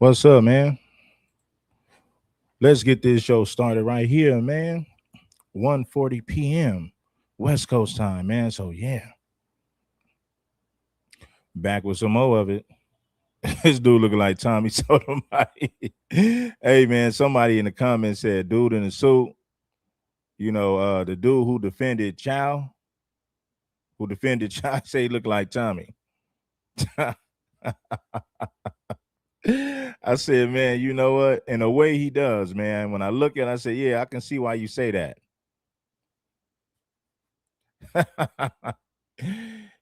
What's up, man? Let's get this show started right here, man. 1:40 p.m. West Coast time, man. So yeah, back with some more of it. This dude looking like Tommy Sotomayor. Hey man, somebody in the comments said dude in the suit. The dude who defended Chow, say he looked like Tommy. I said, man, you know what? In a way, he does, man. When I look at it, I say, yeah, I can see why you say that.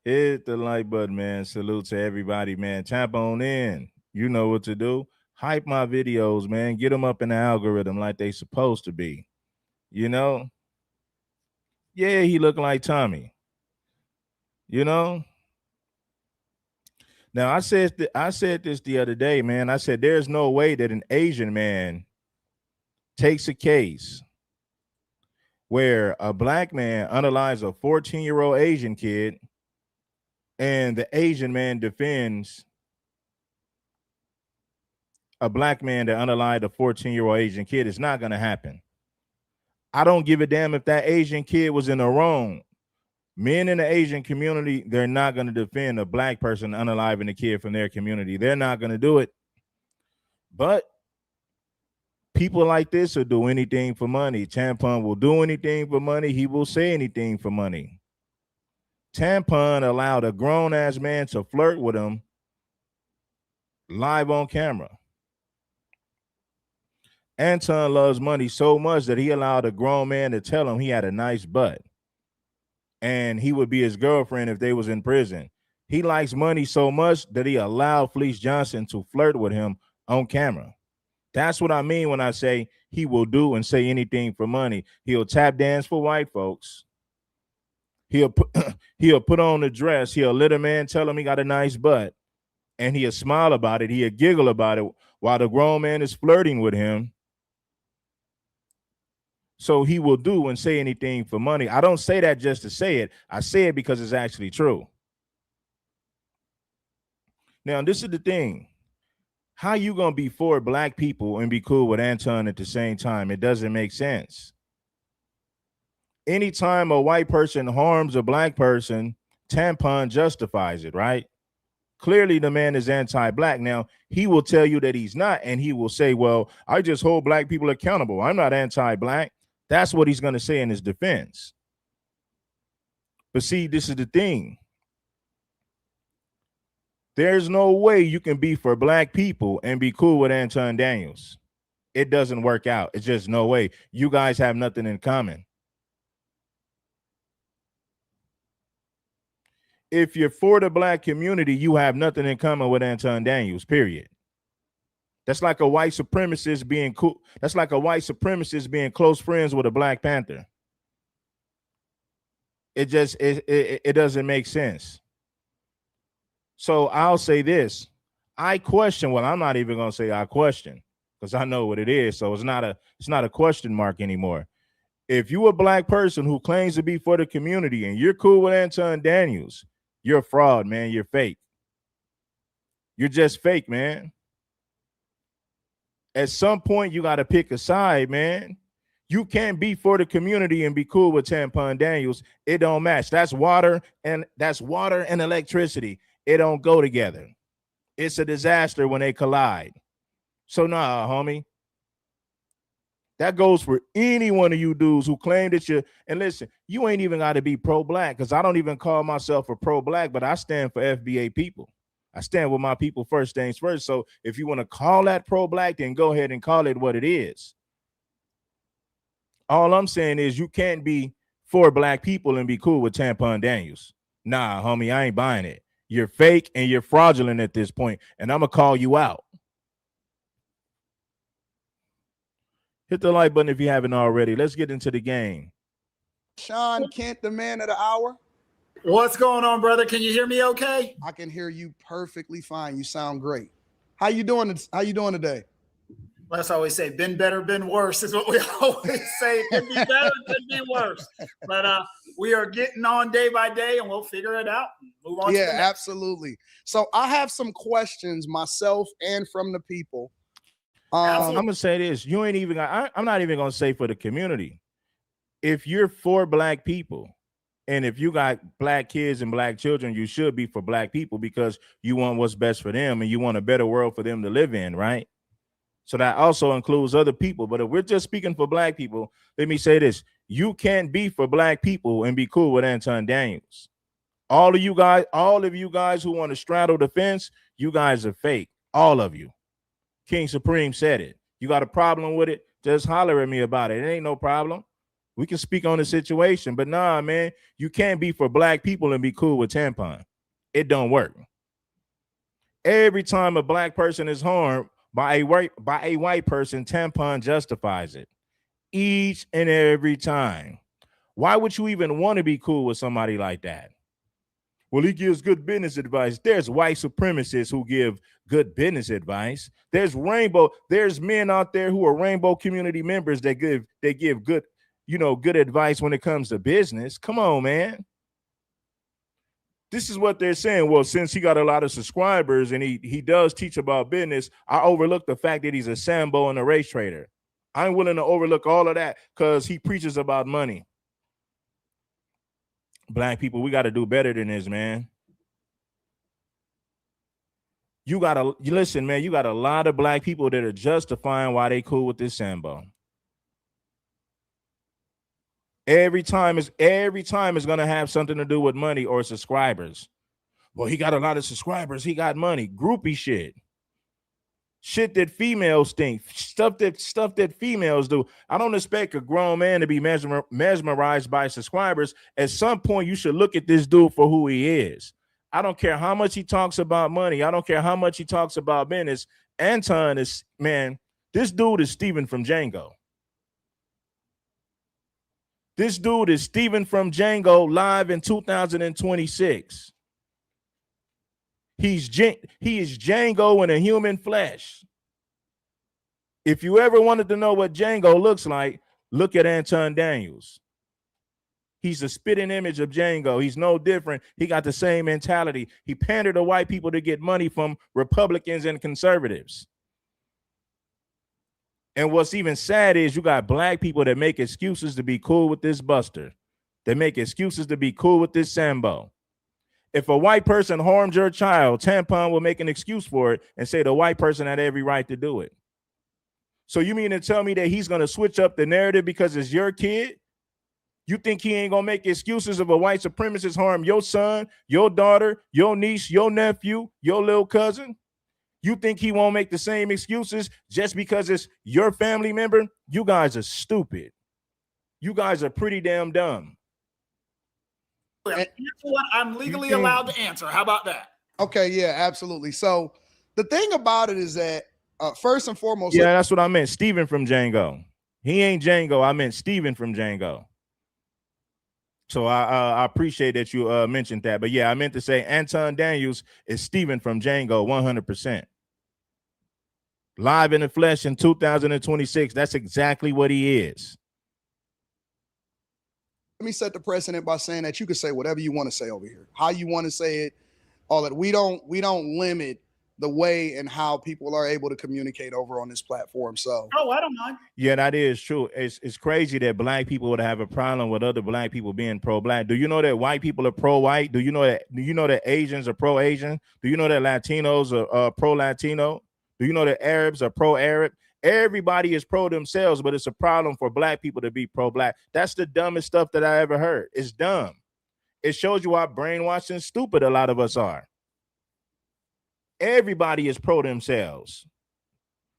Hit the like button, man. Salute to everybody, man. Tap on in. You know what to do. Hype my videos, man. Get them up in the algorithm like they supposed to be. You know? Yeah, he looked like Tommy. You know? Now I said this the other day, man. I said there's no way that an Asian man takes a case where a black man unalives a 14-year-old Asian kid and the Asian man defends a black man that unalived a 14-year-old Asian kid. It's not going to happen. I don't give a damn if that Asian kid was in the wrong. Men in the Asian community, they're not going to defend a black person unaliving a kid from their community. They're not going to do it. But people like this will do anything for money. Tampon will do anything for money. He will say anything for money. Tampon allowed a grown-ass man to flirt with him live on camera. Anton loves money so much that he allowed a grown man to tell him he had a nice butt and he would be his girlfriend if they was in prison. He likes money so much that he allowed Felice Johnson to flirt with him on camera. That's what I mean when I say he will do and say anything for money. He'll tap dance for white folks. He'll put on the dress. He'll let a man tell him he got a nice butt, and he'll smile about it. He'll giggle about it while the grown man is flirting with him. So he will do and say anything for money. I don't say that just to say it. I say it because it's actually true. Now, this is the thing. How you going to be for black people and be cool with Anton at the same time? It doesn't make sense. Anytime a white person harms a black person, Tampon justifies it, right? Clearly, the man is anti-black. Now, he will tell you that he's not, and he will say, well, I just hold black people accountable. I'm not anti-black. That's what he's going to say in his defense. But see, this is the thing. There's no way you can be for black people and be cool with Anton Daniels. It doesn't work out. It's just no way. You guys have nothing in common. If you're for the black community, you have nothing in common with Anton Daniels, period. That's like a white supremacist being cool. That's like a white supremacist being close friends with a Black Panther. It doesn't make sense. So I'll say this. I question, well, I'm not even going to say I question because I know what it is. So it's not a question mark anymore. If you a black person who claims to be for the community and you're cool with Anton Daniels, you're a fraud, man. You're fake. You're just fake, man. At some point, you got to pick a side, man. You can't be for the community and be cool with Tampon Daniels. It don't match. That's water and electricity. It don't go together. It's a disaster when they collide. So nah, homie. That goes for any one of you dudes who claim that you're, and listen, you ain't even got to be pro-black because I don't even call myself a pro-black, but I stand for FBA people. I stand with my people first things first. So if you want to call that pro-black, then go ahead and call it what it is. All I'm saying is you can't be for black people and be cool with Tampon Daniels. Nah, homie, I ain't buying it. You're fake and you're fraudulent at this point, and I'm going to call you out. Hit the like button if you haven't already. Let's get into the game. Sean Kent, the man of the hour. What's going on, brother? Can you hear me okay? I can hear you perfectly fine. You sound great. How you doing? How you doing today? Let's always say, been better, been worse is what we always say. It could be better, it could be worse. But we are getting on day by day, and we'll figure it out and move on. Yeah, absolutely. So I have some questions myself and from the people. I'm gonna say this: you ain't even. I'm not even gonna say for the community. If you're for black people, and if you got black kids and black children, you should be for black people because you want what's best for them and you want a better world for them to live in, right? So that also includes other people. But if we're just speaking for black people, let me say this: you can't be for black people and be cool with Anton Daniels. All of you guys who want to straddle the fence, you guys are fake. All of you. King Supreme said it. You got a problem with it? Just holler at me about it. It ain't no problem. We can speak on the situation, but nah, man, you can't be for black people and be cool with Tampon. It don't work. Every time a black person is harmed by a white person, Tampon justifies it. Each and every time. Why would you even want to be cool with somebody like that? Well, he gives good business advice. There's white supremacists who give good business advice. There's men out there who are rainbow community members that give good, good advice when it comes to business. Come on, man. This is what they're saying. Well, since he got a lot of subscribers and he does teach about business, I overlook the fact that he's a Sambo and a race trader. I'm willing to overlook all of that because he preaches about money. Black people, we got to do better than this, man. You got a lot of black people that are justifying why they cool with this Sambo. Every time it's going to have something to do with money or subscribers. Well, he got a lot of subscribers. He got money. Groupie shit. Shit that females think. Stuff that females do. I don't expect a grown man to be mesmerized by subscribers. At some point, you should look at this dude for who he is. I don't care how much he talks about money. I don't care how much he talks about business. Anton is, man, this dude is Steven from Django. This dude is Steven from Django live in 2026. He is Django in a human flesh. If you ever wanted to know what Django looks like, look at Anton Daniels. He's a spitting image of Django. He's no different. He got the same mentality. He pandered to white people to get money from Republicans and conservatives. And what's even sad is you got black people that make excuses to be cool with this buster. They make excuses to be cool with this Sambo. If a white person harmed your child, Tampon will make an excuse for it and say the white person had every right to do it. So you mean to tell me that he's going to switch up the narrative because it's your kid? You think he ain't going to make excuses if a white supremacist harm your son, your daughter, your niece, your nephew, your little cousin? You think he won't make the same excuses just because it's your family member? You guys are stupid. You guys are pretty damn dumb. Answer what I'm legally allowed to answer. How about that? Okay, yeah, absolutely. So the thing about it is that first and foremost, yeah, that's what I meant. Steven from Django. He ain't Django. I meant Steven from Django. So I appreciate that you mentioned that. But yeah, I meant to say Anton Daniels is Steven from Django 100%. Live in the flesh in 2026. That's exactly what he is. Let me set the precedent by saying that you can say whatever you want to say over here, how you want to say it, all that. We don't limit the way and how people are able to communicate over on this platform. So, oh, I don't mind. Yeah, that is true. It's crazy that black people would have a problem with other black people being pro-black. Do you know that white people are pro-white? Do you know that Asians are pro-Asian? Do you know that Latinos are pro-Latino? Do you know that Arabs are pro-Arab? Everybody is pro themselves, but it's a problem for black people to be pro-black. That's the dumbest stuff that I ever heard. It's dumb. It shows you how brainwashed and stupid a lot of us are. Everybody is pro themselves,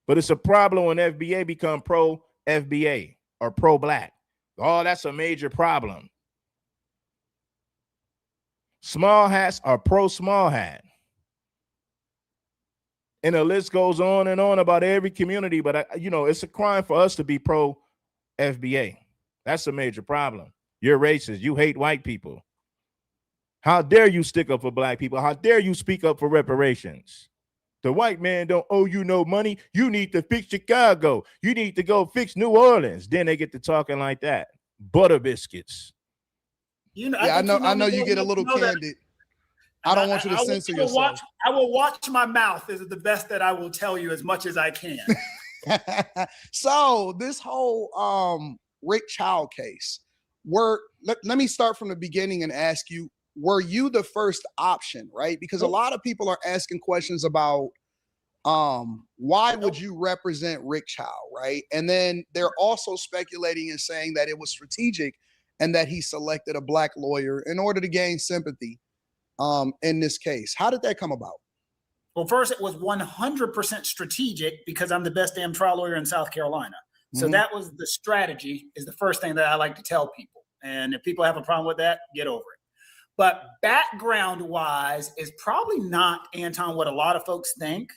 but it's a problem when FBA become pro-FBA or pro-black. Oh, that's a major problem. Small hats are pro-small hat. And the list goes on and on about every community, but it's a crime for us to be pro-FBA. That's a major problem. You're racist. You hate white people. How dare you stick up for black people? How dare you speak up for reparations? The white man don't owe you no money. You need to fix Chicago. You need to go fix New Orleans. Then they get to talking like that. Butter biscuits. You know, Yeah, I know me you get a little candid. I don't want you to censor yourself. I will watch my mouth. This is the best that I will tell you as much as I can. So this whole Rick Child case, let me start from the beginning and ask you, were you the first option, right? Because a lot of people are asking questions about why would you represent Rick Child, right? And then they're also speculating and saying that it was strategic and that he selected a black lawyer in order to gain sympathy in this case. How did that come about? Well, first, it was 100% strategic because I'm the best damn trial lawyer in South Carolina. So that was the strategy, is the first thing that I like to tell people. And if people have a problem with that, get over it. But background-wise is probably not, Anton, what a lot of folks think.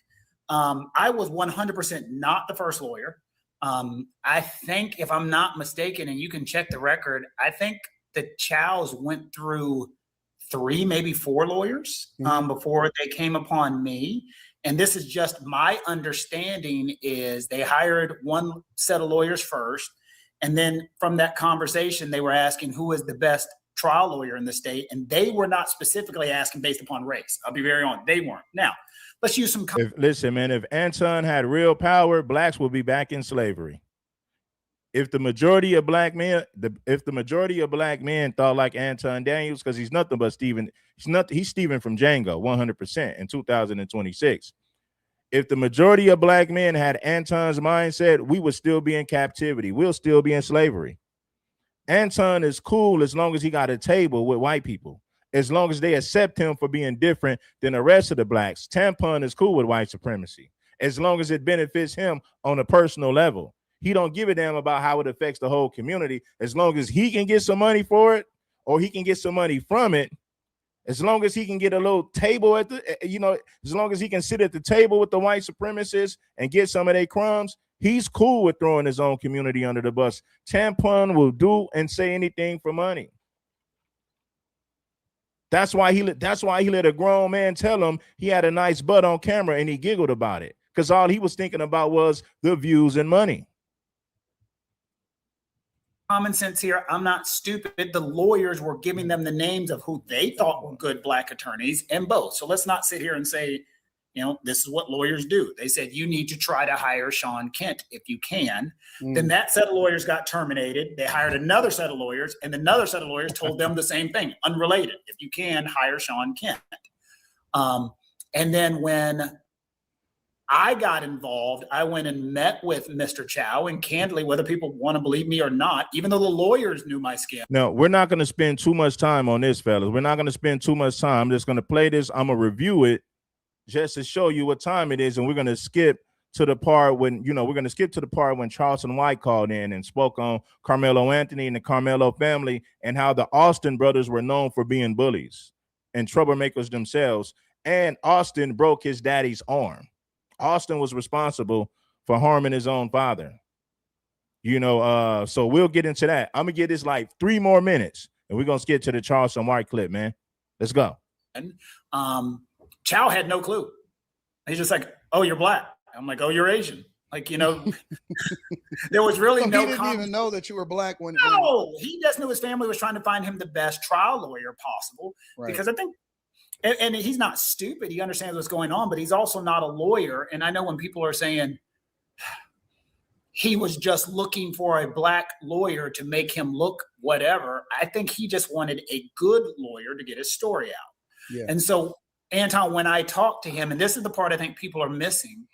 I was 100% not the first lawyer. I think, if I'm not mistaken, and you can check the record, I think the Chows went through 3, maybe 4 lawyers before they came upon me. And this is just my understanding, is they hired one set of lawyers first. And then from that conversation, they were asking who is the best trial lawyer in the state. And they were not specifically asking based upon race. I'll be very honest. They weren't. Now, let's use some. Listen, man, if Anton had real power, blacks would be back in slavery. If the majority of black men, thought like Anton Daniels, because he's nothing but Steven, he's Steven from Django, 100% in 2026. If the majority of black men had Anton's mindset, we would still be in captivity. We'll still be in slavery. Anton is cool as long as he got a table with white people, as long as they accept him for being different than the rest of the blacks. Tampon is cool with white supremacy, as long as it benefits him on a personal level. He don't give a damn about how it affects the whole community. As long as he can get some money for it, or he can get some money from it, as long as he can get a little table at the, as long as he can sit at the table with the white supremacists and get some of their crumbs, he's cool with throwing his own community under the bus. Tampon will do and say anything for money. That's why he let a grown man tell him he had a nice butt on camera, and he giggled about it, because all he was thinking about was the views and money. Common sense here. I'm not stupid. The lawyers were giving them the names of who they thought were good black attorneys, and both. So let's not sit here and say, this is what lawyers do. They said, you need to try to hire Sean Kent if you can. Then that set of lawyers got terminated. They hired another set of lawyers, and another set of lawyers told them the same thing, unrelated. If you can, hire Sean Kent. And then when I got involved, I went and met with Mr. Chow, and candidly, whether people want to believe me or not, even though the lawyers knew my scam. No, we're not going to spend too much time on this, fellas. We're not going to spend too much time. I'm just going to play this. I'm going to review it just to show you what time it is. And we're going to skip to the part when, when Charleston White called in and spoke on Karmelo Anthony and the Karmelo family, and how the Austin brothers were known for being bullies and troublemakers themselves. And Austin broke his daddy's arm. Austin was responsible for harming his own father. So we'll get into that. I'm gonna give this like 3 more minutes, and we're gonna skip to the Charleston White clip, man. Let's go. And Chow had no clue. He's just like, "Oh, you're black." I'm like, "Oh, you're Asian." Like, there was really so no. He didn't even know that you were black when. No, he just knew his family was trying to find him the best trial lawyer possible, right. Because I think. And he's not stupid. He understands what's going on, but he's also not a lawyer. And I know when people are saying he was just looking for a black lawyer to make him look whatever, I think he just wanted a good lawyer to get his story out. Yeah. And so, Anton, when I talked to him, and this is the part I think people are missing,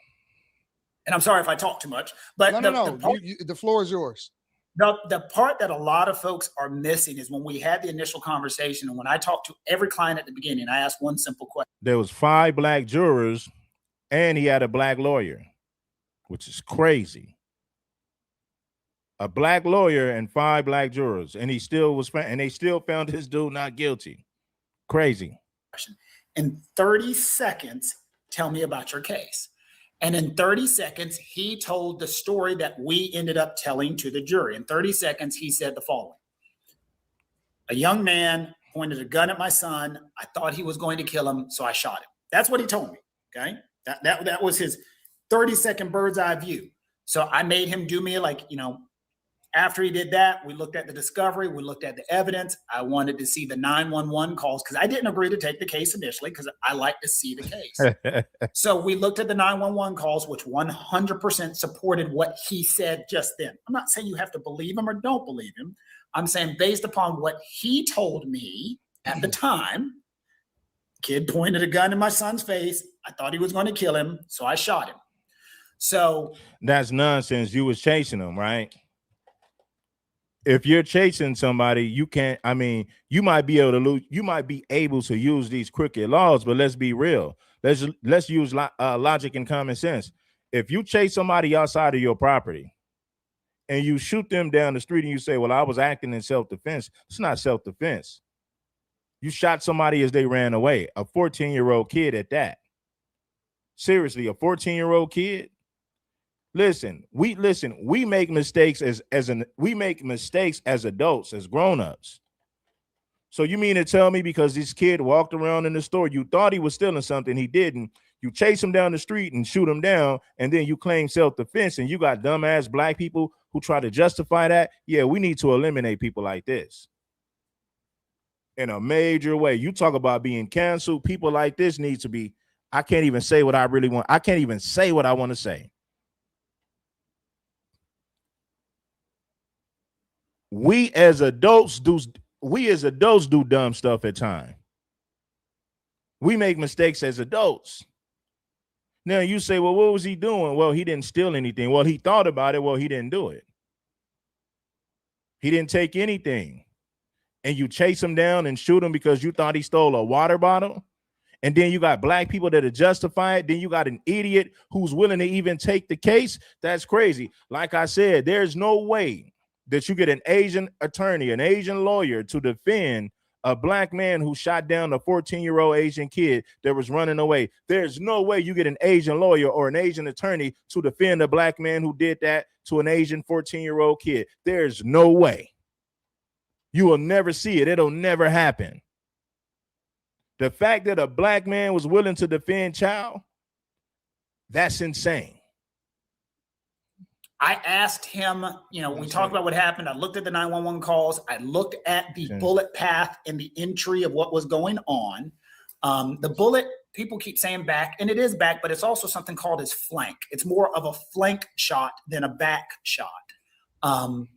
and I'm sorry if I talk too much, but the floor is yours. The part that a lot of folks are missing is when we had the initial conversation, and when I talked to every client at the beginning, I asked one simple question. There was 5 black jurors, and he had a black lawyer, which is crazy. A black lawyer and 5 black jurors, and they still found his dude not guilty. Crazy. In 30 seconds, tell me about your case. And in 30 seconds, he told the story that we ended up telling to the jury. In 30 seconds, he said the following. A young man pointed a gun at my son. I thought he was going to kill him, so I shot him. That's what he told me, okay? That was his 30-second bird's eye view. So I made him do me like, after he did that, we looked at the discovery, we looked at the evidence. I wanted to see the 911 calls because I didn't agree to take the case initially because I like to see the case. So we looked at the 911 calls, which 100% supported what he said just then. I'm not saying you have to believe him or don't believe him. I'm saying based upon what he told me at the time, kid pointed a gun in my son's face. I thought he was going to kill him, so I shot him. So that's nonsense. You was chasing him, right? If you're chasing somebody, you can't. I mean, you might be able to lose. You might be able to use these crooked laws, but let's be real. Let's use logic and common sense. If you chase somebody outside of your property and you shoot them down the street and you say, "Well, I was acting in self-defense," it's not self-defense. You shot somebody as they ran away. A 14-year-old kid at that. Seriously, a 14-year-old kid. Listen, we make mistakes we make mistakes as adults, as grown-ups. So you mean to tell me because this kid walked around in the store, you thought he was stealing something, he didn't. You chase him down the street and shoot him down, and then you claim self-defense, and you got dumbass black people who try to justify that? Yeah, we need to eliminate people like this in a major way. You talk about being canceled. People like this need to be. I can't even say what I really want. I can't even say what I want to say. We as adults do dumb stuff at times. We make mistakes as adults. Now you say, well, what was he doing? Well, he didn't steal anything. Well, he thought about it. Well, he didn't do it. He didn't take anything. And you chase him down and shoot him because you thought he stole a water bottle. And then you got black people that are justified. Then you got an idiot who's willing to even take the case. That's crazy. Like I said, there's no way that you get an Asian attorney, an Asian lawyer to defend a black man who shot down a 14-year-old Asian kid that was running away. There's no way you get an Asian lawyer or an Asian attorney to defend a black man who did that to an Asian 14-year-old kid. There's no way. You will never see it. It'll never happen. The fact that a black man was willing to defend child, that's insane. I asked him, we talked about what happened. I looked at the 911 calls. I looked at the bullet path and the entry of what was going on. The bullet, people keep saying back, and it is back, but it's also something called his flank. It's more of a flank shot than a back shot. And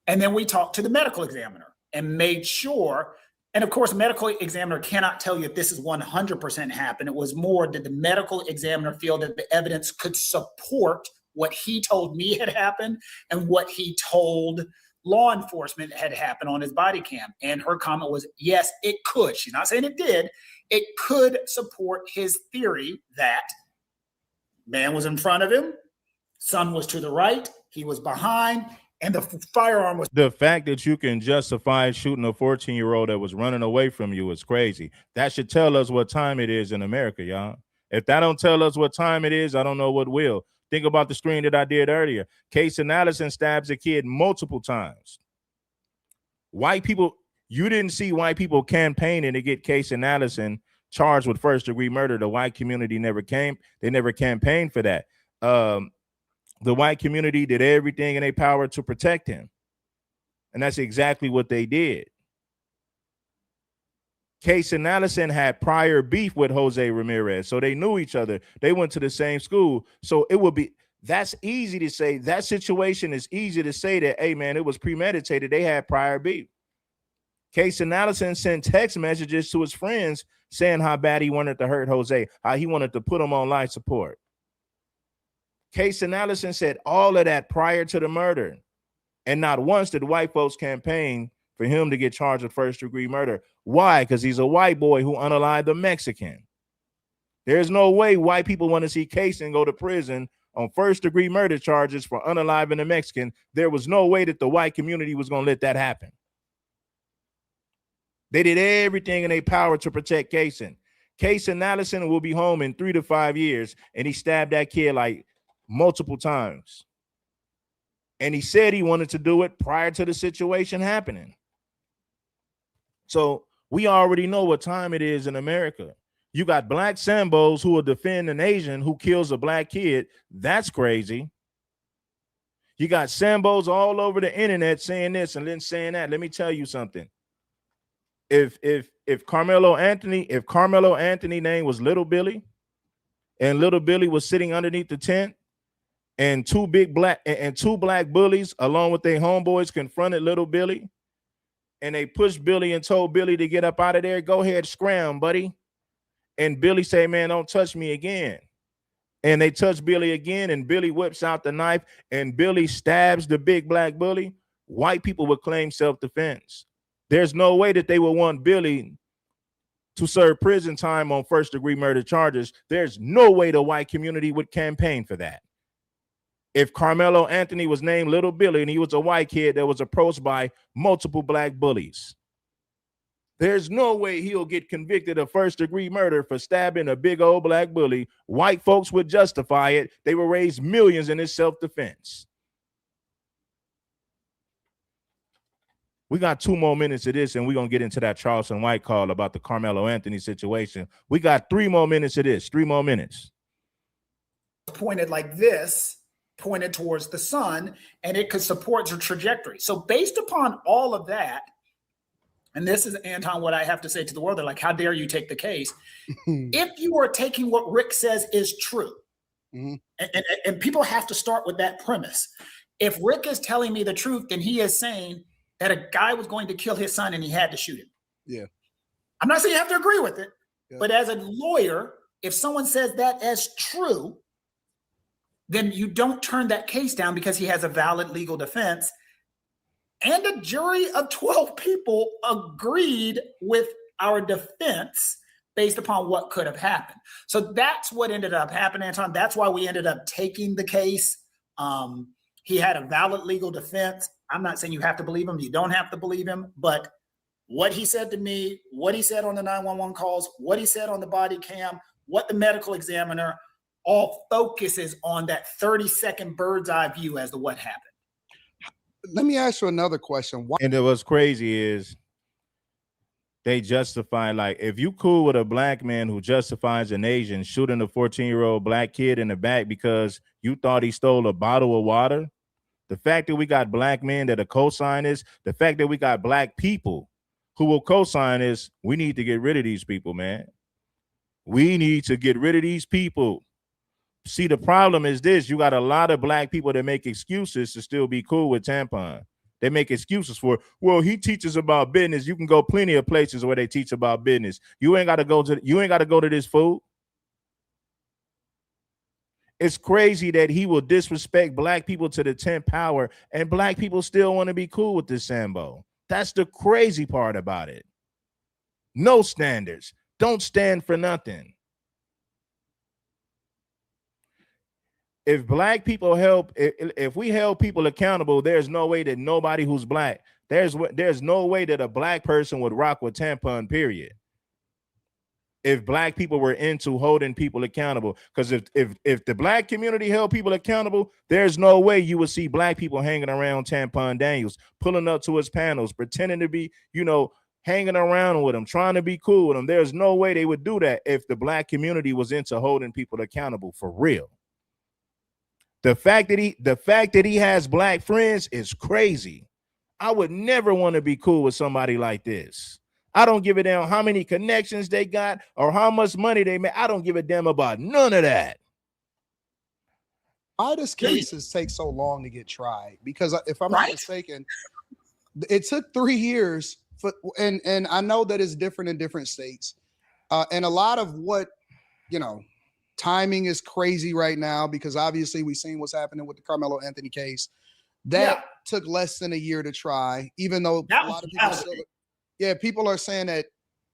then we talked to the medical examiner and made sure, and of course, medical examiner cannot tell you if this is 100% happened. It was more, did the medical examiner feel that the evidence could support what he told me had happened and what he told law enforcement had happened on his body cam? And her comment was, yes, it could. She's not saying it did. It could support his theory that man was in front of him, son was to the right, he was behind, and the firearm was. The fact that you can justify shooting a 14-year-old that was running away from you is crazy. That should tell us what time it is in America, y'all. If that don't tell us what time it is, I don't know what will. Think about the stream that I did earlier. Casey Allison stabs a kid multiple times. White people, you didn't see white people campaigning to get Casey Allison charged with first-degree murder. The white community never came. They never campaigned for that. The white community did everything in their power to protect him. And that's exactly what they did. Casey Allison had prior beef with Jose Ramirez, so they knew each other. They went to the same school. So it would be, that's easy to say. That situation is easy to say that, hey, man, it was premeditated. They had prior beef. Casey Allison sent text messages to his friends saying how bad he wanted to hurt Jose, how he wanted to put him on life support. Casey Allison said all of that prior to the murder. And not once did white folks campaign for him to get charged with first-degree murder. Why? Because he's a white boy who unalived a Mexican. There's no way white people want to see Casey go to prison on first-degree murder charges for unaliving a Mexican. There was no way that the white community was going to let that happen. They did everything in their power to protect Casey. Casey Allison will be home in 3 to 5 years, and he stabbed that kid like multiple times. And he said he wanted to do it prior to the situation happening. So we already know what time it is in America. You got black Sambos who will defend an Asian who kills a black kid. That's crazy. You got Sambos all over the internet saying this and then saying that. Let me tell you something. If Karmelo Anthony name was Little Billy, and Little Billy was sitting underneath the tent, and two black bullies along with their homeboys confronted Little Billy, and they pushed Billy and told Billy to get up out of there. Go ahead, scram, buddy. And Billy say, man, don't touch me again. And they touch Billy again, and Billy whips out the knife, and Billy stabs the big black bully. White people would claim self-defense. There's no way that they would want Billy to serve prison time on first-degree murder charges. There's no way the white community would campaign for that. If Karmelo Anthony was named Little Billy and he was a white kid that was approached by multiple black bullies, there's no way he'll get convicted of first-degree murder for stabbing a big old black bully. White folks would justify it. They will raise millions in his self-defense. We got 2 more minutes of this, and we're going to get into that Charleston White call about the Karmelo Anthony situation. We got 3 more minutes of this, 3 more minutes. Pointed like this, pointed towards the sun, and it could support your trajectory. So based upon all of that, and this is, Anton, what I have to say to the world. They're like, how dare you take the case? If you are taking what Rick says is true, and people have to start with that premise. If Rick is telling me the truth, then he is saying that a guy was going to kill his son and he had to shoot him. Yeah. I'm not saying you have to agree with it, but as a lawyer, if someone says that as true, then you don't turn that case down because he has a valid legal defense. And a jury of 12 people agreed with our defense based upon what could have happened. So that's what ended up happening, Anton. That's why we ended up taking the case. He had a valid legal defense. I'm not saying you have to believe him. You don't have to believe him. But what he said to me, what he said on the 911 calls, what he said on the body cam, what the medical examiner, all focuses on that 30-second bird's eye view as to what happened. Let me ask you another question. And what's crazy is they justify, like, if you cool with a black man who justifies an Asian shooting a 14-year-old black kid in the back because you thought he stole a bottle of water, the fact that we got black men that are co-sign this, the fact that we got black people who will co-sign this, we need to get rid of these people, man. We need to get rid of these people. See, the problem is this: you got a lot of black people that make excuses to still be cool with Tampon. They make excuses for, well, he teaches about business. You can go plenty of places where they teach about business. You ain't got to go to this fool. It's crazy that he will disrespect black people to the 10th power, and black people still want to be cool with this Sambo. That's the crazy part about it. No standards. Don't stand for nothing. If black people help, if we held people accountable, there's no way that nobody who's black, there's no way that a black person would rock with Tampon, period. If black people were into holding people accountable, because if the black community held people accountable, there's no way you would see black people hanging around Tampon Daniels, pulling up to his panels, pretending to be, hanging around with him, trying to be cool with him. There's no way they would do that if the black community was into holding people accountable for real. The fact that he has black friends is crazy. I would never want to be cool with somebody like this. I don't give a damn how many connections they got or how much money they make. I don't give a damn about none of that. Why does cases take so long to get tried? Because if I'm not mistaken, it took 3 years and I know that it's different in different states. And a lot of what, timing is crazy right now because obviously we've seen what's happening with the Karmelo Anthony case. That took less than a year to try, even though a lot of people people are saying that,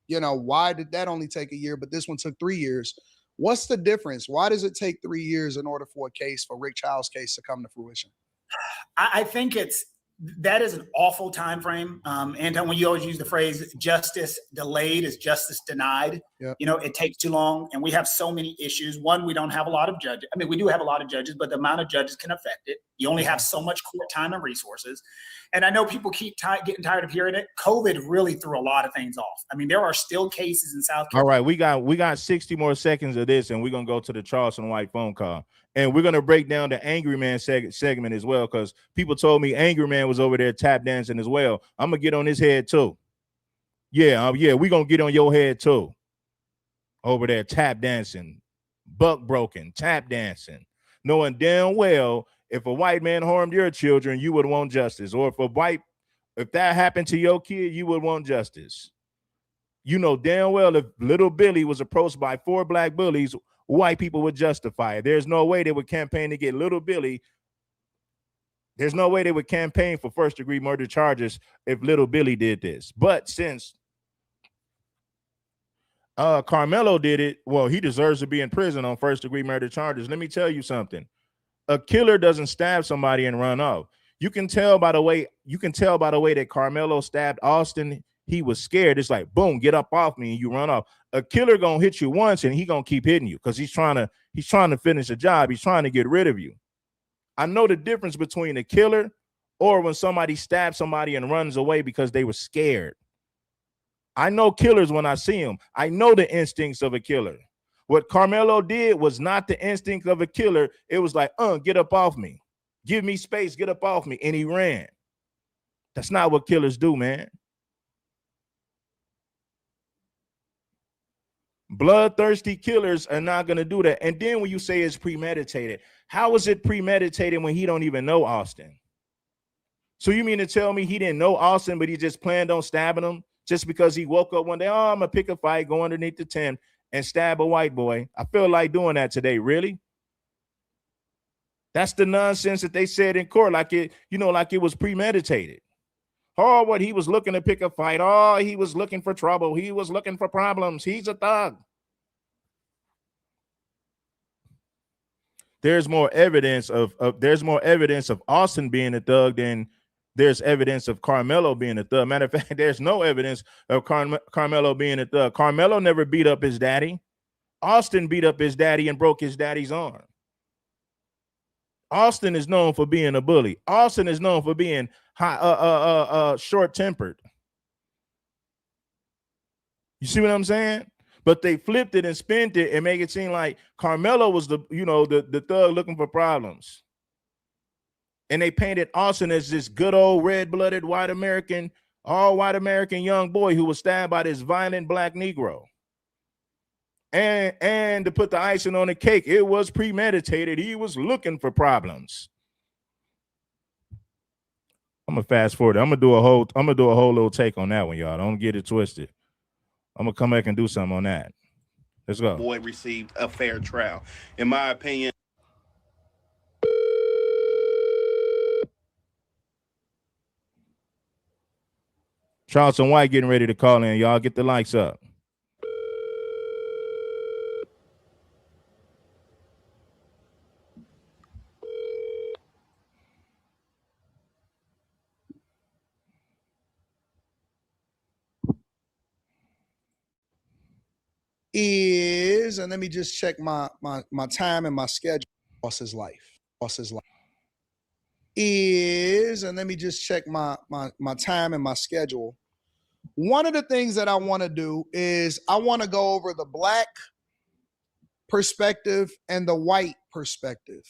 why did that only take a year, but this one took 3 years. What's the difference? Why does it take 3 years in order for Rick Child's case to come to fruition? I think that is an awful time frame. Anton, when you always use the phrase justice delayed is justice denied. Yeah. You know, it takes too long, and we have so many issues. One, we don't have a lot of judges. I mean, we do have a lot of judges, but the amount of judges can affect it. You only have so much court time and resources. And I know people keep getting tired of hearing it. COVID really threw a lot of things off. I mean, there are still cases in South Carolina. All right, we got 60 more seconds of this, and we're gonna go to the Charleston White phone call, and we're gonna break down the Angry Man segment as well, because people told me Angry Man was over there tap dancing as well. I'm gonna get on his head too. Yeah, we're gonna get on your head too. Over there tap dancing, buck broken, tap dancing, knowing damn well if a white man harmed your children, you would want justice. Or if that happened to your kid, you would want justice. You know damn well if little Billy was approached by 4 black bullies, white people would justify it. There's no way they would campaign to get little Billy. There's no way they would campaign for first-degree murder charges if little Billy did this. But since Karmelo did it, well, he deserves to be in prison on first-degree murder charges. Let me tell you something. A killer doesn't stab somebody and run off. You can tell by the way that Karmelo stabbed Austin. He was scared. It's like, boom, get up off me, and you run off. A killer gonna hit you once, and he gonna keep hitting you because he's trying to finish a job. He's trying to get rid of you. I know the difference between a killer or when somebody stabs somebody and runs away because they were scared. I know killers when I see them. I know the instincts of a killer. What Karmelo did was not the instinct of a killer. It was like, get up off me. Give me space, get up off me. And he ran. That's not what killers do, man. Bloodthirsty killers are not going to do that. And then when you say it's premeditated, how is it premeditated when he don't even know Austin? So you mean to tell me he didn't know Austin, but he just planned on stabbing him just because he woke up one day, I'm going to pick a fight, go underneath the tent and stab a white boy? I feel like doing that today. Really? That's the nonsense that they said in court, like it was premeditated. Oh, what he was looking to pick a fight. Oh, he was looking for trouble. He was looking for problems. He's a thug. There's more evidence of Austin being a thug than there's evidence of Karmelo being a thug. Matter of fact, there's no evidence of Karmelo being a thug. Karmelo never beat up his daddy. Austin beat up his daddy and broke his daddy's arm. Austin is known for being a bully. Austin is known for being short-tempered. You see what I'm saying? But they flipped it and spent it and make it seem like Karmelo was the thug looking for problems. And they painted Austin as this good old red-blooded white American young boy who was stabbed by this violent black Negro. And to put the icing on the cake, it was premeditated. He was looking for problems. I'm gonna fast forward. I'm gonna do a whole little take on that one, y'all. Don't get it twisted. I'm gonna come back and do something on that. Let's go. Boy received a fair trial, in my opinion. Charleston White getting ready to call in. Y'all get the lights up. And let me just check my time and my schedule. Boss's life. And let me just check my time and my schedule. One of the things that I want to do is I want to go over the black perspective and the white perspective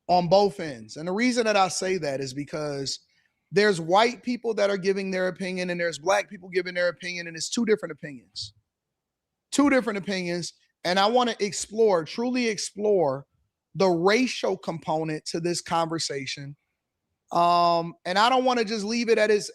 on both ends. And the reason that I say that is because there's white people that are giving their opinion and there's black people giving their opinion, and it's two different opinions. And I want to truly explore the racial component to this conversation. And I don't want to just leave it at its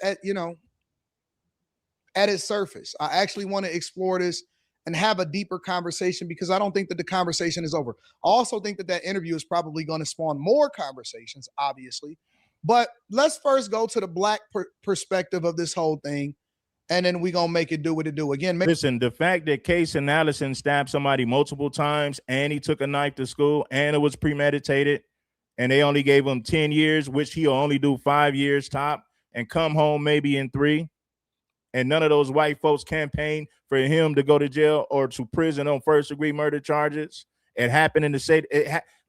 surface. I actually want to explore this and have a deeper conversation because I don't think that the conversation is over. I also think that interview is probably going to spawn more conversations, obviously. But let's first go to the black perspective of this whole thing. And then we're going to make it do what it do. Again, listen, the fact that Case and Allison stabbed somebody multiple times and he took a knife to school and it was premeditated and they only gave him 10 years, which he'll only do 5 years top and come home maybe in 3. And none of those white folks campaigned for him to go to jail or to prison on first-degree murder charges. It happened in the state.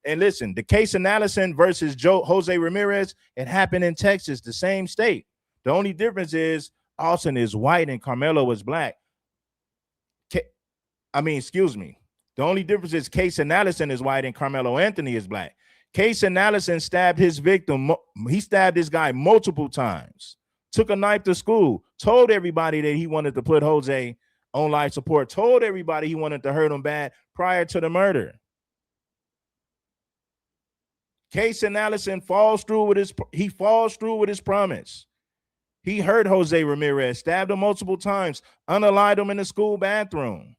And listen, the case in Allison versus Jose Ramirez, it happened in Texas, the same state. The only difference is Austin is white and Karmelo is black. Excuse me. The only difference is Case and Allison is white and Carmelo Anthony is black. Case and Allison stabbed his victim. He stabbed this guy multiple times, took a knife to school, told everybody that he wanted to put Jose on life support, told everybody he wanted to hurt him bad prior to the murder. Case and Allison falls through with his promise. He hurt Jose Ramirez, stabbed him multiple times, unalived him in the school bathroom.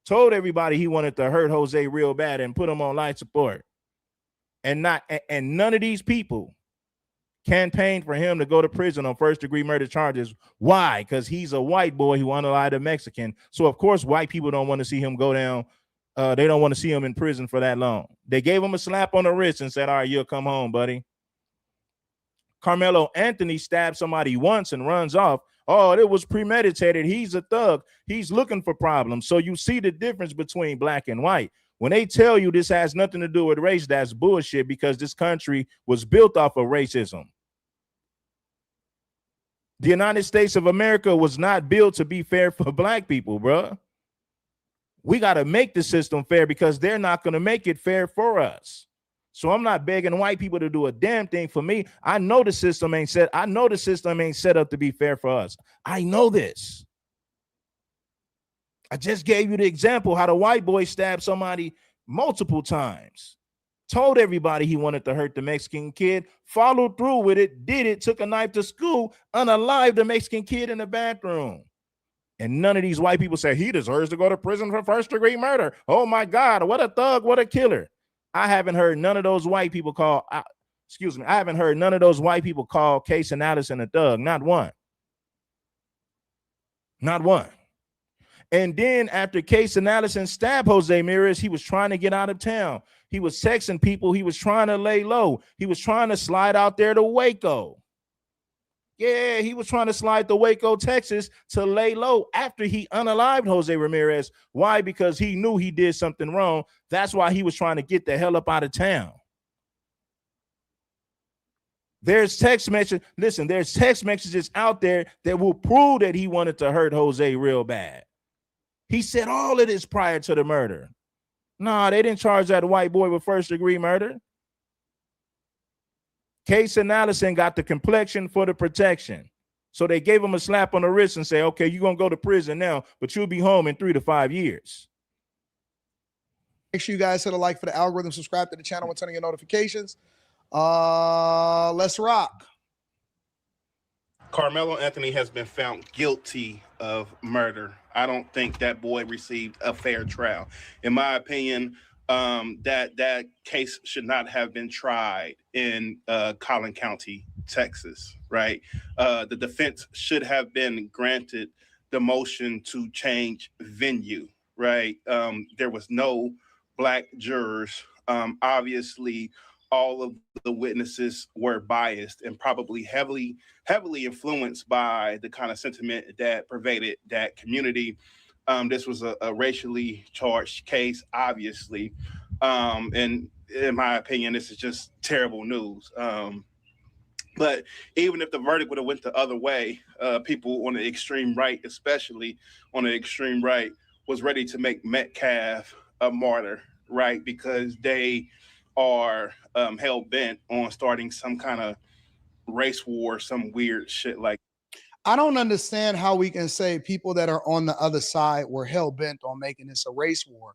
Told everybody he wanted to hurt Jose real bad and put him on life support. And none of these people campaigned for him to go to prison on first-degree murder charges. Why? Because he's a white boy who unalived a Mexican. So, of course, white people don't want to see him go down. They don't want to see him in prison for that long. They gave him a slap on the wrist and said, all right, you'll come home, buddy. Carmelo Anthony stabbed somebody once and runs off. Oh, it was premeditated. He's a thug. He's looking for problems. So you see the difference between black and white. When they tell you this has nothing to do with race, that's bullshit, because this country was built off of racism. The United States of America was not built to be fair for black people, bro. We got to make the system fair because they're not going to make it fair for us. So I'm not begging white people to do a damn thing for me. I know the system ain't set. I know the system ain't set up to be fair for us. I know this. I just gave you the example how the white boy stabbed somebody multiple times. Told everybody he wanted to hurt the Mexican kid, followed through with it, did it, took a knife to school, unalived the Mexican kid in the bathroom. And none of these white people say he deserves to go to prison for first-degree murder. Oh my God, what a thug, what a killer. I haven't heard none of those white people call, I haven't heard none of those white people call Case and Allison a thug. Not one. Not one. And then after Case and Allison stabbed Jose Ramirez, he was trying to get out of town. He was texting people. He was trying to lay low. He was trying to slide out there to Waco. Yeah, he was trying to slide to Waco, Texas to lay low after he unalived Jose Ramirez. Why? Because he knew he did something wrong. That's why he was trying to get the hell up out of town. There's text messages. Listen, there's text messages out there that will prove that he wanted to hurt Jose real bad. He said all of this prior to the murder. Nah, they didn't charge that white boy with first-degree murder. Case and Allison got the complexion for the protection. So they gave him a slap on the wrist and say, okay, you're going to go to prison now, but you'll be home in 3 to 5 years. Make sure you guys hit a like for the algorithm, subscribe to the channel, and turn on your notifications. Let's rock. Carmelo Anthony has been found guilty of murder. I don't think that boy received a fair trial. In my opinion, that case should not have been tried in Collin County, Texas, right? The defense should have been granted the motion to change venue, right? There was no black jurors. Obviously, all of the witnesses were biased and probably heavily influenced by the kind of sentiment that pervaded that community. This was a racially charged case, obviously. And in my opinion, this is just terrible news. But even if the verdict would have went the other way, people on the extreme right, especially on the extreme right, was ready to make Metcalf a martyr, right? Because they are hell-bent on starting some kind of race war, some weird shit like. I don't understand how we can say people that are on the other side were hell-bent on making this a race war.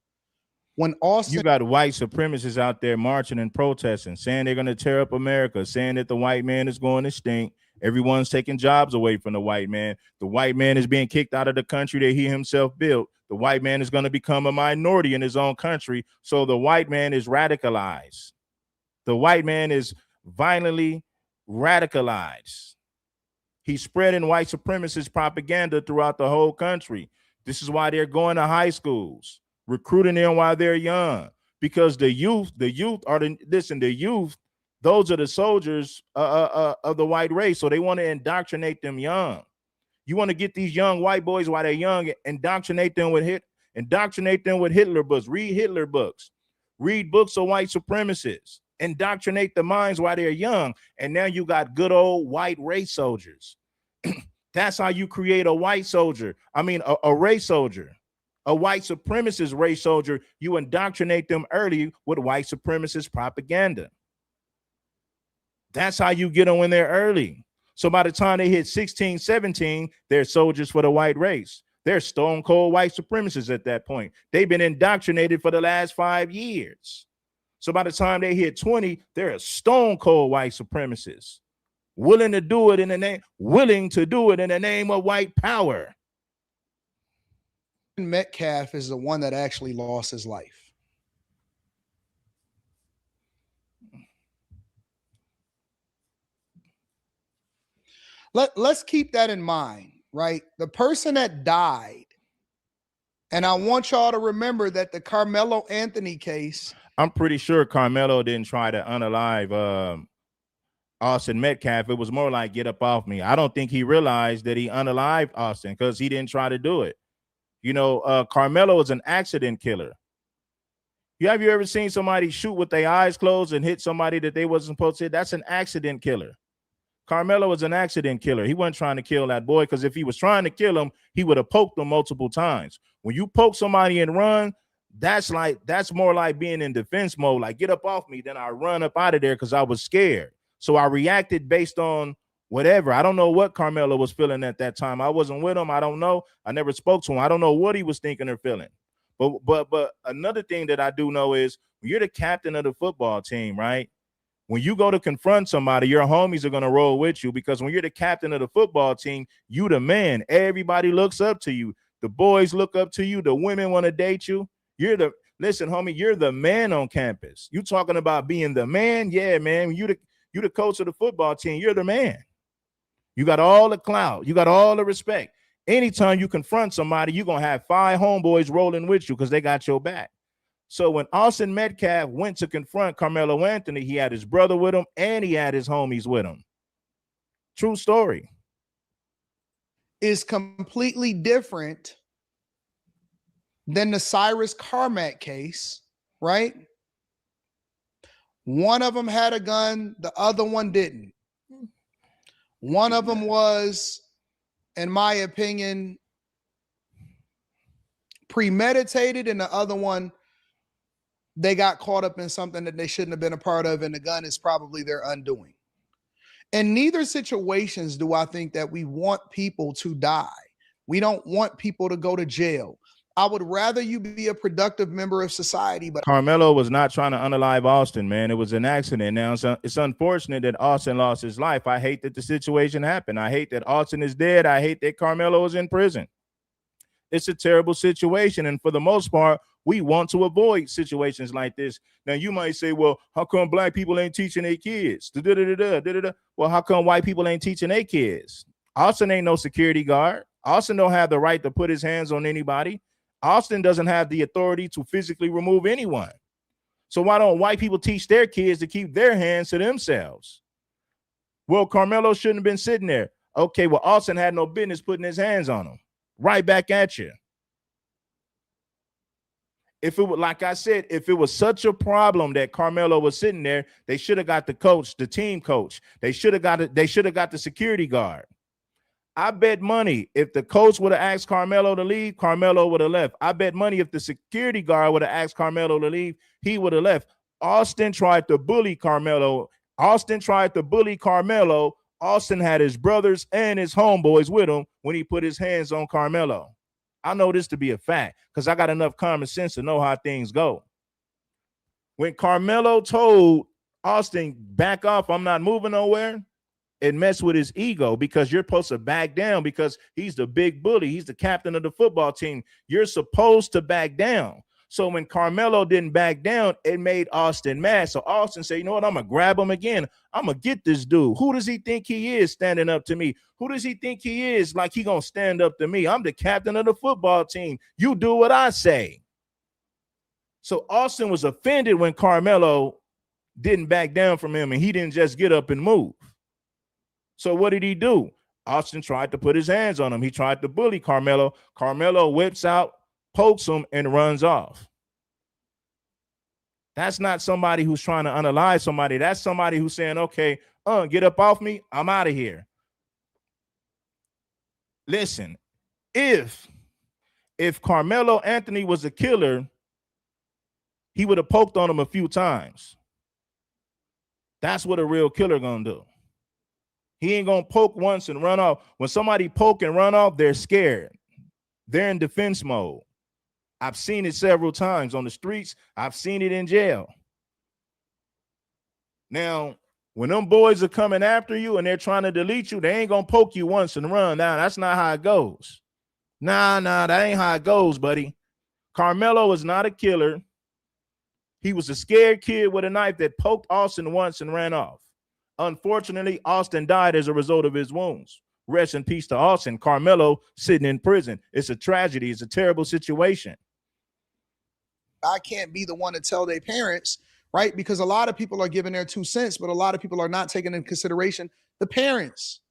When Austin, you got white supremacists out there marching and protesting, saying they're going to tear up America, saying that the white man is going to stink. Everyone's taking jobs away from the white man. The white man is being kicked out of the country that he himself built. The white man is going to become a minority in his own country. So the white man is radicalized. The white man is violently radicalized. He's spreading white supremacist propaganda throughout the whole country. This is why they're going to high schools, recruiting them while they're young, because the youth are the youth. Those are the soldiers of the white race. So they want to indoctrinate them young. You want to get these young white boys while they're young, indoctrinate them with Hitler books, read Hitler books, read books of white supremacists, indoctrinate the minds while they're young. And now you got good old white race soldiers. That's how you create a white soldier. I mean, a race soldier, a white supremacist race soldier. You indoctrinate them early with white supremacist propaganda. That's how you get them when they're early. So by the time they hit 16, 17, they're soldiers for the white race. They're stone cold white supremacists at that point. They've been indoctrinated for the last 5 years. So by the time they hit 20, they're a stone cold white supremacist. Willing to do it in the name of white power. Metcalf is the one that actually lost his life. Let's keep that in mind, right? The person that died, and I want y'all to remember that the Karmelo Anthony case. I'm pretty sure Karmelo didn't try to unalive Austin Metcalf. It was more like get up off me. I don't think he realized that he unalived Austin because he didn't try to do it. You know, Karmelo is an accident killer. Have you ever seen somebody shoot with their eyes closed and hit somebody that they wasn't supposed to hit? That's an accident killer. Karmelo was an accident killer. He wasn't trying to kill that boy, because if he was trying to kill him, he would have poked him multiple times. When you poke somebody and run, that's more like being in defense mode. Like, get up off me. Then I run up out of there because I was scared. So I reacted based on whatever. I don't know what Karmelo was feeling at that time. I wasn't with him. I don't know. I never spoke to him. I don't know what he was thinking or feeling. But another thing that I do know is when you're the captain of the football team, right? When you go to confront somebody, your homies are going to roll with you, because when you're the captain of the football team, you the man. Everybody looks up to you. The boys look up to you. The women want to date you. Listen, homie, you're the man on campus. You talking about being the man? Yeah, man. You the coach of the football team. You're the man. You got all the clout. You got all the respect. Anytime you confront somebody, you're going to have 5 homeboys rolling with you because they got your back. So when Austin Metcalf went to confront Karmelo Anthony, he had his brother with him and he had his homies with him. True story. Is completely different than the Cyrus Carmack case, right? One of them had a gun, the other one didn't. One of them was, in my opinion, premeditated, and the other one, they got caught up in something that they shouldn't have been a part of, and the gun is probably their undoing. In neither situations do I think that we want people to die. We don't want people to go to jail. I would rather you be a productive member of society. But Karmelo was not trying to unalive Austin, man. It was an accident. Now, it's unfortunate that Austin lost his life. I hate that the situation happened. I hate that Austin is dead. I hate that Karmelo is in prison. It's a terrible situation. And for the most part, we want to avoid situations like this. Now, you might say, well, how come black people ain't teaching their kids? Well, how come white people ain't teaching their kids? Austin ain't no security guard. Austin don't have the right to put his hands on anybody. Austin doesn't have the authority to physically remove anyone. So why don't white people teach their kids to keep their hands to themselves? Well, Karmelo shouldn't have been sitting there. Okay, well, Austin had no business putting his hands on him. Right back at you. If it was, like I said, if it was such a problem that Karmelo was sitting there, they should have got the coach, the team coach. They should have got the security guard. I bet money if the coach would have asked Karmelo to leave, Karmelo would have left. I bet money if the security guard would have asked Karmelo to leave, he would have left. Austin tried to bully Karmelo. Austin had his brothers and his homeboys with him when he put his hands on Karmelo. I know this to be a fact because I got enough common sense to know how things go. When Karmelo told Austin, back off, I'm not moving nowhere, it messed with his ego, because you're supposed to back down because he's the big bully. He's the captain of the football team. You're supposed to back down. So when Karmelo didn't back down, it made Austin mad. So Austin said, you know what? I'm going to grab him again. I'm going to get this dude. Who does he think he is standing up to me? Who does he think he is like he going to stand up to me? I'm the captain of the football team. You do what I say. So Austin was offended when Karmelo didn't back down from him and he didn't just get up and move. So what did he do? Austin tried to put his hands on him. He tried to bully Karmelo. Karmelo whips out, pokes him, and runs off. That's not somebody who's trying to unalive somebody. That's somebody who's saying, okay, get up off me. I'm out of here. Listen, if Karmelo Anthony was a killer, he would have poked on him a few times. That's what a real killer gonna do. He ain't gonna poke once and run off. When somebody poke and run off, they're scared. They're in defense mode. I've seen it several times on the streets. I've seen it in jail. Now, when them boys are coming after you and they're trying to delete you, they ain't gonna poke you once and run. Now, that's not how it goes. Nah, that ain't how it goes, buddy. Karmelo is not a killer. He was a scared kid with a knife that poked Austin once and ran off. Unfortunately, Austin died as a result of his wounds. Rest in peace to Austin. Karmelo sitting in prison. It's a tragedy. It's a terrible situation. I can't be the one to tell their parents, right? Because a lot of people are giving their 2 cents, but a lot of people are not taking into consideration the parents.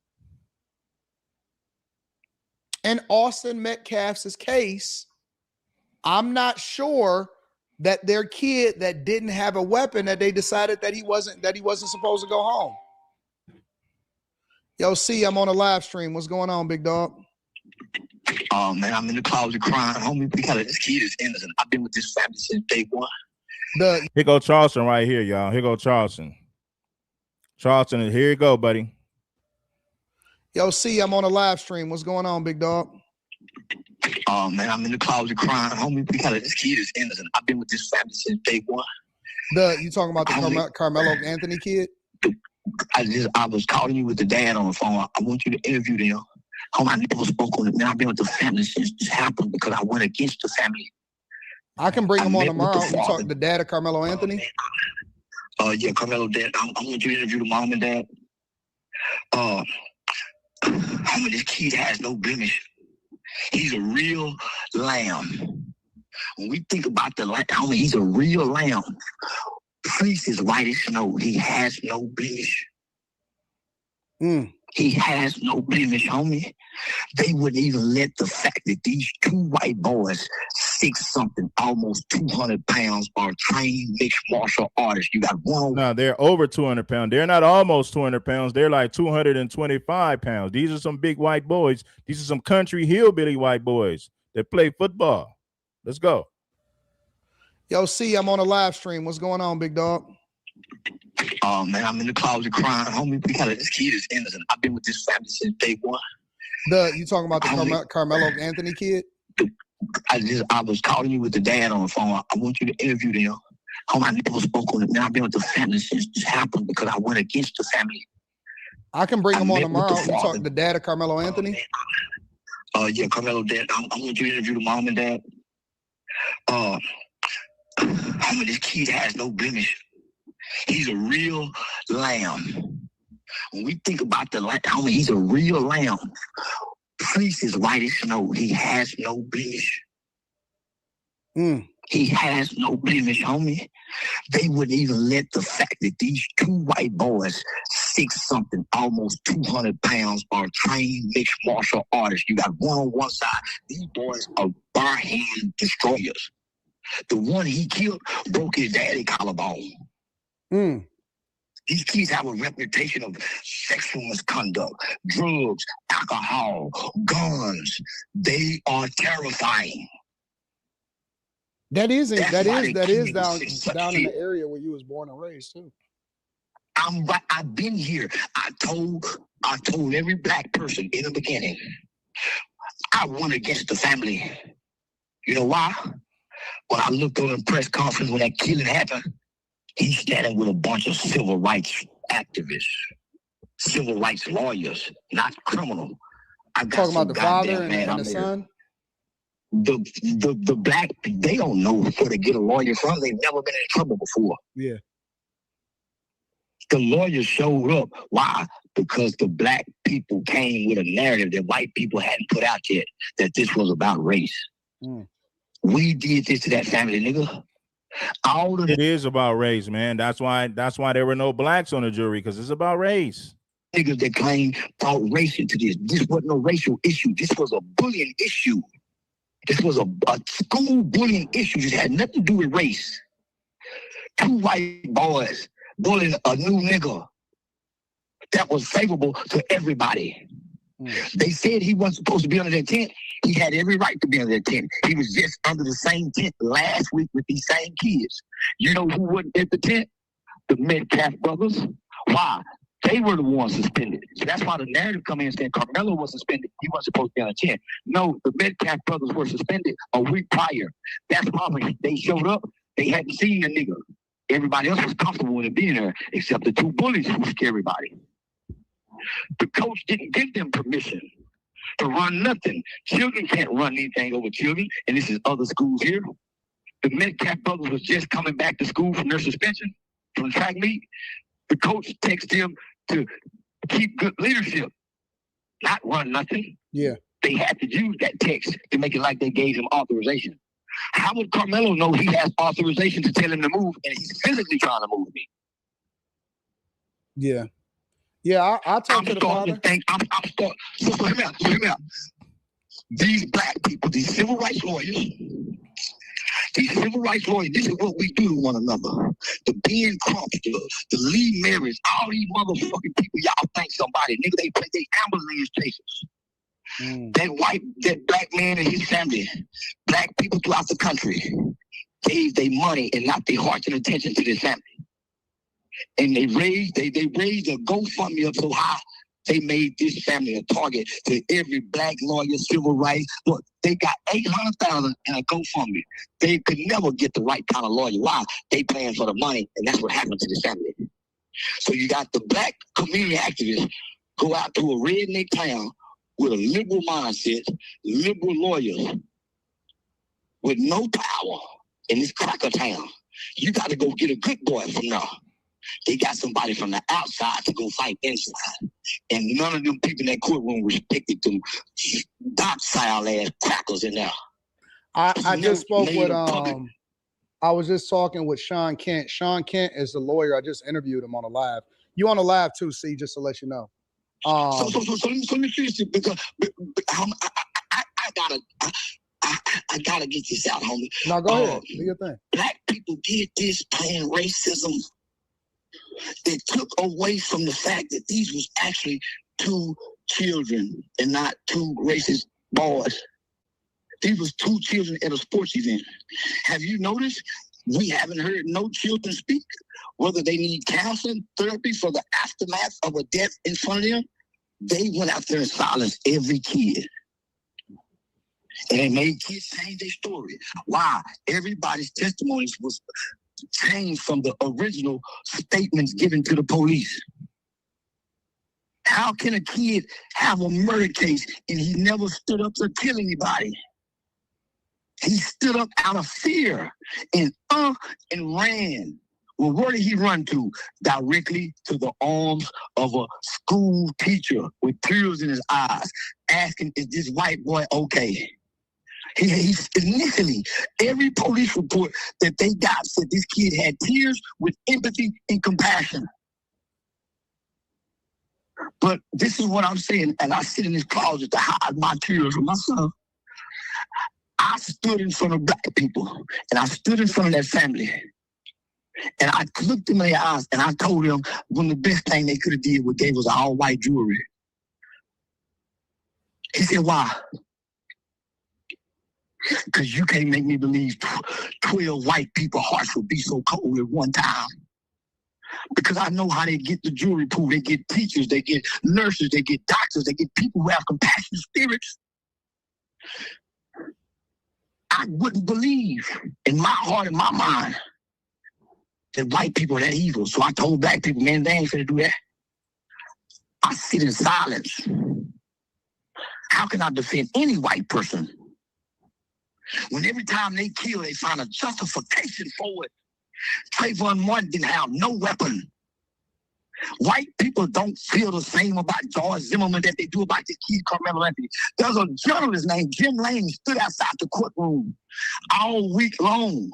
In Austin Metcalf's case, I'm not sure that their kid that didn't have a weapon, that they decided that he wasn't supposed to go home. Yo, C, I'm on a live stream. What's going on, big dog? Oh man, I'm in the closet crying, homie. Because this kid is innocent. I've been with this family since day one. Here go Charleston right here, y'all. Here go Charleston. Charleston, here you go, buddy. Yo, C, I'm on a live stream. What's going on, big dog? Oh man, I'm in the closet crying, homie. Because this kid is innocent. I've been with this family since day one. You talking about the Karmelo Anthony kid? I was calling you with the dad on the phone. I want you to interview them. Homie, I never spoke on it. Man, I've been with the family since this happened because I went against the family. I can bring him on tomorrow. You talking the dad of Karmelo Anthony? Yeah, Karmelo dad. I want you to interview the mom and dad. Homie, this kid has no blemish. He's a real lamb. When we think about the lamb, homie, he's a real lamb. Fleece is white as snow. He has no blemish. He has no blemish, homie. They wouldn't even let the fact that these 2 white boys, 6-something, almost 200 pounds, are trained mixed martial artists. You got one. No, they're over 200 pounds. They're not almost 200 pounds. They're like 225 pounds. These are some big white boys. These are some country hillbilly white boys that play football. Let's go. Yo, C, I'm on a live stream. What's going on, big dog? Oh man, I'm in the closet crying, homie. Because this kid is innocent. I've been with this family since day one. You talking about the Karmelo Anthony kid? I was calling you with the dad on the phone. I want you to interview them. Homie, I never spoke on it. Man, I've been with the family since this happened because I went against the family. I can bring him on tomorrow. You talking the dad of Karmelo Anthony? Yeah, Karmelo dad. I want you to interview the mom and dad. Homie, this kid has no blemish. He's a real lamb. When we think about the lamb, homie, he's a real lamb. Fleece is white as snow. He has no blemish. He has no blemish, homie. They wouldn't even let the fact that these 2 white boys, 6-something, almost 200 pounds, are trained mixed martial artists. You got one on one side. These boys are bar hand destroyers. The one he killed broke his daddy collarbone. These kids have a reputation of sexual misconduct, drugs, alcohol, guns. They are terrifying. That is down in the area where you was born and raised too. I've been here. I told every black person in the beginning, I went against the family. You know why? When I looked on the press conference when that killing happened, he's standing with a bunch of civil rights activists, civil rights lawyers, not criminal. I got talking about the father and the son. The black, they don't know where to get a lawyer from. They've never been in trouble before. Yeah. The lawyers showed up. Why? Because the black people came with a narrative that white people hadn't put out yet, that this was about race. We did this to that family, nigga. It is about race, man. That's why there were no blacks on the jury, because it's about race. niggas that claim brought race into this. This wasn't no racial issue. This was a bullying issue. This was a school bullying issue. It had nothing to do with race. 2 white boys bullying a new nigga that was favorable to everybody. They said he wasn't supposed to be under that tent. He had every right to be under that tent. He was just under the same tent last week with these same kids. You know who wasn't at the tent? The Metcalf brothers. Why? They were the ones suspended. So that's why the narrative come in saying Karmelo was suspended. He wasn't supposed to be on the tent. No, the Metcalf brothers were suspended a week prior. That's why when they showed up, they hadn't seen a nigga. Everybody else was comfortable with it being there, except the 2 bullies who scared everybody. The coach didn't give them permission to run nothing. Children can't run anything over children, and this is other schools here. The Metcalf brothers was just coming back to school from their suspension from the track meet. The coach texted him to keep good leadership, not run nothing. Yeah. They had to use that text to make it like they gave him authorization. How would Karmelo know he has authorization to tell him to move and he's physically trying to move me? Yeah. Yeah, I talked to the father. So hear me out. These black people, these civil rights lawyers, this is what we do to one another. The Ben Crumps, the Lee Marys, all these motherfucking people, y'all think somebody, nigga, they ambulance chasers. That black man and his family, black people throughout the country, gave their money and not their hearts and attention to this family. And they raised a GoFundMe up so high, they made this family a target to every black lawyer, civil rights. Look, they got $800,000 in a GoFundMe. They could never get the right kind of lawyer. Why? They paying for the money, and that's what happened to this family. So you got the black community activists go out to a redneck town with a liberal mindset, liberal lawyers, with no power in this cracker town. You got to go get a good boy from now. They got somebody from the outside to go fight inside. And none of them people in that courtroom respected them docile ass crackers in there. I just spoke with I was just talking with Sean Kent. Sean Kent is the lawyer. I just interviewed him on a live. You on a live too, C, just to let you know. So let me finish it because I gotta get this out, homie. No, go ahead. Do your thing. Black people did this playing racism. They took away from the fact that these was actually 2 children and not 2 racist boys. These was 2 children at a sports event. Have you noticed we haven't heard no children speak, whether they need counseling, therapy for the aftermath of a death in front of them? They went out there and silenced every kid. And they made kids change their story. Why? Everybody's testimonies was changed from the original statements given to the police. How can a kid have a murder case and he never stood up to kill anybody? He stood up out of fear and ran. Well, where did he run to? Directly to the arms of a school teacher with tears in his eyes, asking, is this white boy okay? He's initially, every police report that they got said this kid had tears with empathy and compassion. But this is what I'm saying, and I sit in this closet to hide my tears from myself. I stood in front of black people, and I stood in front of their family, and I looked them in their eyes, and I told them one of the best thing they could have did was gave us all white jewelry. He said, why? Because you can't make me believe 12 white people's hearts would be so cold at one time. Because I know how they get the jewelry pool. They get teachers, they get nurses, they get doctors, they get people who have compassionate spirits. I wouldn't believe in my heart and my mind that white people are that evil. So I told black people, man, they ain't finna do that. I sit in silence. How can I defend any white person when every time they kill, they find a justification for it? Trayvon Martin didn't have no weapon. White people don't feel the same about George Zimmerman that they do about this kid, Karmelo Anthony. There's a journalist named Jim Lane stood outside the courtroom all week long,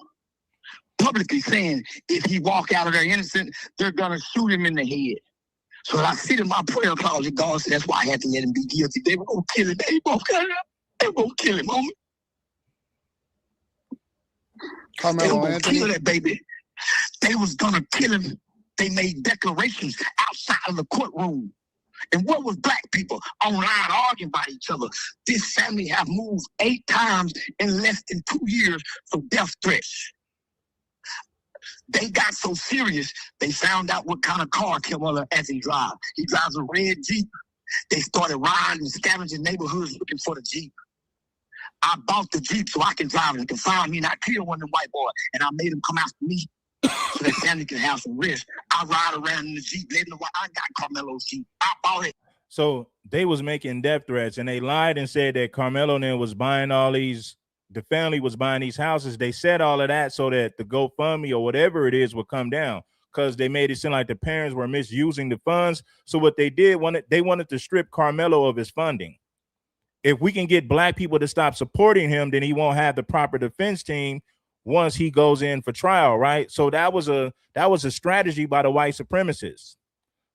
publicly saying if he walk out of there innocent, they're gonna shoot him in the head. So I sit in my prayer closet. God said that's why I had to let him be guilty. They were gonna kill him. They were gonna kill him, homie. They were gonna kill that baby. They was gonna kill him. They made declarations outside of the courtroom. And what was black people online arguing about each other? This family have moved 8 times in less than 2 years for death threats. They got so serious, they found out what kind of car Karmelo Anthony drives. He drives a red Jeep. They started riding and scavenging neighborhoods looking for the Jeep. I bought the Jeep so I can drive it and can find me, and I killed one of them white boys, and I made him come after me so that family can have some rest. I ride around in the Jeep, letting them know I got Karmelo's Jeep. I bought it. So they was making death threats, and they lied and said that Karmelo then was buying all these, the family was buying these houses. They said all of that so that the GoFundMe or whatever it is would come down, because they made it seem like the parents were misusing the funds. So what they did, they wanted to strip Karmelo of his funding. If we can get black people to stop supporting him, then he won't have the proper defense team once he goes in for trial, right? So that was a strategy by the white supremacists.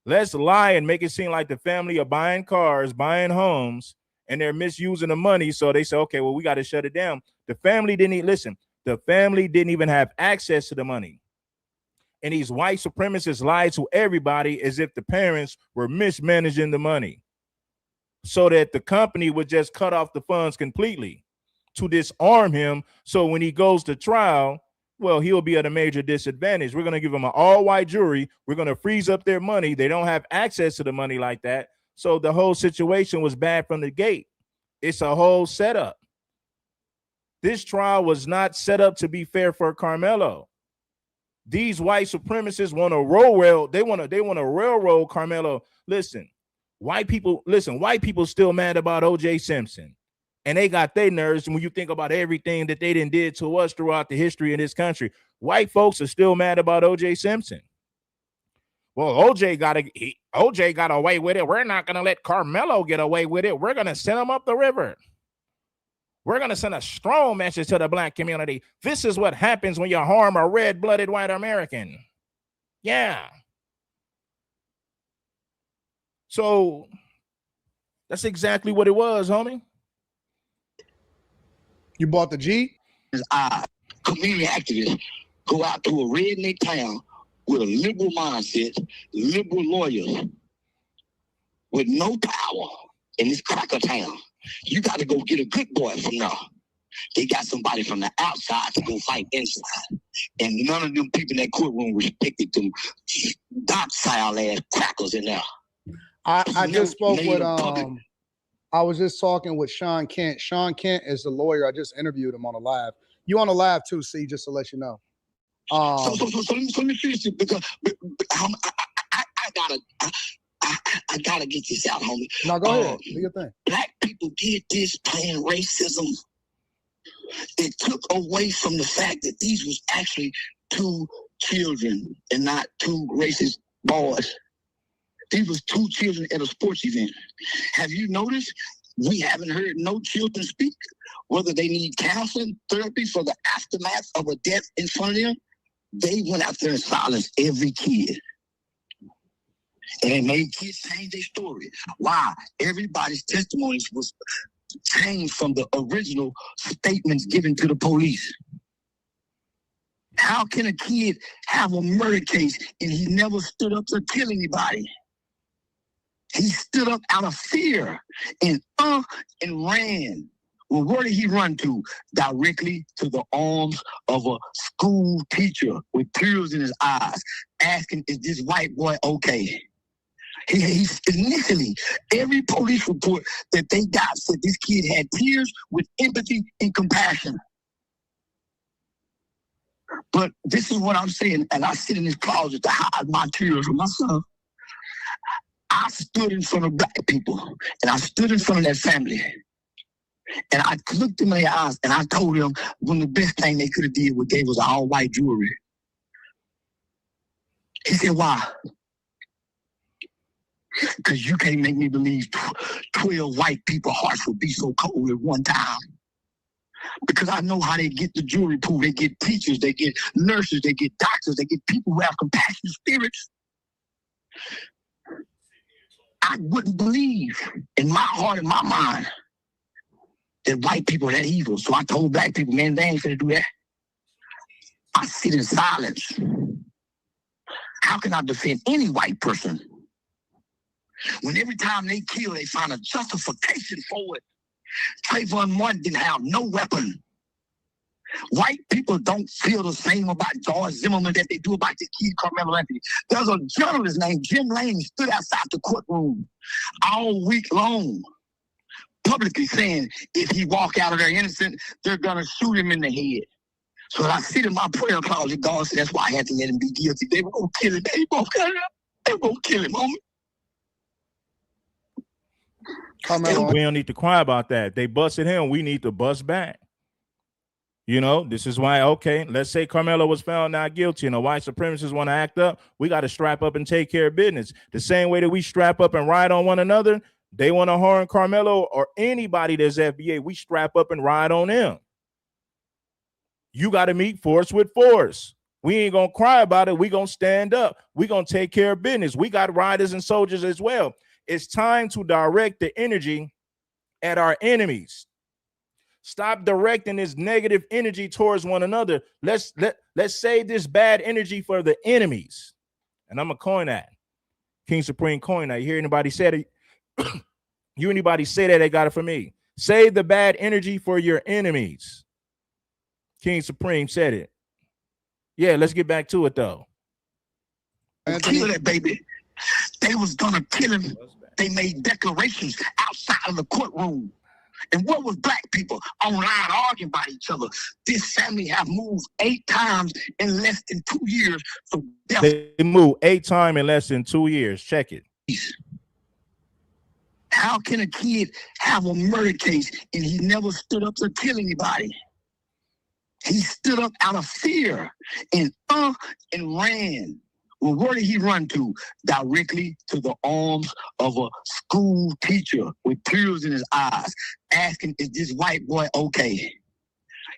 Let's lie and make it seem like the family are buying cars, buying homes, and they're misusing the money. So they say, okay, well, we got to shut it down. The family didn't listen. The family didn't even have access to the money. And these white supremacists lied to everybody as if the parents were mismanaging the money, so that the company would just cut off the funds completely to disarm him. So when he goes to trial, well, he'll be at a major disadvantage. We're going to give him an all-white jury. We're going to freeze up their money. They don't have access to the money like that. So the whole situation was bad from the gate. It's a whole setup. This trial was not set up to be fair for Karmelo. These white supremacists want to railroad. They want to railroad Karmelo. Listen, white people still mad about O.J. Simpson. And they got their nerves. And when you think about everything that they did to us throughout the history of this country, white folks are still mad about O.J. Simpson. Well, OJ got away with it. We're not going to let Karmelo get away with it. We're going to send him up the river. We're going to send a strong message to the black community. This is what happens when you harm a red-blooded white American. Yeah. So that's exactly what it was, homie. You bought the Jeep? Community activists go out to a redneck town with a liberal mindset, liberal lawyers, with no power in this cracker town. You got to go get a good boy from now. They got somebody from the outside to go fight inside. And none of them people in that courtroom respected them docile ass crackers in there. I just spoke with I was just talking with Sean Kent. Sean Kent is the lawyer. I just interviewed him on a live. You on a live too, C, just to let you know. So let me finish it, because I gotta get this out, homie. No, go ahead. Do your thing. Black people did this playing racism. It took away from the fact that these was actually 2 children and not 2 racist boys. These was 2 children at a sports event. Have you noticed we haven't heard no children speak, whether they need counseling, therapy for the aftermath of a death in front of them? They went out there and silenced every kid. And it made kids change their story. Why? Everybody's testimonies was changed from the original statements given to the police. How can a kid have a murder case and he never stood up to kill anybody? He stood up out of fear and ran. Well, where did he run to? Directly to the arms of a school teacher with tears in his eyes, asking, is this white boy okay? He initially, every police report that they got said this kid had tears with empathy and compassion. But this is what I'm saying, and I sit in this closet to hide my tears from myself. I stood in front of black people, and I stood in front of that family, and I looked them in their eyes, and I told them one of the best thing they could have did was gave us all white jewelry. He said, why? Because you can't make me believe 12 white people's hearts would be so cold at one time. Because I know how they get the jewelry pool. They get teachers, they get nurses, they get doctors, they get people who have compassionate spirits. I wouldn't believe in my heart and my mind that white people are that evil. So I told black people, man, they ain't gonna do that. I sit in silence. How can I defend any white person when every time they kill, they find a justification for it? Trayvon Martin didn't have no weapon. White people don't feel the same about George Zimmerman that they do about the kid Karmelo Anthony. There's a journalist named Jim Lane stood outside the courtroom all week long, publicly saying if he walk out of there innocent, they're gonna shoot him in the head. So I sit in my prayer closet, God said that's why I had to let him be guilty. They were gonna kill him. They were gonna kill him, homie. We don't need to cry about that. They busted him. We need to bust back. You know, this is why, okay, let's say Karmelo was found not guilty and the white supremacists want to act up. We got to strap up and take care of business. The same way that we strap up and ride on one another, they want to harm Karmelo or anybody that's FBA, we strap up and ride on them. You got to meet force with force. We ain't going to cry about it. We going to stand up. We going to take care of business. We got riders and soldiers as well. It's time to direct the energy at our enemies. Stop directing this negative energy towards one another. Let's save this bad energy for the enemies. And I'm gonna coin that. King Supreme coin that. You hear anybody say it? You anybody say that, they got it from me. Save the bad energy for your enemies. King Supreme said it. Yeah, let's get back to it though. Kill that baby. They was gonna kill him. They made declarations outside of the courtroom. And what was black people online arguing about each other? This family have moved 8 times in less than 2 years. So they moved 8 times in less than 2 years. Check it. How can a kid have a murder case and he never stood up to kill anybody? He stood up out of fear and ran. Well, where did he run to? Directly to the arms of a school teacher with tears in his eyes, asking, is this white boy okay?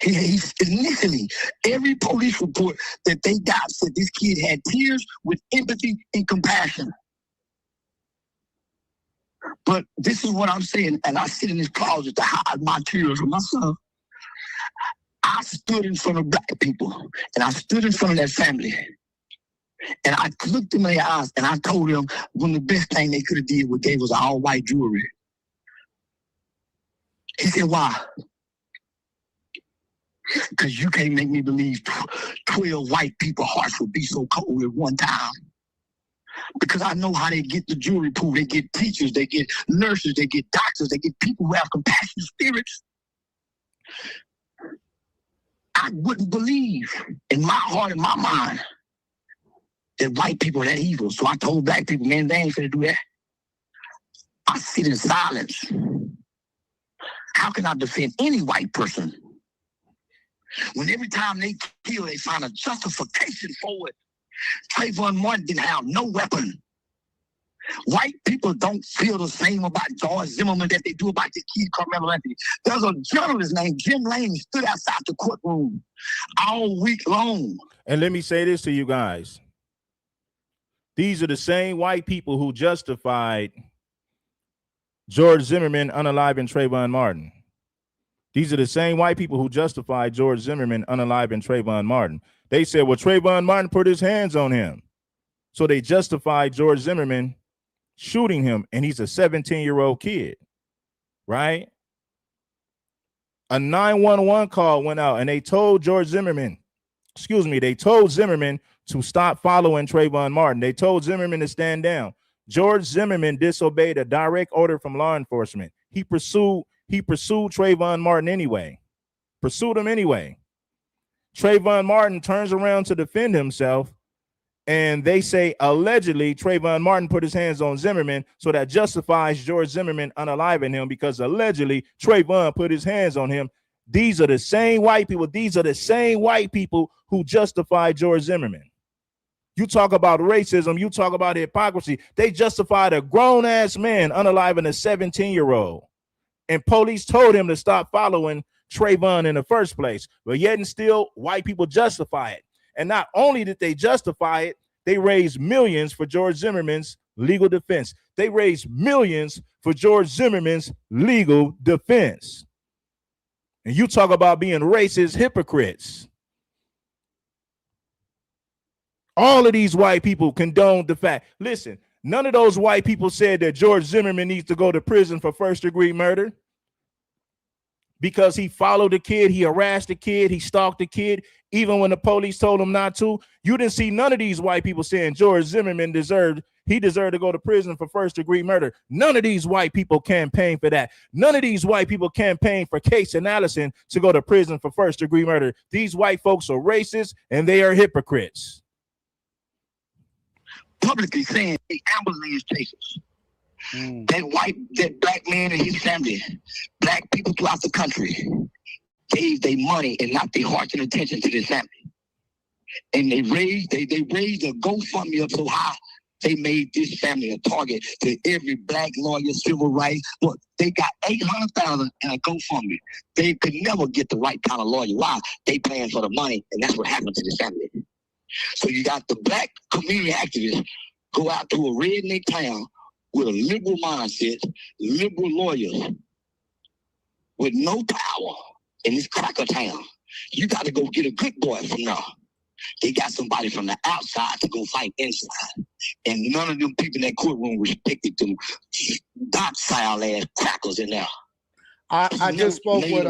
He initially, every police report that they got said this kid had tears with empathy and compassion. But this is what I'm saying, and I sit in this closet to hide my tears from myself. I stood in front of black people, and I stood in front of that family. And I looked them in their eyes and I told them one of the best thing they could have did was gave us all white jewelry. He said, why? Because you can't make me believe 12 white people's hearts would be so cold at one time. Because I know how they get the jewelry pool. They get teachers, they get nurses, they get doctors, they get people who have compassionate spirits. I wouldn't believe in my heart and my mind that white people are that evil. So I told black people, man, they ain't gonna do that. I sit in silence. How can I defend any white person when every time they kill, they find a justification for it? Trayvon Martin didn't have no weapon. White people don't feel the same about George Zimmerman that they do about the kid Karmelo Anthony. There's a journalist named Jim Lane stood outside the courtroom all week long. And let me say this to you guys. These are the same white people who justified George Zimmerman unaliving Trayvon Martin. These are the same white people who justified George Zimmerman unaliving Trayvon Martin. They said, well, Trayvon Martin put his hands on him. So they justified George Zimmerman shooting him, and he's a 17-year-old kid, right? A 911 call went out, and they told Zimmerman to stop following Trayvon Martin. They told Zimmerman to stand down. George Zimmerman disobeyed a direct order from law enforcement. He pursued Trayvon Martin anyway. Pursued him anyway. Trayvon Martin turns around to defend himself, and they say allegedly Trayvon Martin put his hands on Zimmerman, so that justifies George Zimmerman unaliving him because allegedly Trayvon put his hands on him. These are the same white people. These are the same white people who justify George Zimmerman. You talk about racism. You talk about hypocrisy. They justified a grown-ass man unaliving a 17-year-old. And police told him to stop following Trayvon in the first place. But yet and still, white people justify it. And not only did they justify it, they raised millions for George Zimmerman's legal defense. They raised millions for George Zimmerman's legal defense. And you talk about being racist hypocrites. All of these white people condone the fact. Listen, none of those white people said that George Zimmerman needs to go to prison for first-degree murder because he followed the kid, he harassed the kid, he stalked the kid, even when the police told him not to. You didn't see none of these white people saying George Zimmerman deserved to go to prison for first-degree murder. None of these white people campaigned for that. None of these white people campaigned for Case and Allison to go to prison for first-degree murder. These white folks are racist and they are hypocrites. Publicly saying they ambulance chasers. That black man and his family, black people throughout the country, gave their money and not their hearts and attention to this family. And they raised a GoFundMe up so high, they made this family a target to every black lawyer, civil rights. Look, they got $800,000 in a GoFundMe. They could never get the right kind of lawyer. Why? They paying for the money, and that's what happened to this family. So you got the black community activists go out to a redneck town with a liberal mindset, liberal lawyers, with no power in this cracker town. You got to go get a good boy from now. They got somebody from the outside to go fight inside. And none of them people in that courtroom respected them docile ass crackers in there. I just spoke with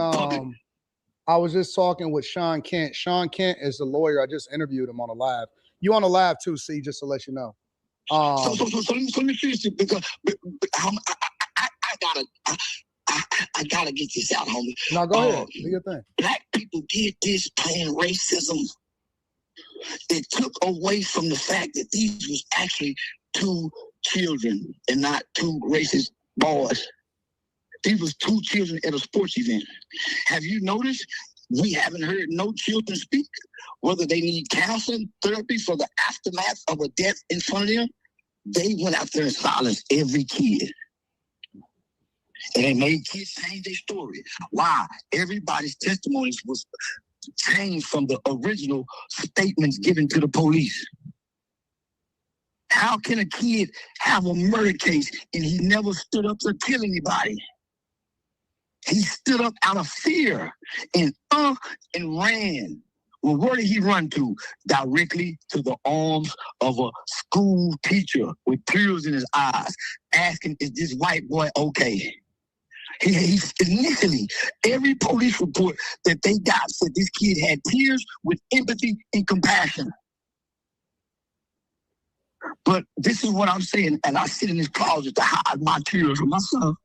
I was just talking with Sean Kent. Sean Kent is the lawyer. I just interviewed him on a live. You on a live too, C, just to let you know. So let me finish it because I gotta get this out, homie. No, go ahead. Do your thing. Black people did this playing racism. It took away from the fact that these was actually two children and not two racist boys. These was two children at a sports event. Have you noticed we haven't heard no children speak, whether they need counseling, therapy for the aftermath of a death in front of them? They went out there and silenced every kid. And they made kids change their story. Why? Everybody's testimonies was changed from the original statements given to the police. How can a kid have a murder case and he never stood up to kill anybody? He stood up out of fear and ran. Well, where did he run to? Directly to the arms of a school teacher with tears in his eyes, asking, is this white boy okay? He initially, every police report that they got said this kid had tears with empathy and compassion. But this is what I'm saying, and I sit in this closet to hide my tears from myself.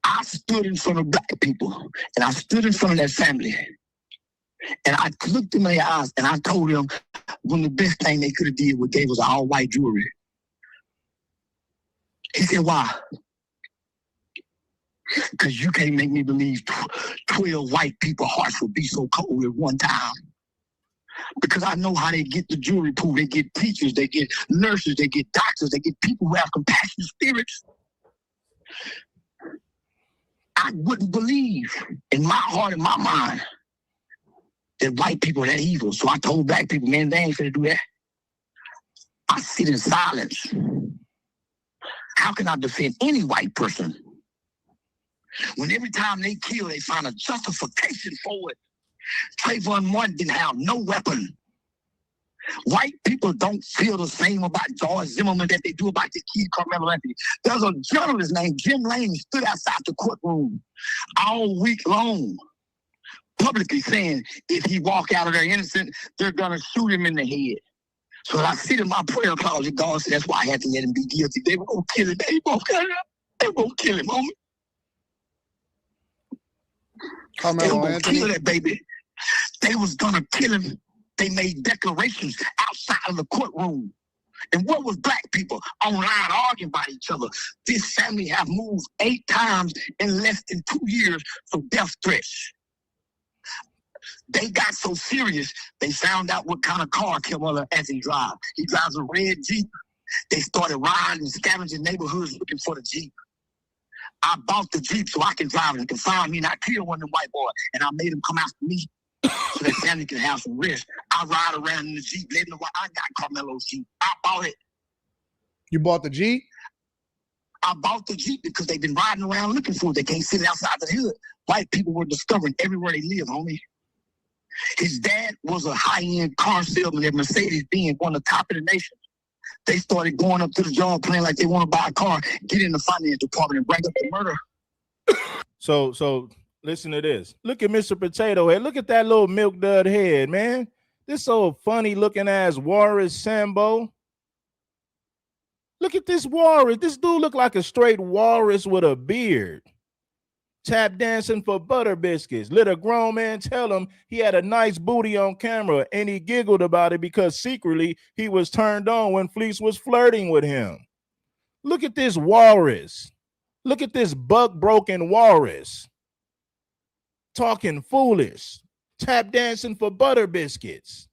I stood in front of black people, and I stood in front of that family, and I looked them in their eyes, and I told them one of the best thing they could have did was gave us all white jewelry. He said, why? Because you can't make me believe 12 white people's hearts would be so cold at one time. Because I know how they get the jewelry pool. They get teachers, they get nurses, they get doctors, they get people who have compassionate spirits. I wouldn't believe in my heart and my mind that white people are that evil. So I told black people, man, they ain't finna do that. I sit in silence. How can I defend any white person when every time they kill, they find a justification for it? Trayvon Martin didn't have no weapon. White people don't feel the same about George Zimmerman that they do about the kid Karmelo Anthony. There's a journalist named Jim Lane stood outside the courtroom all week long, publicly saying if he walk out of there innocent, they're gonna shoot him in the head. So I sit in my prayer closet, God said that's why I had to let him be guilty. They were gonna kill him. They were gonna kill him, homie. They were gonna kill that baby. They was gonna kill him. They made declarations outside of the courtroom. And what was black people online arguing about each other? This family have moved 8 times in less than 2 years for death threats. They got so serious, they found out what kind of car Karmelo Anthony drives. He drives a red Jeep. They started riding and scavenging neighborhoods looking for the Jeep. I bought the Jeep so I can drive it and can find me and I kill one of them white boys. And I made him come after me so that family can have some rest. I ride around in the Jeep, letting them know I got Karmelo's Jeep. I bought it. You bought the Jeep? I bought the Jeep because they've been riding around looking for it. They can't sit outside the hood. White people were discovering everywhere they live, homie. His dad was a high-end car salesman at Mercedes-Benz, one of the top in the nation. They started going up to the job playing like they want to buy a car, get in the finance department and bring up the murder. So listen to this. Look at Mr. Potato Head. Look at that little milk dud head, man. This old funny looking ass Walrus Sambo. Look at this walrus. This dude look like a straight walrus with a beard. Tap dancing for butter biscuits. Let a grown man tell him he had a nice booty on camera, and he giggled about it because secretly he was turned on when Fleece was flirting with him. Look at this walrus. Look at this buck-broken walrus. Talking foolish. Tap dancing for butter biscuits.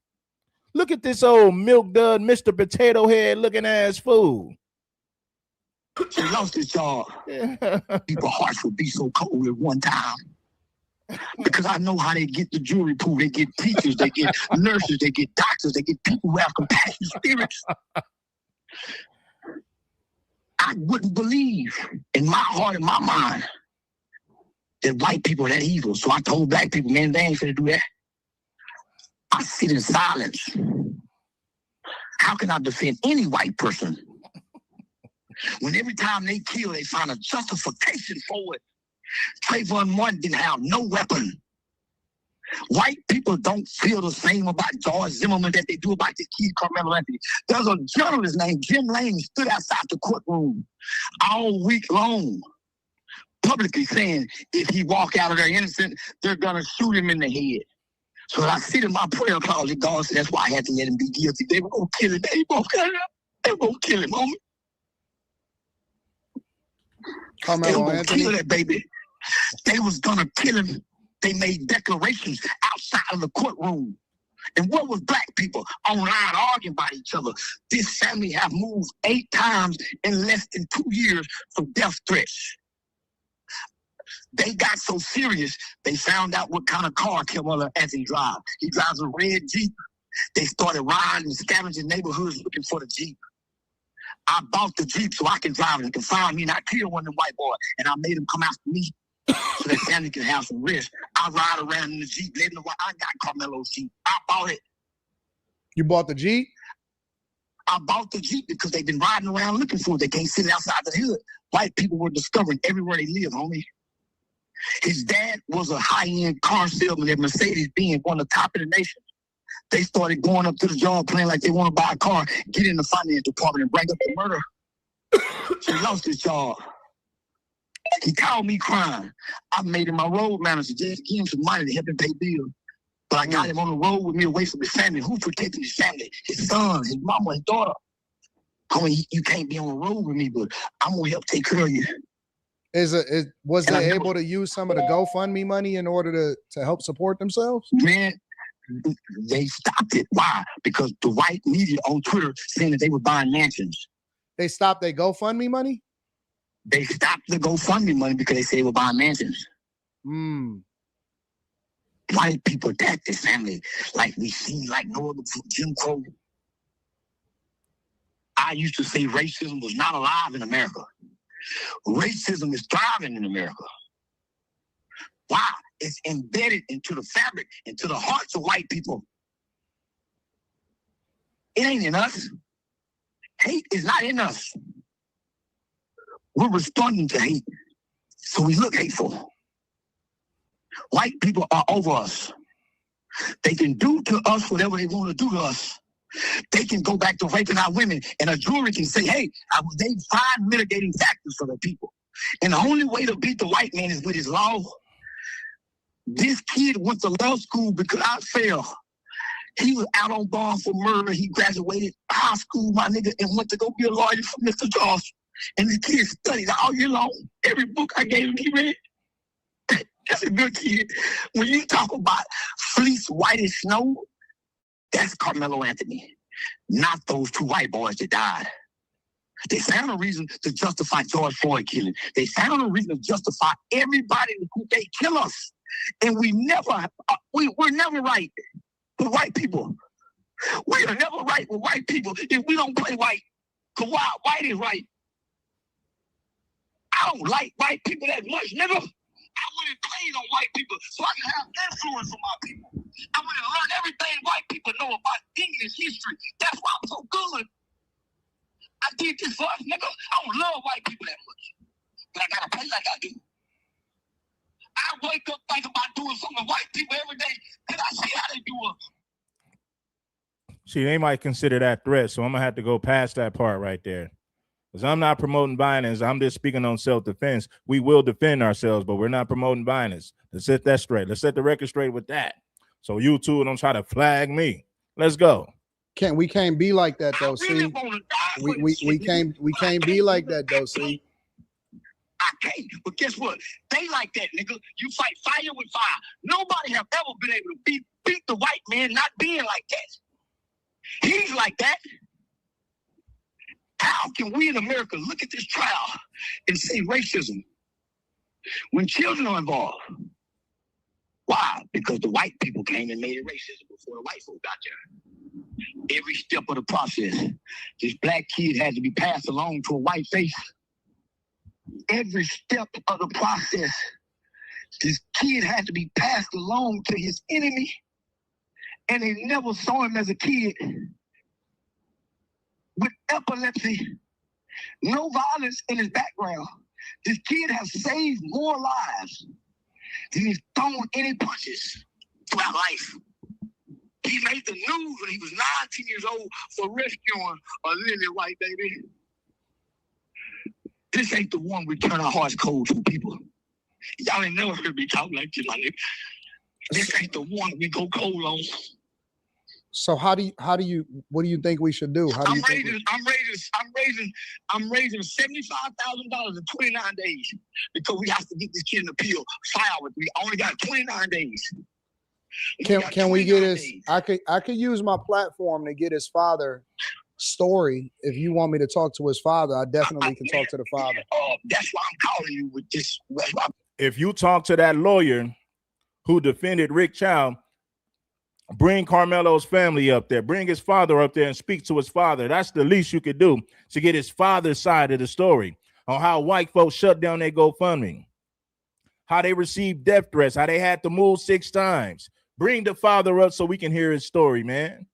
Look at this old milk dud, Mr. Potato Head looking ass fool. He lost his job. People's hearts would be so cold at one time. Because I know how they get the jury pool. They get teachers, they get nurses, they get doctors, they get people who have compassion spirits. I wouldn't believe in my heart and my mind that white people are that evil. So I told black people, man, they ain't finna do that. I sit in silence. How can I defend any white person when every time they kill, they find a justification for it? Trayvon Martin didn't have no weapon. White people don't feel the same about George Zimmerman that they do about the kid Karmelo Anthony. There's a journalist named Jim Lane stood outside the courtroom all week long, publicly saying if he walk out of there innocent, they're gonna shoot him in the head. So I sit in my prayer closet, God said that's why I had to let him be guilty. They were gonna kill him. They were gonna kill him, homie. They were gonna kill that baby. They was gonna kill him. They made declarations outside of the courtroom. And what was black people online arguing about each other? This family have moved 8 times in less than 2 years from death threats. They got so serious, they found out what kind of car Karmelo Anthony drives. He drives a red Jeep. They started riding and scavenging neighborhoods looking for the Jeep. I bought the Jeep so I can drive it and can find me and I killed one of them white boys. And I made him come after me so that family can have some rest. I ride around in the Jeep, letting them know I got Karmelo's Jeep. I bought it. You bought the Jeep? I bought the Jeep because they've been riding around looking for it. They can't sit outside the hood. White people were discovering everywhere they live, homie. His dad was a high-end car salesman at Mercedes-Benz, one of the top in the nation. They started going up to the job playing like they want to buy a car, get in the finance department and bring up the murder. So he lost his job. He called me crying. I made him my road manager just to give him some money to help him pay bills. But I got him on the road with me away from his family. Who's protecting his family? His son, his mama, his daughter. Homie, you can't be on the road with me, but I'm going to help take care of you. Was they able to use some of the GoFundMe money in order to help support themselves? Man, they stopped it. Why? Because the white media on Twitter saying that they were buying mansions. They stopped their GoFundMe money? They stopped the GoFundMe money because they said they were buying mansions. White people attack this family like we see like no other Jim Crow. I used to say racism was not alive in America. Racism is thriving in America. Why? It's embedded into the fabric, into the hearts of white people. It ain't in us. Hate is not in us. We're responding to hate, so we look hateful. White people are over us. They can do to us whatever they want to do to us. They can go back to raping our women, and a jury can say, hey, they find mitigating factors for the people. And the only way to beat the white man is with his law. This kid went to law school because I failed. He was out on bond for murder. He graduated high school, my nigga, and went to go be a lawyer for Mr. Charleston. And the kid studied all year long. Every book I gave him, he read. That's a good kid. When you talk about fleece white as snow, that's Karmelo Anthony, not those 2 white boys that died. They found a reason to justify George Floyd killing. They found a reason to justify everybody who they kill us. And we're never right with white people. We are never right with white people if we don't play white. Because white is right. I don't like white people that much, nigga. I went and played on white people so I can have influence on my people. I went and learned everything white people know about English history. That's why I'm so good. I did this for us, nigga. I don't love white people that much. But I gotta play like I do. I wake up thinking about doing something with white people every day because I see how they do it. See, they might consider that threat, so I'm gonna have to go past that part right there. Because I'm not promoting violence. I'm just speaking on self-defense. We will defend ourselves, but we're not promoting violence. Let's set that straight. Let's set the record straight with that. So you two don't try to flag me. Let's go. We can't be like that though. I really See, wanna die we can't be like that though. See, I can't. But guess what? They like that, nigga. You fight fire with fire. Nobody have ever been able to beat the white man not being like that. He's like that. How can we in America look at this trial and say racism when children are involved? Why? Because the white people came and made it racism before the white folk got there. Every step of the process, this black kid had to be passed along to a white face. Every step of the process, this kid had to be passed along to his enemy, and they never saw him as a kid with epilepsy, no violence in his background. This kid has saved more lives than he's thrown any punches throughout life. He made the news when he was 19 years old for rescuing a lily white baby. This ain't the one we turn our hearts cold to people. Y'all ain't never heard me talk like this, my nigga. This ain't the one we go cold on. so what do you think we should do? How do you think I'm raising $75,000 in 29 days because we have to get this kid an appeal. 5 hours. We only got 29 days. can we get his? I could use my platform to get his father story. If you want me to talk to his father, I definitely can talk to the father. That's why I'm calling you with this. If you talk to that lawyer who defended Rick Chow, bring Karmelo's family up there, bring his father up there and speak to his father. That's the least you could do to get his father's side of the story on how white folks shut down their GoFundMe, how they received death threats, how they had to move 6 times. Bring the father up so we can hear his story, man.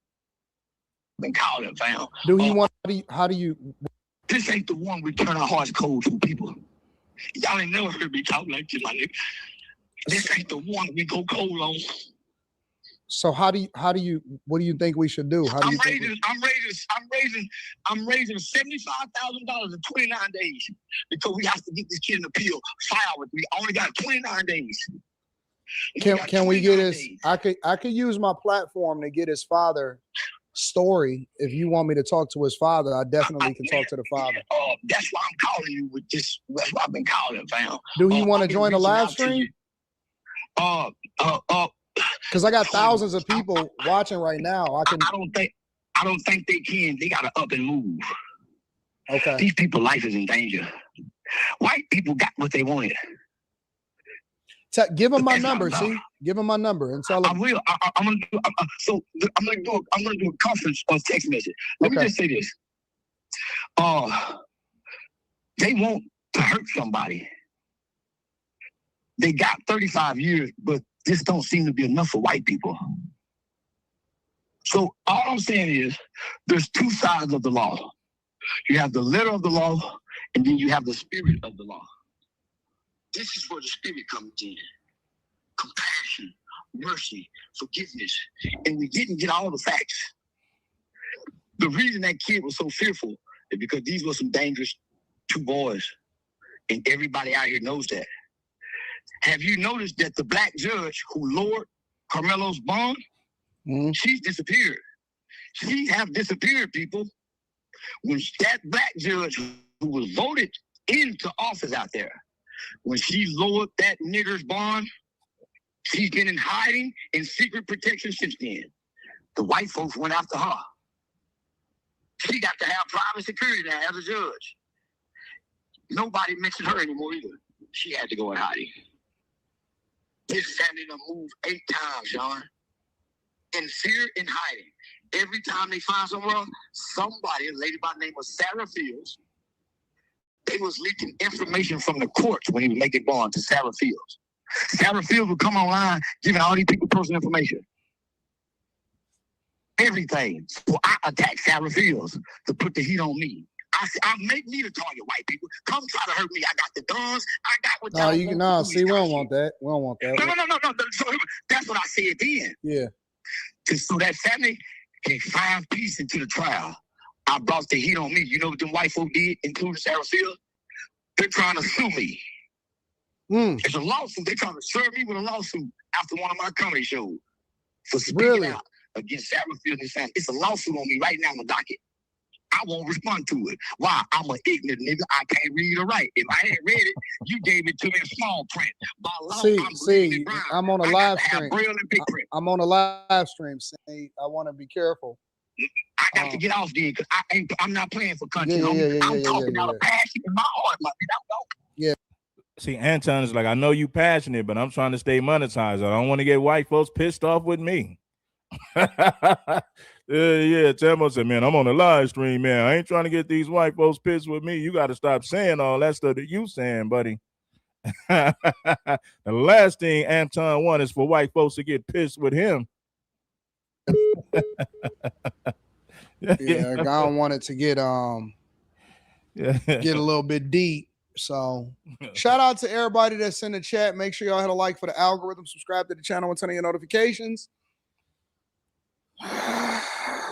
Been calling, fam. Do you want? How do you? This ain't the one we turn our hearts cold to people. Y'all ain't never heard me talk like this, my nigga. This ain't the one we go cold on. So what do you think we should do? How do you think? I'm raising $75,000 in 29 days because we have to get this kid an appeal. 5 hours. We only got 29 days. Can we get his? I could use my platform to get his father story. If you want me to talk to his father, I definitely can talk to the father. That's why I'm calling you with this. That's why I've been calling, fam. Do you want to join the live stream? Because I got thousands of people watching right now. I don't think they can. They gotta up and move. Okay. These people's life is in danger. White people got what they wanted. Give him my number. See, give him my number and tell him. I will. I'm gonna do a conference or text message. Let me just say this. They want to hurt somebody. They got 35 years, but this don't seem to be enough for white people. So all I'm saying is there's 2 sides of the law. You have the letter of the law, and then you have the spirit of the law. This is where the spirit comes in. Compassion, mercy, forgiveness. And we didn't get all the facts. The reason that kid was so fearful is because these were some dangerous 2 boys. And everybody out here knows that. Have you noticed that the black judge who lowered Karmelo's bond, she's disappeared. She have disappeared, people. When that black judge who was voted into office out there, when she lowered that nigger's bond, she's been in hiding in secret protection since then. The white folks went after her. She got to have private security now as a judge. Nobody mentioned her anymore either. She had to go in hiding. This family done moved 8 times, Sean. In fear and hiding. Every time they find somewhere, somebody, a lady by the name of Sarah Fields, They was leaking information from the courts when he was making bond to Sarah Fields. Sarah Fields would come online giving all these people personal information. Everything. So I attacked Sarah Fields to put the heat on me. I make me the target, white people. Come try to hurt me. I got the guns. I got what No, you can no. See, we don't want that. We don't want that. No. So that's what I said then. Yeah. So that family gave 5 pieces into the trial. I brought the heat on me. You know what them white folk did, including Sarah Fields? They're trying to sue me. It's a lawsuit. They're trying to serve me with a lawsuit after one of my comedy shows for speaking out against Sarah Fields and his family. It's a lawsuit on me right now on the docket. I won't respond to it. Why? I'm an ignorant nigga. I can't read or write. If I ain't read it, you gave it to me in small print. By law, I'm on a live stream. I'm on a live stream. Say, I want to be careful. I got to get off there because I'm not playing for country. I'm talking out of passion in my heart, my Yeah. See, Anton is like, I know you passionate, but I'm trying to stay monetized. I don't want to get white folks pissed off with me. Yeah, Tamo said, man, I'm on a live stream, man. I ain't trying to get these white folks pissed with me. You got to stop saying all that stuff that you saying, buddy. The last thing Anton wants is for white folks to get pissed with him. Yeah, I don't want it to get a little bit deep. So shout out to everybody that's in the chat. Make sure y'all hit a like for the algorithm, subscribe to the channel and turn on your notifications.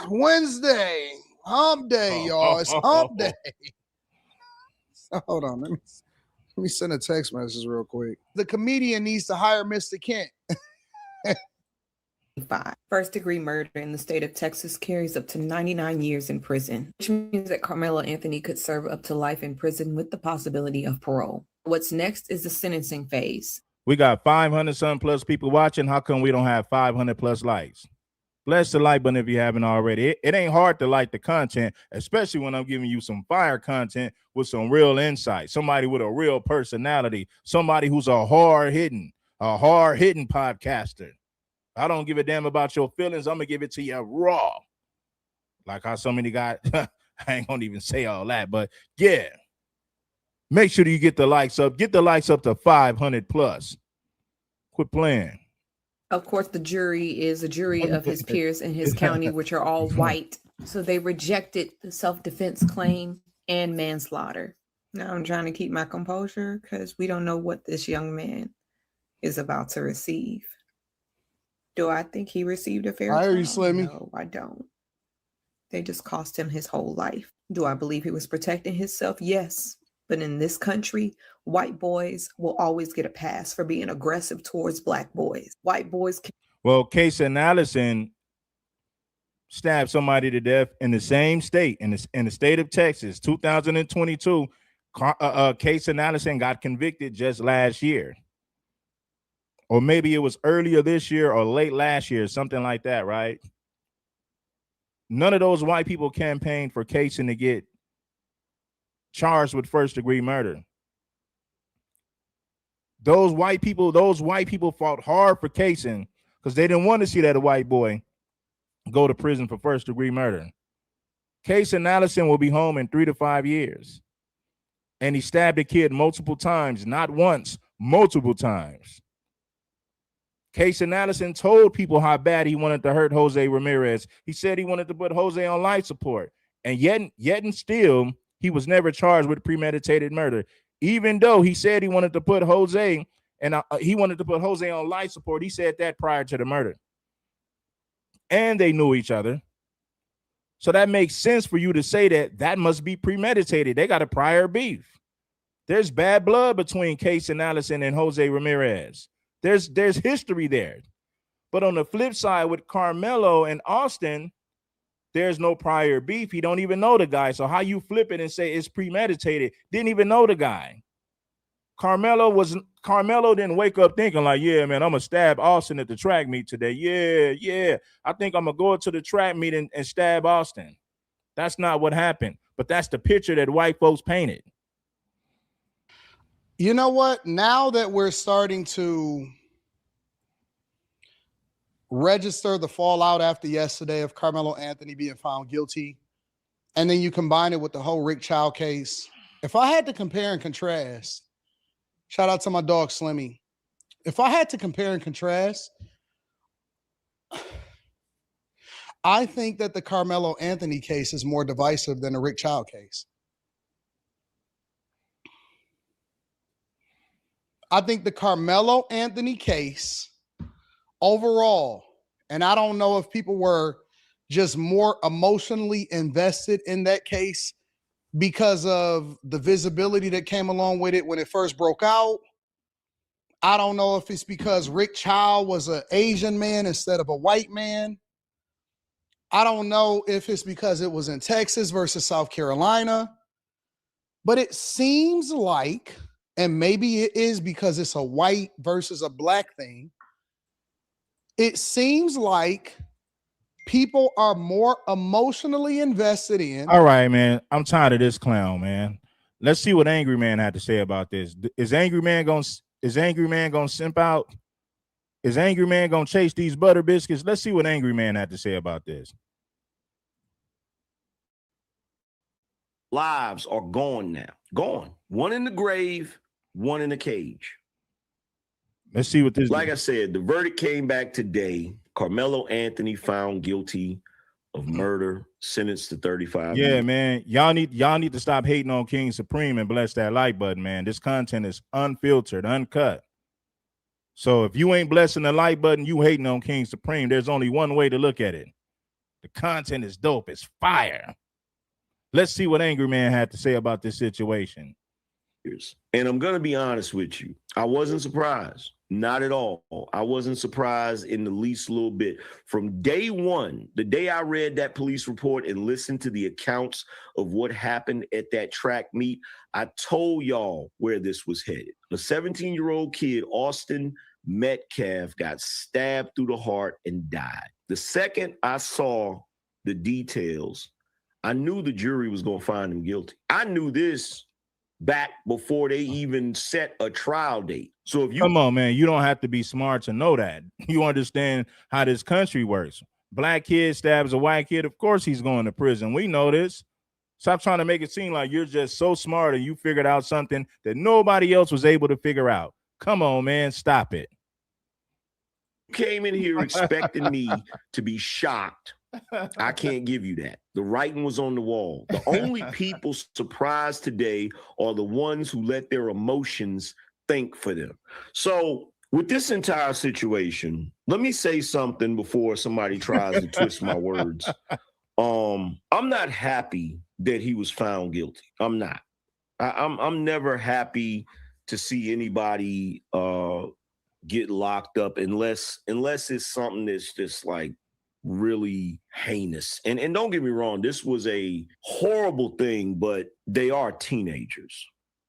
Wednesday, hump day, y'all. It's hump day. So hold on, let me send a text message real quick. The comedian needs to hire Mr. Kent. 5. First-degree murder in the state of Texas carries up to 99 years in prison, which means that Karmelo Anthony could serve up to life in prison with the possibility of parole. What's next is the sentencing phase. We got 500-some plus people watching. How come we don't have 500 plus likes? Bless the like button if you haven't already. It ain't hard to like the content, especially when I'm giving you some fire content with some real insight, somebody with a real personality, somebody who's a hard-hitting podcaster. I don't give a damn about your feelings. I'm going to give it to you raw. Like how so many got, I ain't going to even say all that, but yeah. Make sure you get the likes up. Get the likes up to 500 plus. Quit playing. Of course, the jury is a jury of his peers in his county, which are all white. So they rejected the self-defense claim and manslaughter. Now I'm trying to keep my composure because we don't know what this young man is about to receive. Do I think he received a fair trial? I hear you, Slimmy. No, I don't. They just cost him his whole life. Do I believe he was protecting himself? Yes. But in this country, white boys will always get a pass for being aggressive towards black boys. White boys can— Well, Case and Allison stabbed somebody to death in the same state, in the state of Texas, 2022. Case and Allison got convicted just last year. Or maybe it was earlier this year or late last year, something like that, right? None of those white people campaigned for Kaysen to get charged with first-degree murder. Those white people fought hard for Kaysen because they didn't want to see that a white boy go to prison for first-degree murder. Kaysen Allison will be home in 3 to 5 years. And he stabbed a kid multiple times, not once, multiple times. Kaysen Allison told people how bad he wanted to hurt Jose Ramirez. He said he wanted to put Jose on life support. And yet and still, he was never charged with premeditated murder. Even though he said he wanted to put Jose on life support, he said that prior to the murder. And they knew each other. So that makes sense for you to say that must be premeditated. They got a prior beef. There's bad blood between Kaysen Allison and Jose Ramirez. There's history there. But on the flip side with Karmelo and Austin, there's no prior beef. He don't even know the guy. So how you flip it and say it's premeditated? Didn't even know the guy. Karmelo didn't wake up thinking like, yeah, man, I'm going to stab Austin at the track meet today. Yeah. I think I'm going to go to the track meet and stab Austin. That's not what happened. But that's the picture that white folks painted. You know what? Now that we're starting to register the fallout after yesterday of Karmelo Anthony being found guilty, and then you combine it with the whole Rick Child case, If I had to compare and contrast, shout out to my dog Slimmy. If I had to compare and contrast, I think that the Karmelo Anthony case is more divisive than the Rick Child case. I think the Karmelo Anthony case overall, and I don't know if people were just more emotionally invested in that case because of the visibility that came along with it when it first broke out. I don't know if it's because Rick Child was an Asian man instead of a white man. I don't know if it's because it was in Texas versus South Carolina. But it seems like, and maybe it is because it's a white versus a black thing, it seems like people are more emotionally invested in. All right, man. I'm tired of this clown, man. Let's see what Angry Man had to say about this. Is Angry Man gonna simp out? Is Angry Man gonna chase these butter biscuits? Let's see what Angry Man had to say about this. Lives are gone now. Gone. One in the grave, one in the cage. Let's see what this. Like I said, the verdict came back today. Karmelo Anthony found guilty of murder, sentenced to 35 years. Yeah, man. Y'all need to stop hating on King Supreme and bless that like button, man. This content is unfiltered, uncut. So if you ain't blessing the like button, you hating on King Supreme. There's only one way to look at it. The content is dope. It's fire. Let's see what Angry Man had to say about this situation. And I'm going to be honest with you. I wasn't surprised. Not at all. I wasn't surprised in the least little bit. From day one, the day I read that police report and listened to the accounts of what happened at that track meet, I told y'all where this was headed. A 17-year-old kid, Austin Metcalf, got stabbed through the heart and died. The second I saw the details, I knew the jury was going to find him guilty. I knew this back before they even set a trial date. So if you come on, man, you don't have to be smart to know that. You understand how this country works. Black kid stabs a white kid, of course he's going to prison. We know this. Stop trying to make it seem like you're just so smart and you figured out something that nobody else was able to figure out. Come on, man, stop it. You came in here expecting me to be shocked. I can't give you that. The writing was on the wall. The only people surprised today are the ones who let their emotions think for them. So with this entire situation, let me say something before somebody tries to twist my words. I'm not happy that he was found guilty. I'm not. I'm never happy to see anybody get locked up unless it's something that's just like really heinous. And don't get me wrong, this was a horrible thing, but they are teenagers,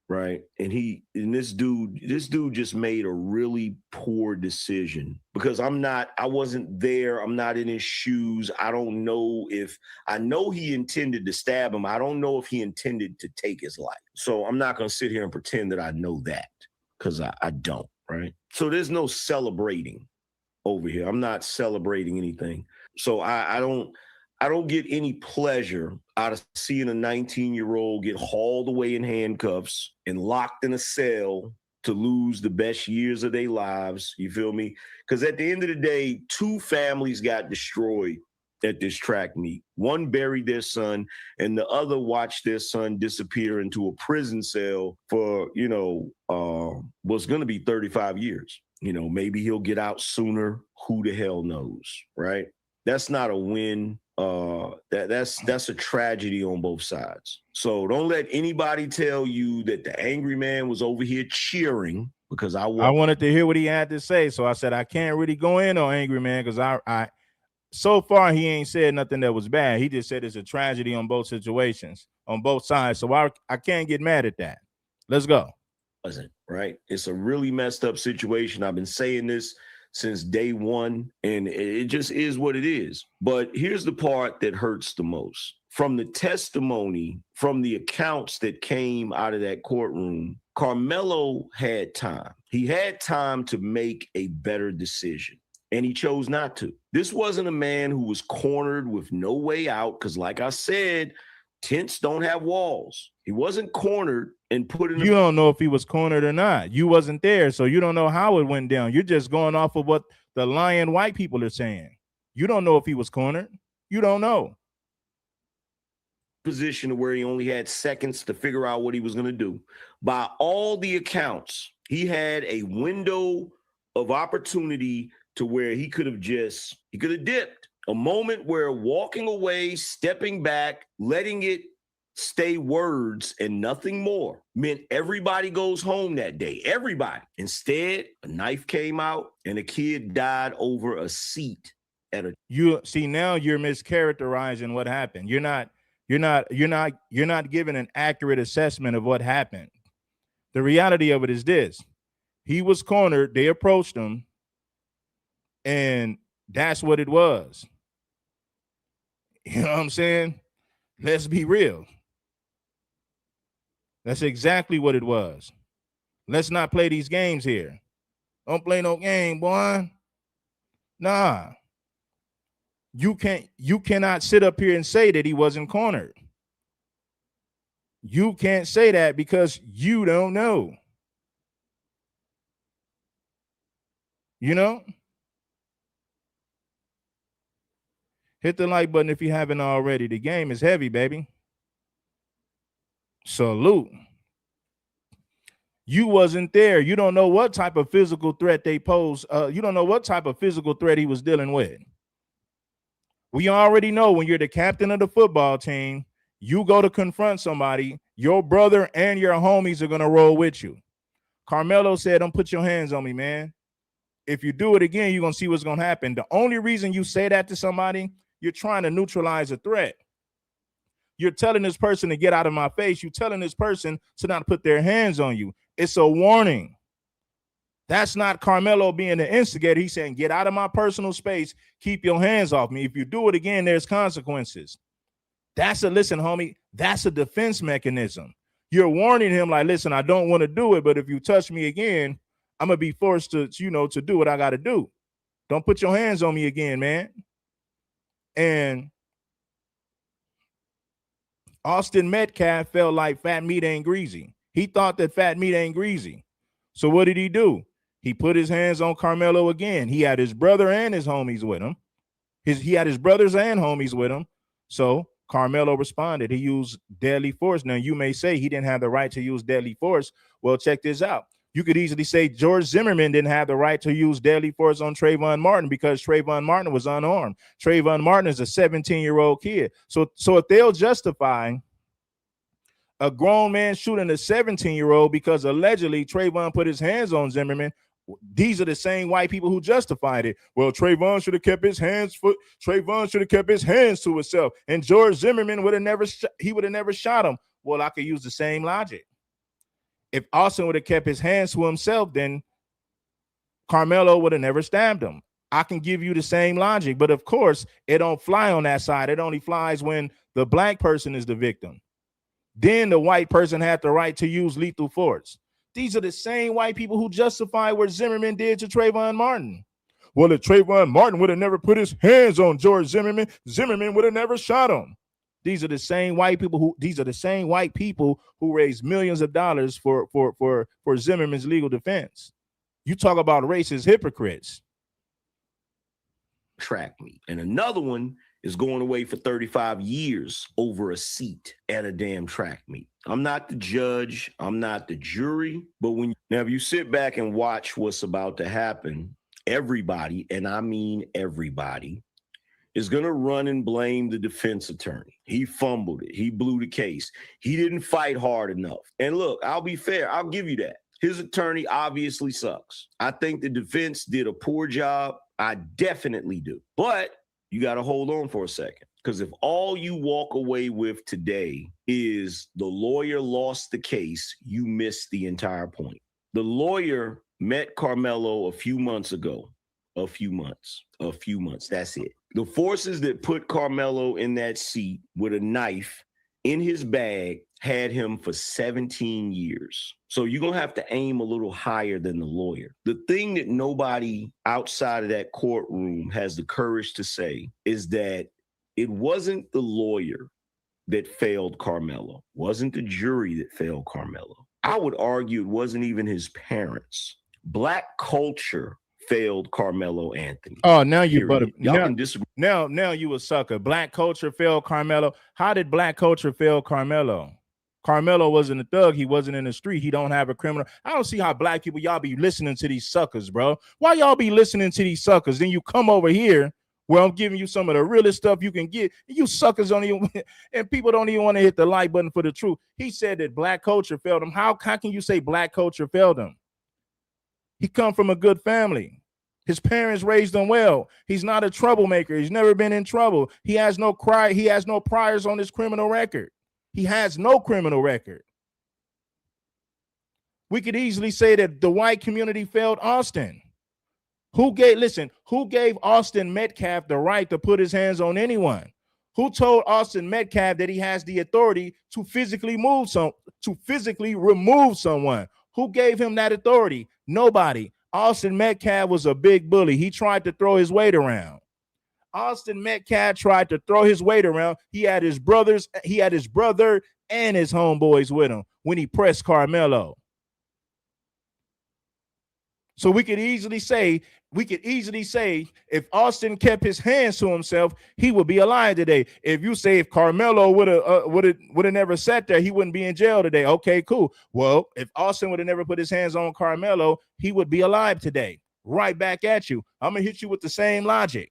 right? And this dude just made a really poor decision because I wasn't there. I'm not in his shoes. I don't know I know he intended to stab him. I don't know if he intended to take his life. So I'm not going to sit here and pretend that I know that because I don't, right? So there's no celebrating over here. I'm not celebrating anything. So I don't get any pleasure out of seeing a 19-year-old get hauled away in handcuffs and locked in a cell to lose the best years of their lives. You feel me? Because at the end of the day, 2 families got destroyed at this track meet. One buried their son and the other watched their son disappear into a prison cell for, what's going to be 35 years. Maybe he'll get out sooner. Who the hell knows, right? That's not a win. That's a tragedy on both sides. So don't let anybody tell you that the angry man was over here cheering because I wanted to hear what he had to say. So I said, I can't really go in on angry man because I so far he ain't said nothing that was bad. He just said it's a tragedy on both situations, on both sides. So I can't get mad at that. Let's go. Wasn't right. It's a really messed up situation. I've been saying this since day one, and it just is what it is. But here's the part that hurts the most. From the testimony, from the accounts that came out of that courtroom, Karmelo had time. He had time to make a better decision, and he chose not to. This wasn't a man who was cornered with no way out, because like I said, Tents don't have walls. He wasn't cornered and put in. You don't know if he was cornered or not. You wasn't there, so you don't know how it went down. You're just going off of what the lying white people are saying. You don't know if he was cornered. You don't know. Position where he only had seconds to figure out what he was going to do. By all the accounts, he had a window of opportunity to where he could have dipped. A moment where walking away, stepping back, letting it stay words and nothing more meant everybody goes home that day. Everybody. Instead, a knife came out and a kid died over a seat at a. You see, now you're mischaracterizing what happened. You're not giving an accurate assessment of what happened. The reality of it is this: he was cornered, they approached him, and that's what it was. You know what I'm saying? Let's be real. That's exactly what it was. Let's not play these games here. Don't play no game, boy. Nah. You cannot sit up here and say that he wasn't cornered. You can't say that because you don't know. You know? Hit the like button if you haven't already. The game is heavy, baby. Salute. You wasn't there. You don't know what type of physical threat they posed. You don't know what type of physical threat he was dealing with. We already know when you're the captain of the football team, you go to confront somebody, your brother and your homies are going to roll with you. Karmelo said, don't put your hands on me, man. If you do it again, you're going to see what's going to happen. The only reason you say that to somebody, you're trying to neutralize a threat. You're telling this person to get out of my face. You're telling this person to not put their hands on you. It's a warning. That's not Karmelo being the instigator. He's saying, get out of my personal space. Keep your hands off me. If you do it again, there's consequences. Listen, homie, that's a defense mechanism. You're warning him like, listen, I don't want to do it, but if you touch me again, I'm going to be forced to do what I got to do. Don't put your hands on me again, man. And Austin Metcalf felt like fat meat ain't greasy. He thought that fat meat ain't greasy. So what did he do? He put his hands on Karmelo again. He had his brother and his homies with him. He had his brothers and homies with him. So Karmelo responded. He used deadly force. Now, you may say he didn't have the right to use deadly force. Well, check this out. You could easily say George Zimmerman didn't have the right to use deadly force on Trayvon Martin because Trayvon Martin was unarmed. Trayvon Martin is a 17-year-old kid. So if they'll justify a grown man shooting a 17-year-old because allegedly Trayvon put his hands on Zimmerman, these are the same white people who justified it. Well, Trayvon should have kept his hands to himself, and George Zimmerman would have never shot him. Well, I could use the same logic. If Austin would have kept his hands to himself, then Karmelo would have never stabbed him. I can give you the same logic, but of course, it don't fly on that side. It only flies when the black person is the victim. Then the white person had the right to use lethal force. These are the same white people who justify what Zimmerman did to Trayvon Martin. Well, if Trayvon Martin would have never put his hands on George Zimmerman, Zimmerman would have never shot him. These are the same white people who raised millions of dollars for Zimmerman's legal defense. You talk about racist hypocrites. Track meet. And another one is going away for 35 years over a seat at a damn track meet. I'm not the judge. I'm not the jury. But if you sit back and watch what's about to happen, everybody, and I mean everybody, is going to run and blame the defense attorney. He fumbled it. He blew the case. He didn't fight hard enough. And look, I'll be fair. I'll give you that. His attorney obviously sucks. I think the defense did a poor job. I definitely do. But you got to hold on for a second. Because if all you walk away with today is the lawyer lost the case, you missed the entire point. The lawyer met Karmelo a few months ago. A few months. That's it. The forces that put Karmelo in that seat with a knife in his bag had him for 17 years. So you're going to have to aim a little higher than the lawyer. The thing that nobody outside of that courtroom has the courage to say is that it wasn't the lawyer that failed Karmelo. Wasn't the jury that failed Karmelo. I would argue it wasn't even his parents. Black culture failed Karmelo Anthony. Oh, now you Period. but Y'all now, can disagree. now you a sucker. Black culture failed Karmelo. How did black culture fail Karmelo? Karmelo wasn't a thug. He wasn't in the street. He don't have a criminal. I don't see how black people, y'all be listening to these suckers, bro. Why y'all be listening to these suckers? Then you come over here where I'm giving you some of the realest stuff you can get. You suckers don't even, and people don't even want to hit the like button for the truth. He said that black culture failed him. How can you say black culture failed him? He come from a good family. His parents raised him well. He's not a troublemaker. He's never been in trouble. He has no priors on his criminal record. He has no criminal record. We could easily say that the white community failed Austin. Who gave Austin Metcalf the right to put his hands on anyone? Who told Austin Metcalf that he has the authority to physically remove someone? Who gave him that authority? Nobody. Austin Metcalf was a big bully. He tried to throw his weight around. Austin Metcalf tried to throw his weight around. He had his brother and his homeboys with him when he pressed Karmelo. So we could easily say if Austin kept his hands to himself, he would be alive today. If you say if Karmelo would have never sat there, he wouldn't be in jail today. Okay, cool. Well, if Austin would have never put his hands on Karmelo, he would be alive today. Right back at you. I'm gonna hit you with the same logic.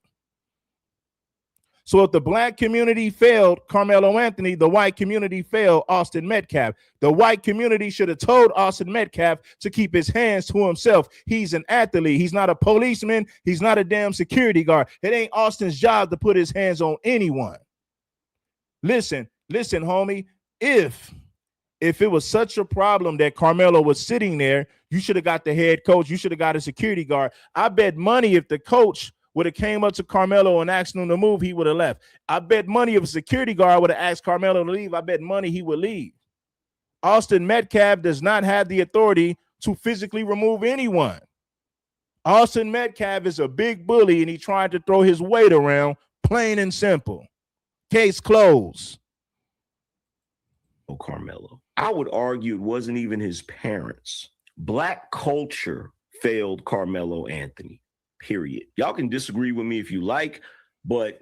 So if the black community failed Karmelo Anthony, the white community failed Austin Metcalf. The white community should have told Austin Metcalf to keep his hands to himself. He's an athlete. He's not a policeman. He's not a damn security guard. It ain't Austin's job to put his hands on anyone. Listen, homie, if it was such a problem that Karmelo was sitting there, you should have got the head coach. You should have got a security guard. I bet money if the coach would have came up to Karmelo and asked him to move, he would have left. I bet money if a security guard would have asked Karmelo to leave, I bet money he would leave. Austin Metcalf does not have the authority to physically remove anyone. Austin Metcalf is a big bully and he tried to throw his weight around, plain and simple. Case closed. Oh, Karmelo. I would argue it wasn't even his parents. Black culture failed Karmelo Anthony. Period. Y'all can disagree with me if you like, but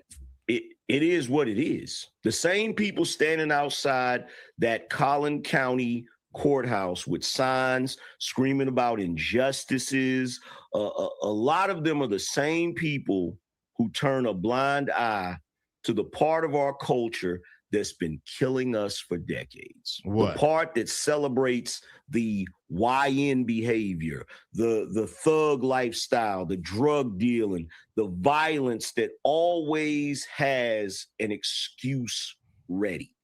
it is what it is. The same people standing outside that Collin County courthouse with signs screaming about injustices, a lot of them are the same people who turn a blind eye to the part of our culture that's been killing us for decades. What? The part that celebrates the YN behavior, the thug lifestyle, the drug dealing, the violence that always has an excuse ready.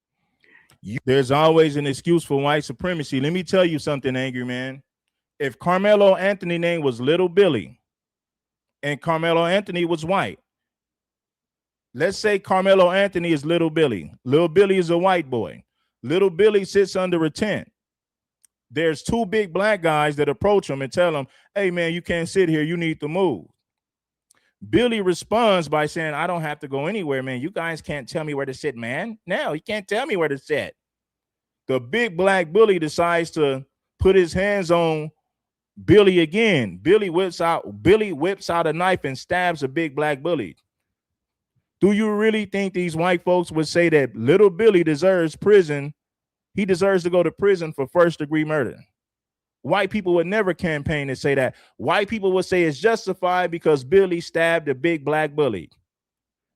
There's always an excuse for white supremacy. Let me tell you something, angry man. If Karmelo Anthony's name was Little Billy and Karmelo Anthony was white, let's say Karmelo Anthony is Little Billy. Little Billy is a white boy. Little Billy sits under a tent. There's two big black guys that approach him and tell him, hey, man, you can't sit here. You need to move. Billy responds by saying, I don't have to go anywhere, man. You guys can't tell me where to sit, man. No, you can't tell me where to sit. The big black bully decides to put his hands on Billy again. Billy whips out a knife and stabs a big black bully. Do you really think these white folks would say that Little Billy deserves prison? He deserves to go to prison for first-degree murder. White people would never campaign to say that. White people would say it's justified because Billy stabbed a big black bully.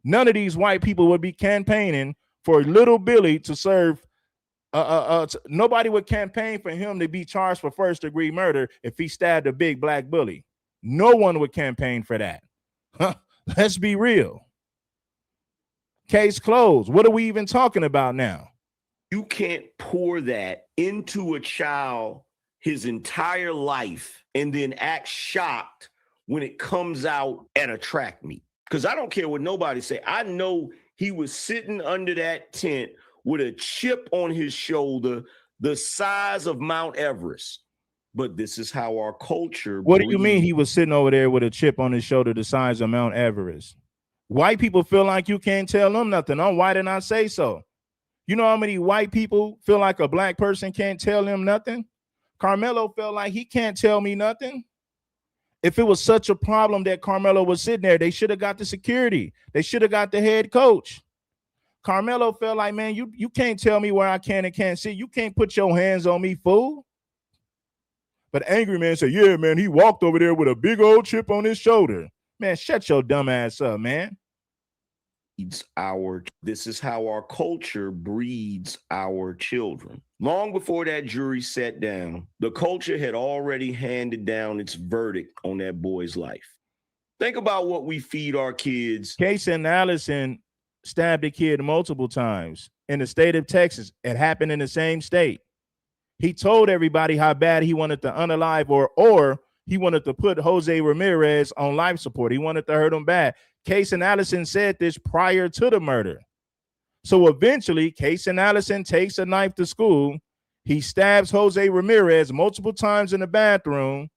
None of these white people would be campaigning for Little Billy to serve. Nobody would campaign for him to be charged for first-degree murder if he stabbed a big black bully. No one would campaign for that. Let's be real. Case closed. What are we even talking about now? You can't pour that into a child his entire life and then act shocked when it comes out at a track meet. Because I don't care what nobody say. I know he was sitting under that tent with a chip on his shoulder the size of Mount Everest. But this is how our culture. What do you mean he was sitting over there with a chip on his shoulder the size of Mount Everest? White people feel like you can't tell them nothing. I'm white and I say so. You know how many white people feel like a black person can't tell them nothing? Karmelo felt like he can't tell me nothing. If it was such a problem that Karmelo was sitting there, they should have got the security. They should have got the head coach. Karmelo felt like, man, you can't tell me where I can and can't sit. You can't put your hands on me, fool. But Angry Man said, yeah, man, he walked over there with a big old chip on his shoulder. Man, shut your dumb ass up, man. This is how our culture breeds our children. Long before that jury sat down, the culture had already handed down its verdict on that boy's life. Think about what we feed our kids. Case and Allison stabbed a kid multiple times in the state of Texas. It happened in the same state. He told everybody how bad he wanted to unalive or he wanted to put Jose Ramirez on life support. He wanted to hurt him bad. Case and Allison said this prior to the murder. So eventually, Case and Allison takes a knife to school. He stabs Jose Ramirez multiple times in the bathroom.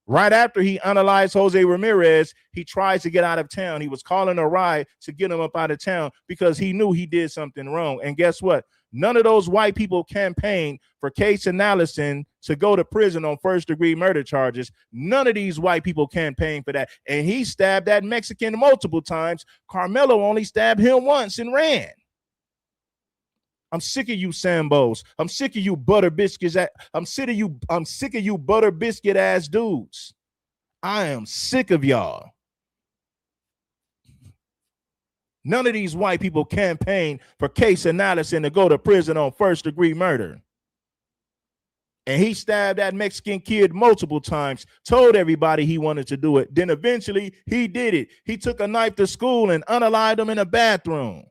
Right after he unalived Jose Ramirez, he tries to get out of town. He was calling a ride to get him up out of town because he knew he did something wrong. And guess what? None of those white people campaigned for Case and Allison to go to prison on first-degree murder charges. None of these white people campaigned for that. And he stabbed that Mexican multiple times. Karmelo only stabbed him once and ran. I'm sick of you Sambos. I'm sick of you butter biscuits. I'm sick of you butter biscuit ass dudes. I am sick of y'all. None of these white people campaigned for Case and Allison to go to prison on first-degree murder. And he stabbed that Mexican kid multiple times, told everybody he wanted to do it. Then eventually he did it. He took a knife to school and unalived him in a bathroom.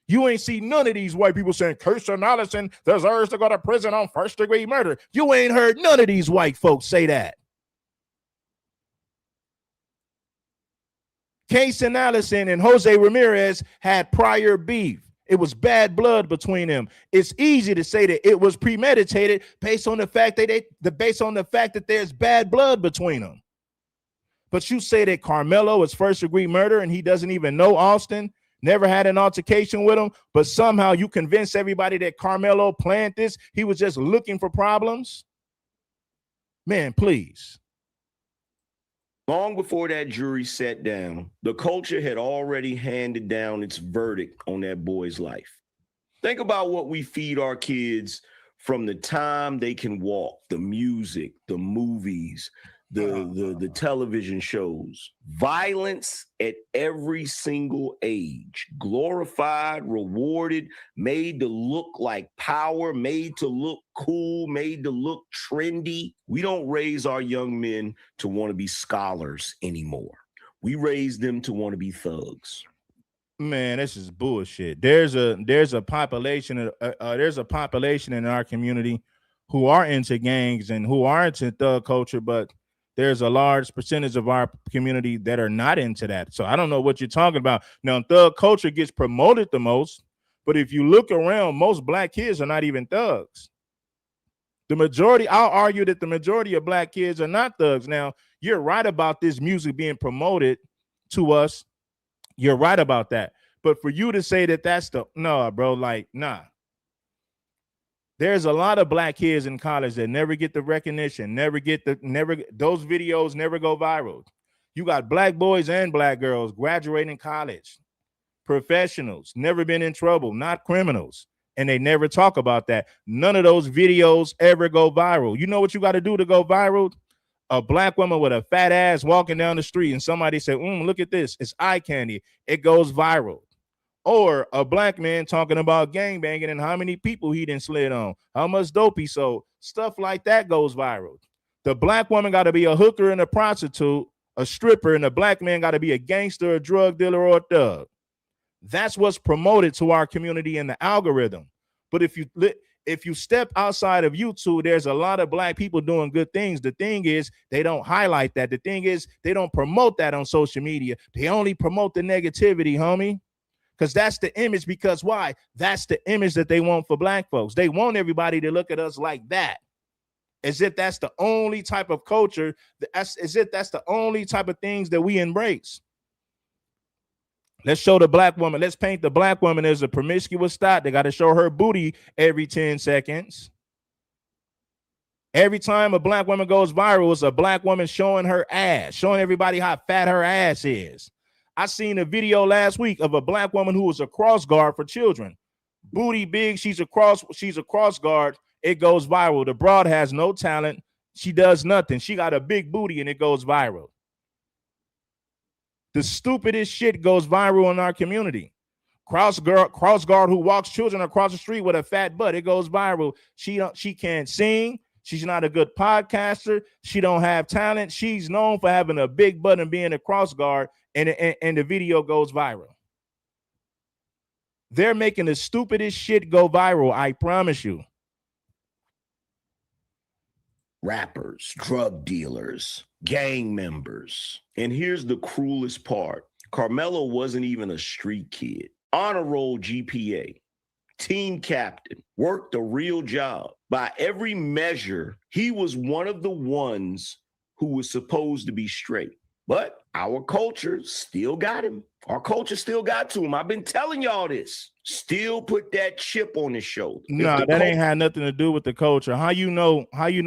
You ain't see none of these white people saying Case and Allison deserves to go to prison on first-degree murder. You ain't heard none of these white folks say that. Case and Allison and Jose Ramirez had prior beef. It was bad blood between them. It's easy to say that it was premeditated based on the fact that there's bad blood between them. But you say that Karmelo is first-degree murder and he doesn't even know Austin, never had an altercation with him, but somehow you convince everybody that Karmelo planned this. He was just looking for problems. Man, please. Long before that jury sat down, the culture had already handed down its verdict on that boy's life. Think about what we feed our kids from the time they can walk, the music, the movies, the television shows. Violence at every single age, glorified, rewarded, made to look like power, made to look cool, made to look trendy. We don't raise our young men to want to be scholars anymore. We raise them to want to be thugs. Man, this is bullshit. There's a population in our community who are into gangs and who are into thug culture, but there's a large percentage of our community that are not into that. So I don't know what you're talking about. Now, thug culture gets promoted the most, but if you look around, most black kids are not even thugs. I'll argue that the majority of black kids are not thugs. Now, you're right about this music being promoted to us. You're right about that. But for you to say that nah. There's a lot of black kids in college that never get the recognition, those videos never go viral. You got black boys and black girls graduating college, professionals, never been in trouble, not criminals, and they never talk about that. None of those videos ever go viral. You know what you got to do to go viral? A black woman with a fat ass walking down the street and somebody said, look at this, it's eye candy. It goes viral. Or a black man talking about gangbanging and how many people he done slid on, how much dope he sold. Stuff like that goes viral. The black woman got to be a hooker and a prostitute, a stripper, and the black man got to be a gangster, a drug dealer, or a thug. That's what's promoted to our community in the algorithm. But if you step outside of YouTube, there's a lot of black people doing good things. The thing is, they don't highlight that. The thing is, they don't promote that on social media. They only promote the negativity, homie. Because that's the image. Because why? That's the image that they want for black folks. They want everybody to look at us like that. As if that's the only type of culture, as if that's the only type of things that we embrace. Let's show the black woman. Let's paint the black woman as a promiscuous thought. They got to show her booty every 10 seconds. Every time a black woman goes viral, it's a black woman showing her ass, showing everybody how fat her ass is. I seen a video last week of a black woman who was a cross guard for children. Booty big, she's a cross guard. It goes viral. The broad has no talent. She does nothing. She got a big booty and it goes viral. The stupidest shit goes viral in our community. Cross guard who walks children across the street with a fat butt. It goes viral. She can't sing. She's not a good podcaster. She don't have talent. She's known for having a big butt and being a cross guard, and the video goes viral. They're making the stupidest shit go viral. I promise you. Rappers, drug dealers, gang members. And here's the cruelest part. Karmelo wasn't even a street kid. Honor roll GPA, team captain, worked a real job. By every measure, he was one of the ones who was supposed to be straight. But our culture still got him. Our culture still got to him. I've been telling y'all this. Still put that chip on his shoulder. No, that ain't had nothing to do with the culture. How you know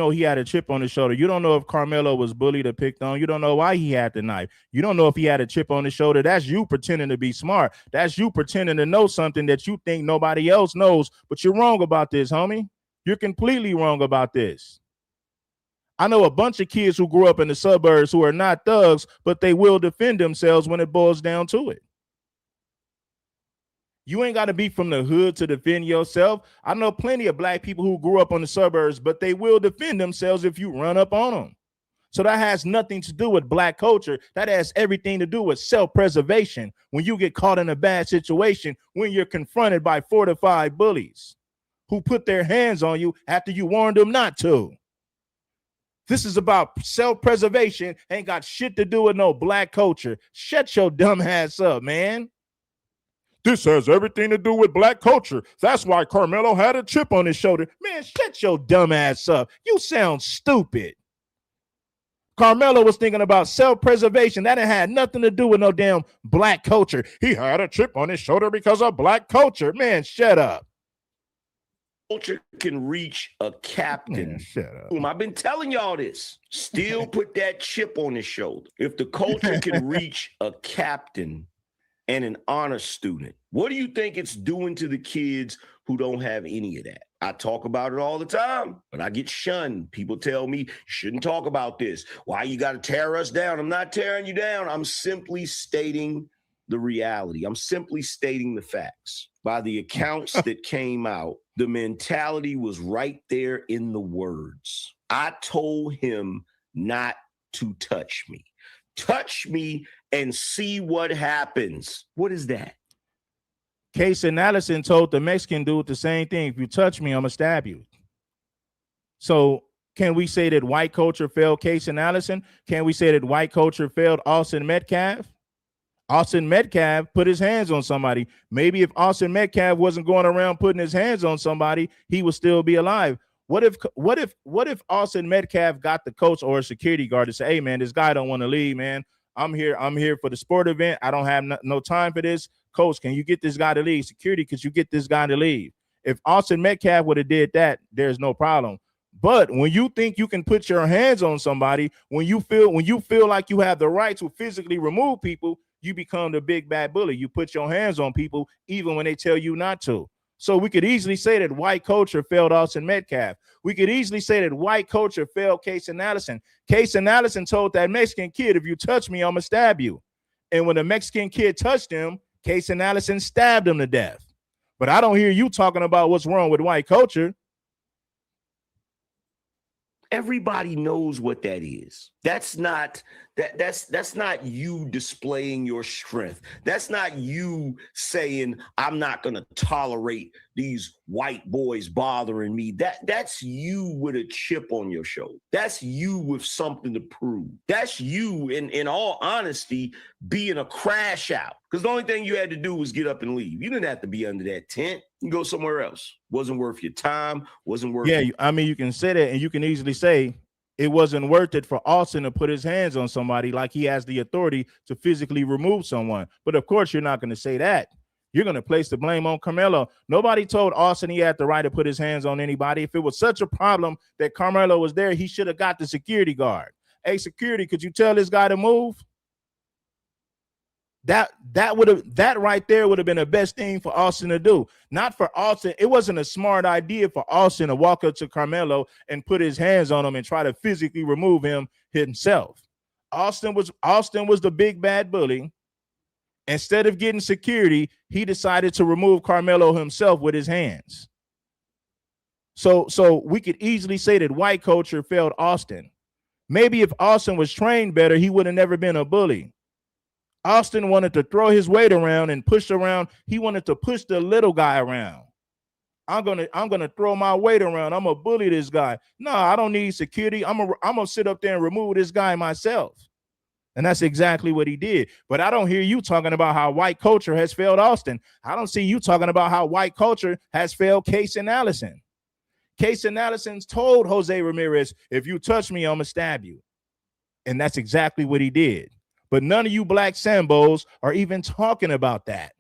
he had a chip on his shoulder? You don't know if Karmelo was bullied or picked on. You don't know why he had the knife. You don't know if he had a chip on his shoulder. That's you pretending to be smart. That's you pretending to know something that you think nobody else knows. But you're wrong about this, homie. You're completely wrong about this. I know a bunch of kids who grew up in the suburbs who are not thugs, but they will defend themselves when it boils down to it. You ain't got to be from the hood to defend yourself. I know plenty of black people who grew up on the suburbs, but they will defend themselves if you run up on them. So that has nothing to do with black culture. That has everything to do with self-preservation. When you get caught in a bad situation, when you're confronted by 4 to 5 bullies who put their hands on you after you warned them not to. This is about self-preservation. Ain't got shit to do with no black culture. Shut your dumb ass up, man. This has everything to do with black culture. That's why Karmelo had a chip on his shoulder. Man, shut your dumb ass up. You sound stupid. Karmelo was thinking about self-preservation. That had nothing to do with no damn black culture. He had a chip on his shoulder because of black culture. Man, shut up. Culture can reach a captain. Man, shut up. I've been telling y'all this. Still put that chip on his shoulder. If the culture can reach a captain and an honor student, what do you think it's doing to the kids who don't have any of that? I talk about it all the time, but I get shunned. People tell me, you shouldn't talk about this. Why you got to tear us down? I'm not tearing you down. I'm simply stating the reality. I'm simply stating the facts. By the accounts that came out, the mentality was right there in the words. I told him not to touch me. Touch me and see what happens. What is that? Casey Allison told the Mexican dude the same thing. If you touch me, I'm going to stab you. So can we say that white culture failed Casey Allison? Can we say that white culture failed Austin Metcalf? Austin Metcalf put his hands on somebody. Maybe if Austin Metcalf wasn't going around putting his hands on somebody, he would still be alive. What if Austin Metcalf got the coach or a security guard to say, hey, man, this guy don't want to leave, man. I'm here for the sport event. I don't have no time for this. Coach, can you get this guy to leave? Security, could you get this guy to leave? If Austin Metcalf would have did that, there's no problem. But when you think you can put your hands on somebody, when you feel like you have the right to physically remove people, you become the big bad bully. You put your hands on people even when they tell you not to. So we could easily say that white culture failed Austin Metcalf. We could easily say that white culture failed Casey Allison. Casey Allison told that Mexican kid, if you touch me, I'm going to stab you. And when the Mexican kid touched him, Casey Allison stabbed him to death. But I don't hear you talking about what's wrong with white culture. Everybody knows what that is. That's not you displaying your strength. That's not you saying, I'm not going to tolerate these white boys bothering me. That's you with a chip on your shoulder. That's you with something to prove. That's you, in all honesty, being a crash out. Because the only thing you had to do was get up and leave. You didn't have to be under that tent. You can go somewhere else. Wasn't worth your time. Wasn't worth I mean, you can say that, and you can easily say, it wasn't worth it for Austin to put his hands on somebody like he has the authority to physically remove someone. But of course, you're not going to say that. You're going to place the blame on Karmelo. Nobody told Austin he had the right to put his hands on anybody. If it was such a problem that Karmelo was there, he should have got the security guard. Hey, security, could you tell this guy to move? That right there would have been the best thing for Austin to do. Not for Austin. It wasn't a smart idea for Austin to walk up to Karmelo and put his hands on him and try to physically remove him himself. Austin was the big bad bully. Instead of getting security, he decided to remove Karmelo himself with his hands. So we could easily say that white culture failed Austin. Maybe if Austin was trained better, he would have never been a bully. Austin wanted to throw his weight around and push around. He wanted to push the little guy around. I'm gonna throw my weight around. I'm gonna bully this guy. No, I don't need security. I'm gonna sit up there and remove this guy myself. And that's exactly what he did. But I don't hear you talking about how white culture has failed Austin. I don't see you talking about how white culture has failed Case and Allison. Case and Allison's told Jose Ramirez, if you touch me, I'm gonna stab you. And that's exactly what he did. But none of you black Sambos are even talking about that.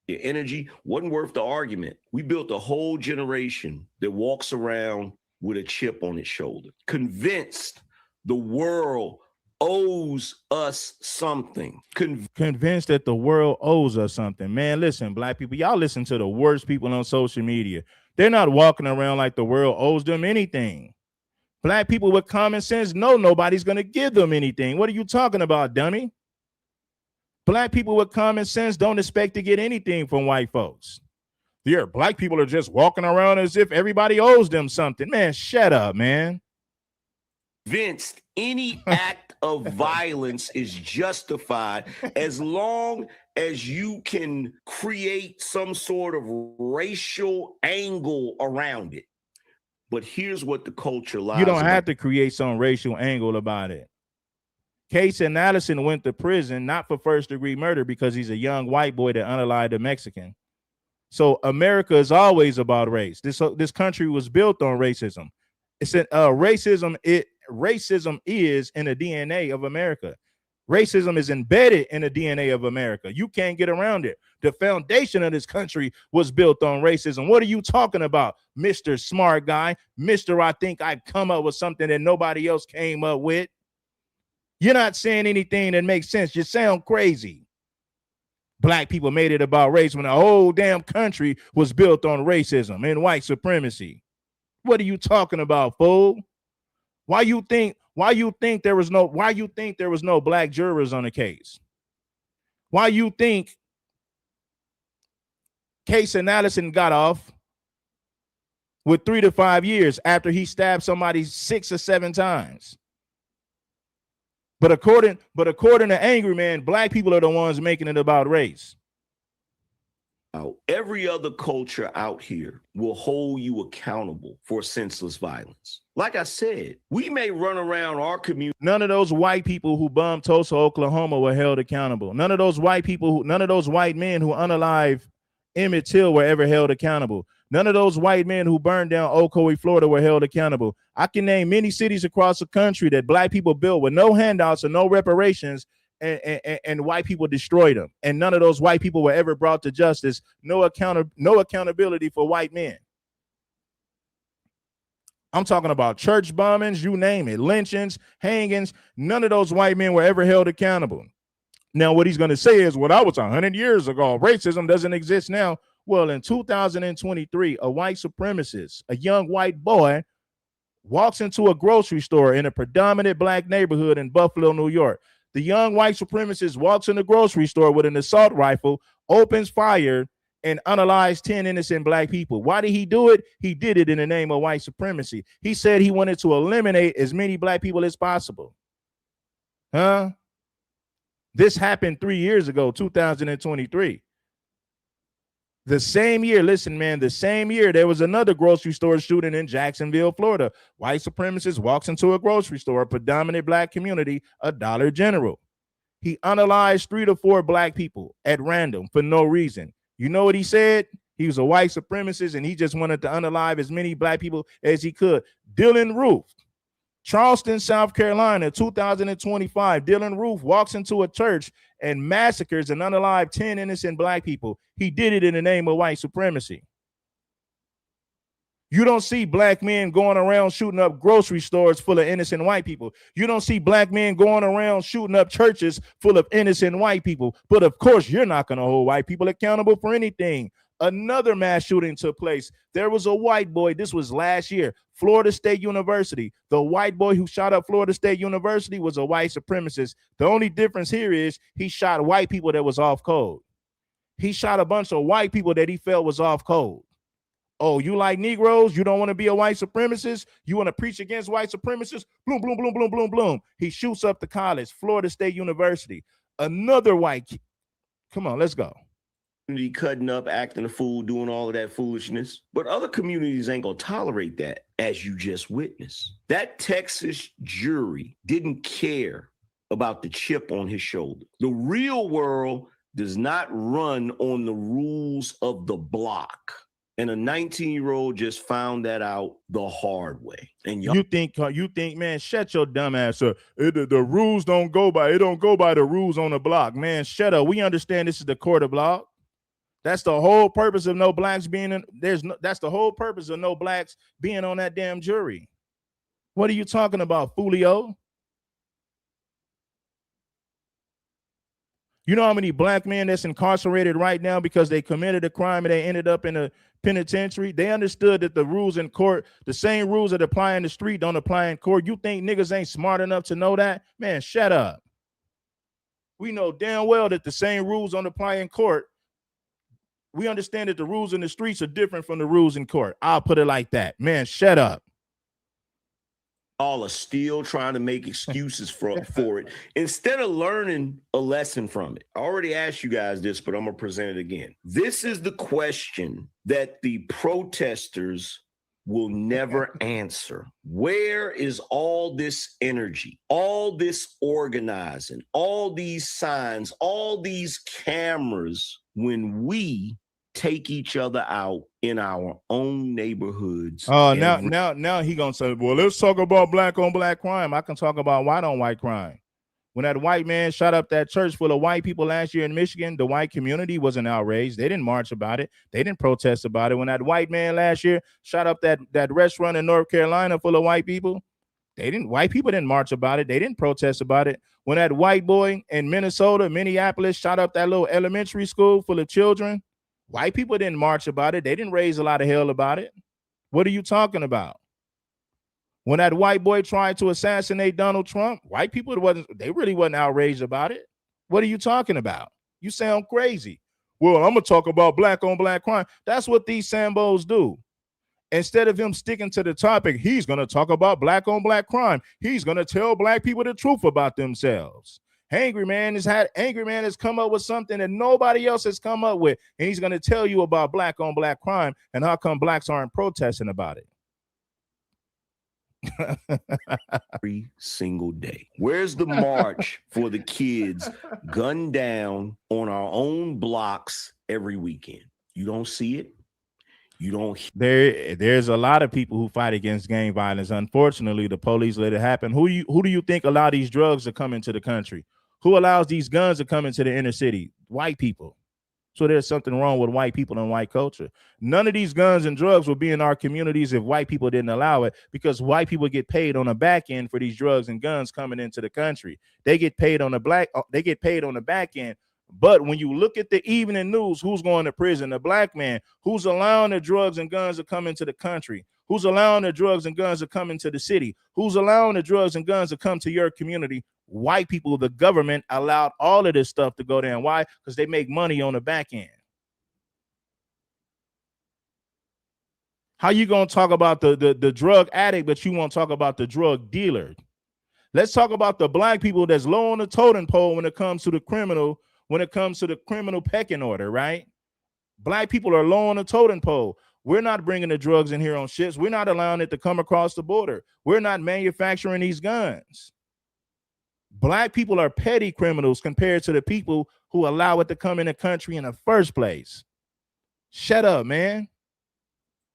Your energy wasn't worth the argument. We built a whole generation that walks around with a chip on its shoulder, convinced the world owes us something. Convinced that the world owes us something. Man, listen, black people, y'all listen to the worst people on social media. They're not walking around like the world owes them anything. Black people with common sense know nobody's going to give them anything. What are you talking about, dummy? Black people with common sense don't expect to get anything from white folks. Yeah, black people are just walking around as if everybody owes them something. Man, shut up, man. Convinced any act of violence is justified as long as you can create some sort of racial angle around it. But here's what the culture lies. You don't have to create some racial angle about it. Case and Allison went to prison not for first-degree murder because he's a young white boy that unalived a Mexican. So America is always about race. This country was built on racism. It's racism is in the DNA of America. Racism is embedded in the DNA of America. You can't get around it. The foundation of this country was built on racism. What are you talking about, Mr. Smart Guy? Mr. I think I come up with something that nobody else came up with. You're not saying anything that makes sense. You sound crazy. Black people made it about race when the whole damn country was built on racism and white supremacy. What are you talking about, fool? Why you think there was no black jurors on the case? Why you think Case and Allison got off with 3 to 5 years after he stabbed somebody 6 or 7 times? But according to Angry Man, black people are the ones making it about race. Every other culture out here will hold you accountable for senseless violence. Like I said, we may run around our community. None of those white people who bombed Tulsa, Oklahoma were held accountable. None of those white men who unalived Emmett Till were ever held accountable. None of those white men who burned down Ocoee, Florida were held accountable. I can name many cities across the country that black people built with no handouts or no reparations, and white people destroyed them. And none of those white people were ever brought to justice. No accountability for white men. I'm talking about church bombings, you name it, lynchings, hangings. None of those white men were ever held accountable. Now, what he's going to say is, well, that was 100 years ago. Racism doesn't exist now. Well, in 2023, a white supremacist, a young white boy, walks into a grocery store in a predominant black neighborhood in Buffalo, New York. The young white supremacist walks in the grocery store with an assault rifle, opens fire, and unalives 10 innocent black people. Why did he do it? He did it in the name of white supremacy. He said he wanted to eliminate as many black people as possible. Huh? This happened 3 years ago, 2023. The same year, listen, man, the same year, there was another grocery store shooting in Jacksonville, Florida. White supremacist walks into a grocery store, a predominant black community, a Dollar General. He unalived 3 to 4 black people at random for no reason. You know what he said? He was a white supremacist, and he just wanted to unalive as many black people as he could. Dylan Roof, Charleston, South Carolina, 2025. Dylan Roof walks into a church and massacres and unalive 10 innocent black people. He did it in the name of white supremacy. You don't see black men going around shooting up grocery stores full of innocent white people. You don't see black men going around shooting up churches full of innocent white people. But of course, you're not going to hold white people accountable for anything. Another mass shooting took place. There was a white boy. This was last year, Florida State University. The white boy who shot up Florida State University was a white supremacist. The only difference here is he shot white people that was off code. He shot a bunch of white people that he felt was off code. Oh, you like Negroes? You don't want to be a white supremacist? You want to preach against white supremacists? Bloom, bloom, bloom, bloom, bloom, bloom. He shoots up the college, Florida State University. Another white kid. Come on, let's go. Cutting up, acting a fool, doing all of that foolishness. But other communities ain't gonna tolerate that, as you just witnessed. That Texas jury didn't care about the chip on his shoulder. The real world does not run on the rules of the block. And a 19-year-old just found that out the hard way. And you think, man, shut your dumb ass up. The rules don't go by, it don't go by the rules on the block. Man, shut up. We understand this is the court of law. That's the whole purpose of no blacks being in, that's the whole purpose of no blacks being on that damn jury. What are you talking about, Fulio? You know how many black men that's incarcerated right now because they committed a crime and they ended up in a penitentiary? They understood that the rules in court, the same rules that apply in the street don't apply in court. You think niggas ain't smart enough to know that? Man, shut up. We know damn well that the same rules don't apply in court. We understand that the rules in the streets are different from the rules in court. I'll put it like that. Man, shut up. All are still trying to make excuses for it instead of learning a lesson from it. I already asked you guys this, but I'm going to present it again. This is the question that the protesters will never answer. Where is all this energy, all this organizing, all these signs, all these cameras when we take each other out in our own neighborhoods? Oh, now he gonna say, well, let's talk about black on black crime. I can talk about white on white crime. When that white man shot up that church full of white people last year in Michigan, the white community wasn't outraged. They didn't march about it. They didn't protest about it. When that white man last year shot up that restaurant in North Carolina full of white people, white people didn't march about it. They didn't protest about it. When that white boy in Minneapolis shot up that little elementary school full of children, white people didn't march about it. They didn't raise a lot of hell about it. What are you talking about? When that white boy tried to assassinate Donald Trump, white people really wasn't outraged about it. What are you talking about? You sound crazy. Well, I'm gonna talk about black on black crime. That's what these Sambos do. Instead of him sticking to the topic, he's gonna talk about black on black crime. He's gonna tell black people the truth about themselves. Angry Man has come up with something that nobody else has come up with, and he's going to tell you about black on black crime and how come blacks aren't protesting about it. Every single day. Where's the march for the kids gunned down on our own blocks every weekend? You don't see it. You don't. There's a lot of people who fight against gang violence. Unfortunately, the police let it happen. Who do you think allow these drugs to come into the country? Who allows these guns to come into the inner city? White people. So there's something wrong with white people and white culture. None of these guns and drugs would be in our communities if white people didn't allow it, because white people get paid on the back end for these drugs and guns coming into the country. They get paid on the back end. But when you look at the evening news, who's going to prison? The black man. Who's allowing the drugs and guns to come into the country? Who's allowing the drugs and guns to come into the city? Who's allowing the drugs and guns to come to your community? White people. The government allowed all of this stuff to go down. Why? Because they make money on the back end. How you going to talk about the drug addict, but you won't talk about the drug dealer? Let's talk about the black people that's low on the totem pole when it comes to the criminal pecking order, right? Black people are low on the totem pole. We're not bringing the drugs in here on ships. We're not allowing it to come across the border. We're not manufacturing these guns. Black people are petty criminals compared to the people who allow it to come in the country in the first place. Shut up, man.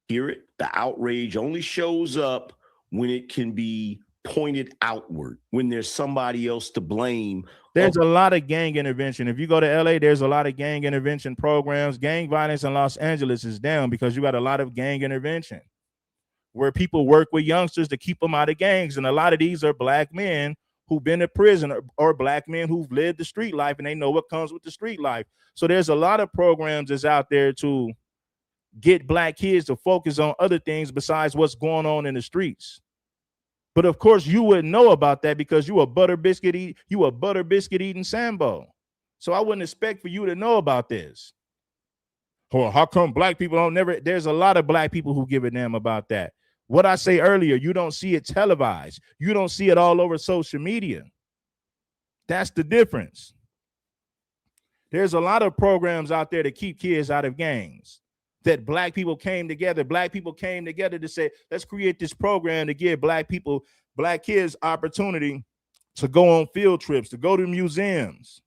Hear it? The outrage only shows up when it can be pointed outward, when there's somebody else to blame. There's a lot of gang intervention. If you go to LA, there's a lot of gang intervention programs. Gang violence in Los Angeles is down because you got a lot of gang intervention where people work with youngsters to keep them out of gangs. And a lot of these are black men who've been to prison or black men who've lived the street life and they know what comes with the street life. So there's a lot of programs that's out there to get black kids to focus on other things besides what's going on in the streets. But of course, you wouldn't know about that because you a butter biscuit eating Sambo. So I wouldn't expect for you to know about this. Well, how come black people don't never? There's a lot of black people who give a damn about that. What I say earlier, you don't see it televised. You don't see it all over social media. That's the difference. There's a lot of programs out there to keep kids out of gangs. That black people came together. Black people came together to say, let's create this program to give black kids opportunity to go on field trips, to go to museums,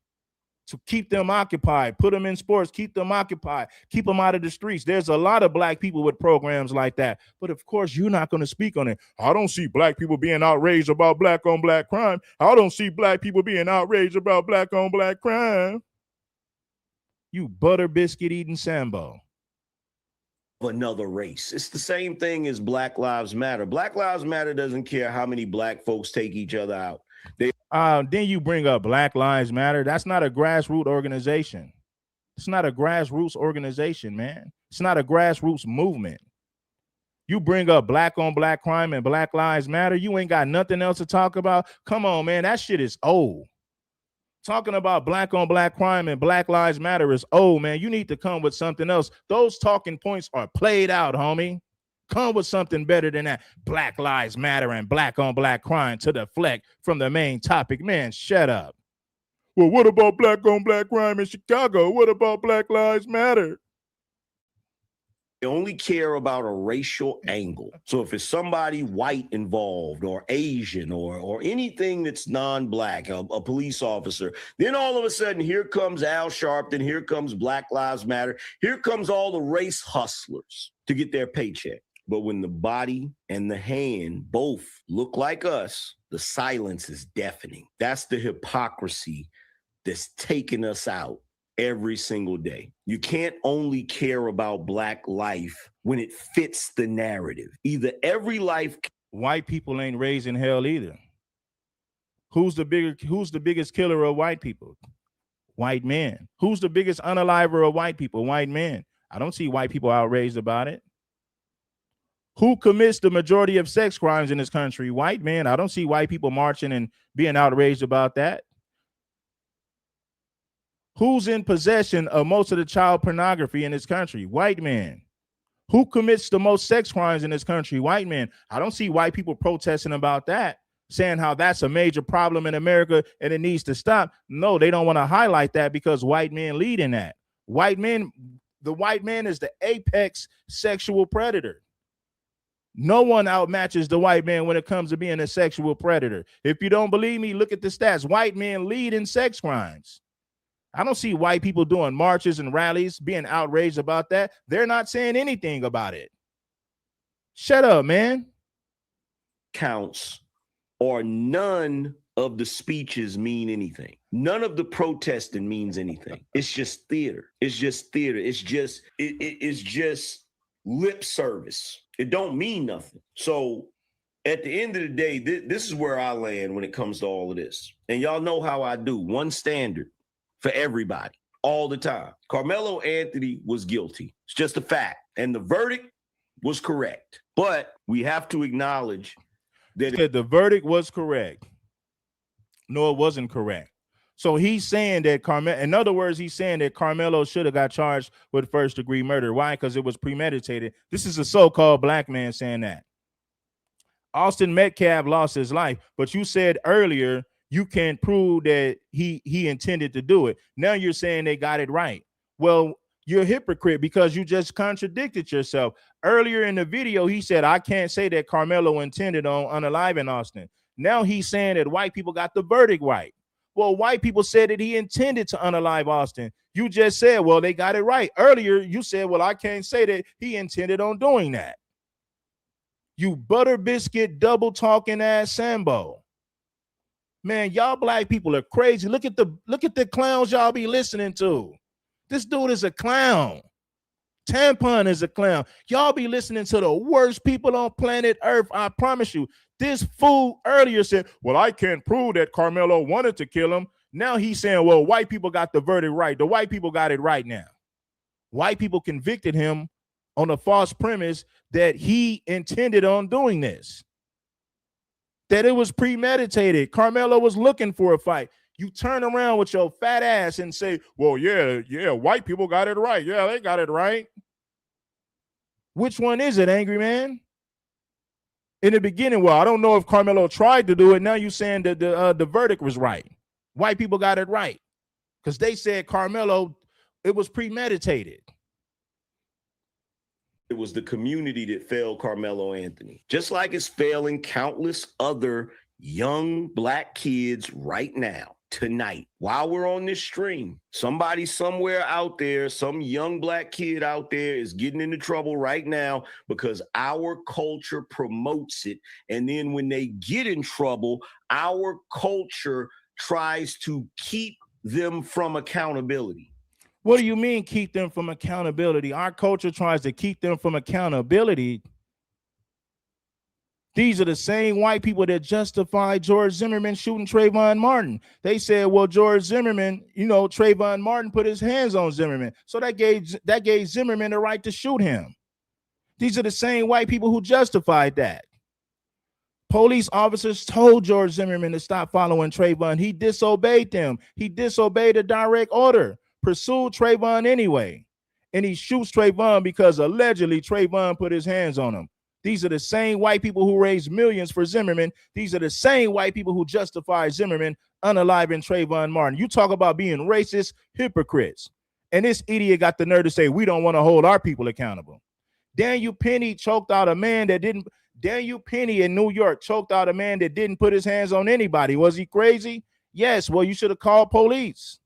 to keep them occupied, put them in sports, keep them occupied, keep them out of the streets. There's a lot of black people with programs like that. But of course, you're not going to speak on it. I don't see black people being outraged about black on black crime. I don't see black people being outraged about black on black crime. You butter biscuit eating Sambo. Another race. It's the same thing as Black Lives Matter. Black Lives Matter doesn't care how many black folks take each other out. Then you bring up Black Lives Matter. That's not a grassroots organization. It's not a grassroots organization, man. It's not a grassroots movement. You bring up black on black crime and Black Lives Matter. You ain't got nothing else to talk about. Come on, man. That shit is old. Talking about black on black crime and Black Lives Matter is old, man. You need to come with something else. Those talking points are played out, homie. Come with something better than that. Black Lives Matter and black on black crime to deflect from the main topic. Man, shut up. Well, what about black on black crime in Chicago? What about Black Lives Matter? They only care about a racial angle. So if it's somebody white involved or Asian or anything that's non-black, a police officer, then all of a sudden here comes Al Sharpton, here comes Black Lives Matter, here comes all the race hustlers to get their paycheck. But when the body and the hand both look like us, the silence is deafening. That's the hypocrisy that's taking us out every single day. You can't only care about black life when it fits the narrative. Either every life. White people ain't raised in hell either. Who's the biggest killer of white people? White men. Who's the biggest unaliver of white people? White men. I don't see white people outraged about it. Who commits the majority of sex crimes in this country? White men. I don't see white people marching and being outraged about that. Who's in possession of most of the child pornography in this country? White men. Who commits the most sex crimes in this country? White men. I don't see white people protesting about that, saying how that's a major problem in America and it needs to stop. No, they don't want to highlight that because white men lead in that. The white man is the apex sexual predator. No one outmatches the white man when it comes to being a sexual predator. If you don't believe me, look at the stats. White men lead in sex crimes. I don't see white people doing marches and rallies, being outraged about that. They're not saying anything about it. Shut up, man. Counts or none of the speeches mean anything. None of the protesting means anything. It's just theater. It's just theater. It's just lip service. It don't mean nothing. So at the end of the day, this is where I land when it comes to all of this. And y'all know how I do. One standard for everybody all the time. Karmelo Anthony was guilty. It's just a fact. And the verdict was correct. But we have to acknowledge that the verdict was correct. No, it wasn't correct. So he's saying that in other words, he's saying that Karmelo should have got charged with first-degree murder. Why? Because it was premeditated. This is a so-called black man saying that. Austin Metcalf lost his life, but you said earlier you can't prove that he intended to do it. Now you're saying they got it right. Well, you're a hypocrite because you just contradicted yourself. Earlier in the video, he said, I can't say that Karmelo intended on unaliving Austin. Now he's saying that white people got the verdict right. Well, white people said that he intended to unalive Austin. You just said, well, they got it right. Earlier, you said, well, I can't say that he intended on doing that. You butter biscuit, double talking ass Sambo. Man, y'all black people are crazy. Look at the clowns y'all be listening to. This dude is a clown. Tampon is a clown. Y'all be listening to the worst people on planet Earth. I promise you. This fool earlier said, well, I can't prove that Karmelo wanted to kill him. Now he's saying, well, white people got the verdict right. The white people got it right now. White people convicted him on a false premise that he intended on doing this, that it was premeditated. Karmelo was looking for a fight. You turn around with your fat ass and say, well, yeah, white people got it right. Yeah, they got it right. Which one is it, angry man? In the beginning, well, I don't know if Karmelo tried to do it. Now you're saying that the verdict was right. White people got it right because they said Karmelo, it was premeditated. It was the community that failed Karmelo Anthony, just like it's failing countless other young black kids right now, tonight, while we're on this stream. Somebody somewhere out there, some young black kid out there is getting into trouble right now because our culture promotes it. And then when they get in trouble, our culture tries to keep them from accountability. What do you mean keep them from accountability? Our culture tries to keep them from accountability. These are the same white people that justify George Zimmerman shooting Trayvon Martin. They said, well, George Zimmerman, Trayvon Martin put his hands on Zimmerman. So that gave Zimmerman the right to shoot him. These are the same white people who justified that. Police officers told George Zimmerman to stop following Trayvon. He disobeyed them. He disobeyed a direct order, pursued Trayvon anyway. And he shoots Trayvon because allegedly Trayvon put his hands on him. These are the same white people who raised millions for Zimmerman. These are the same white people who justify Zimmerman unaliving Trayvon Martin. You talk about being racist hypocrites. And this idiot got the nerve to say, we don't want to hold our people accountable. Daniel Penny choked out a man that didn't. Daniel Penny in New York choked out a man that didn't put his hands on anybody. Was he crazy? Yes. Well, you should have called police.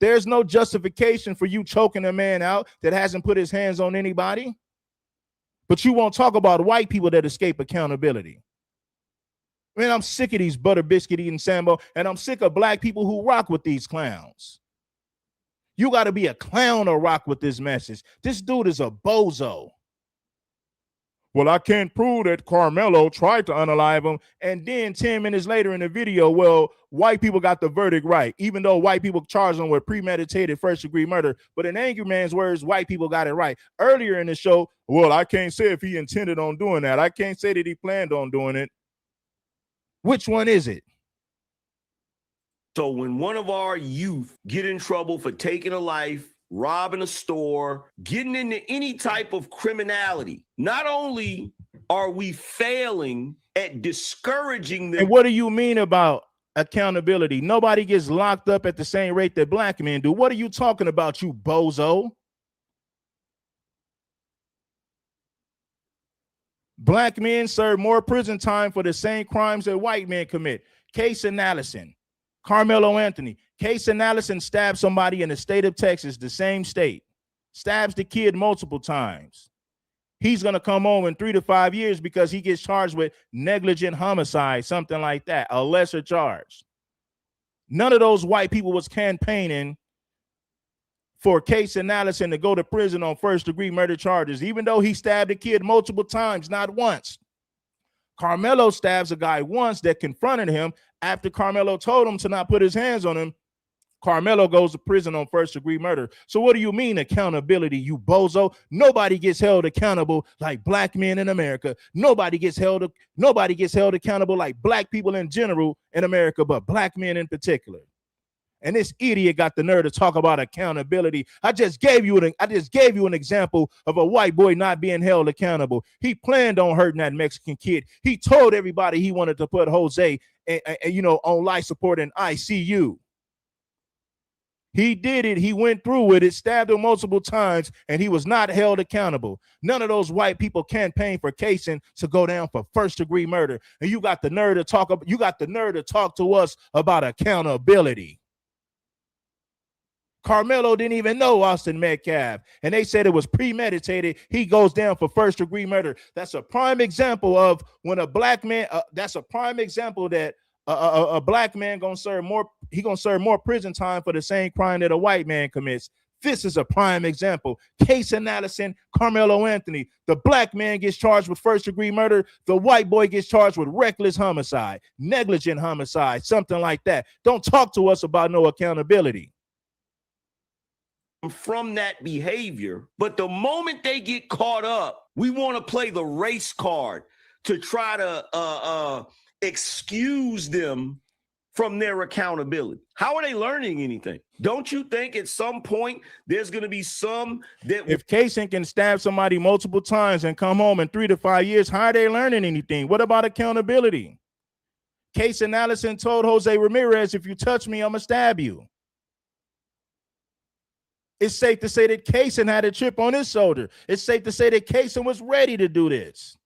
There's no justification for you choking a man out that hasn't put his hands on anybody. But you won't talk about white people that escape accountability. Man, I'm sick of these butter biscuit eating Sambo, and I'm sick of black people who rock with these clowns. You got to be a clown to rock with this message. This dude is a bozo. Well, I can't prove that Karmelo tried to unalive him. And then 10 minutes later in the video, well, white people got the verdict right, even though white people charged him with premeditated first-degree murder. But in Angry Man's words, white people got it right. Earlier in the show, well, I can't say if he intended on doing that. I can't say that he planned on doing it. Which one is it? So when one of our youth get in trouble for taking a life, robbing a store, getting into any type of criminality, not only are we failing at discouraging them. And what do you mean about accountability? Nobody gets locked up at the same rate that black men do. What are you talking about, you bozo? Black men serve more prison time for the same crimes that white men commit. Case in Allison, Karmelo Anthony. Case in Allison stabbed somebody in the state of Texas, the same state, stabs the kid multiple times. He's going to come home in 3 to 5 years because he gets charged with negligent homicide, something like that, a lesser charge. None of those white people was campaigning for Case in Allison to go to prison on first-degree murder charges, even though he stabbed a kid multiple times, not once. Karmelo stabs a guy once that confronted him. After Karmelo told him to not put his hands on him, Karmelo goes to prison on first-degree murder. So what do you mean accountability, you bozo? Nobody gets held accountable like black men in America. Nobody gets held accountable like black people in general in America, but black men in particular. And this idiot got the nerve to talk about accountability. I just gave you an example of a white boy not being held accountable. He planned on hurting that Mexican kid. He told everybody he wanted to put Jose on life support in ICU. He did it. He went through with it, stabbed him multiple times, and he was not held accountable. None of those white people campaigned for Kaysen to go down for first-degree murder. And you got the nerve to talk to us about accountability. Karmelo didn't even know Austin Metcalf, and they said it was premeditated. He goes down for first-degree murder. That's a prime example of when a black man. That's a prime example that a black man gonna serve more. He gonna serve more prison time for the same crime that a white man commits. This is a prime example. Kaysen Allison, Karmelo Anthony. The black man gets charged with first-degree murder. The white boy gets charged with reckless homicide, negligent homicide, something like that. Don't talk to us about no accountability from that behavior. But the moment they get caught up, we want to play the race card to try to excuse them from their accountability. How are they learning anything? Don't you think at some point there's going to be some that if Kaysen can stab somebody multiple times and come home in 3 to 5 years, how are they learning anything? What about accountability? Kaysen Allison told Jose Ramirez, if you touch me, I'm going to stab you. It's safe to say that Kaysen had a chip on his shoulder. It's safe to say that Kaysen was ready to do this.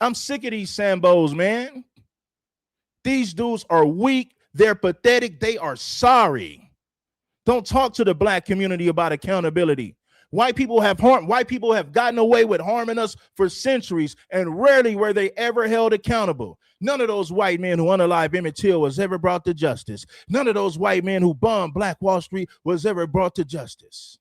I'm sick of these Sambos, man. These dudes are weak. They're pathetic. They are sorry. Don't talk to the black community about accountability. White people have gotten away with harming us for centuries, and rarely were they ever held accountable. None of those white men who unalived Emmett Till was ever brought to justice. None of those white men who bombed Black Wall Street was ever brought to justice.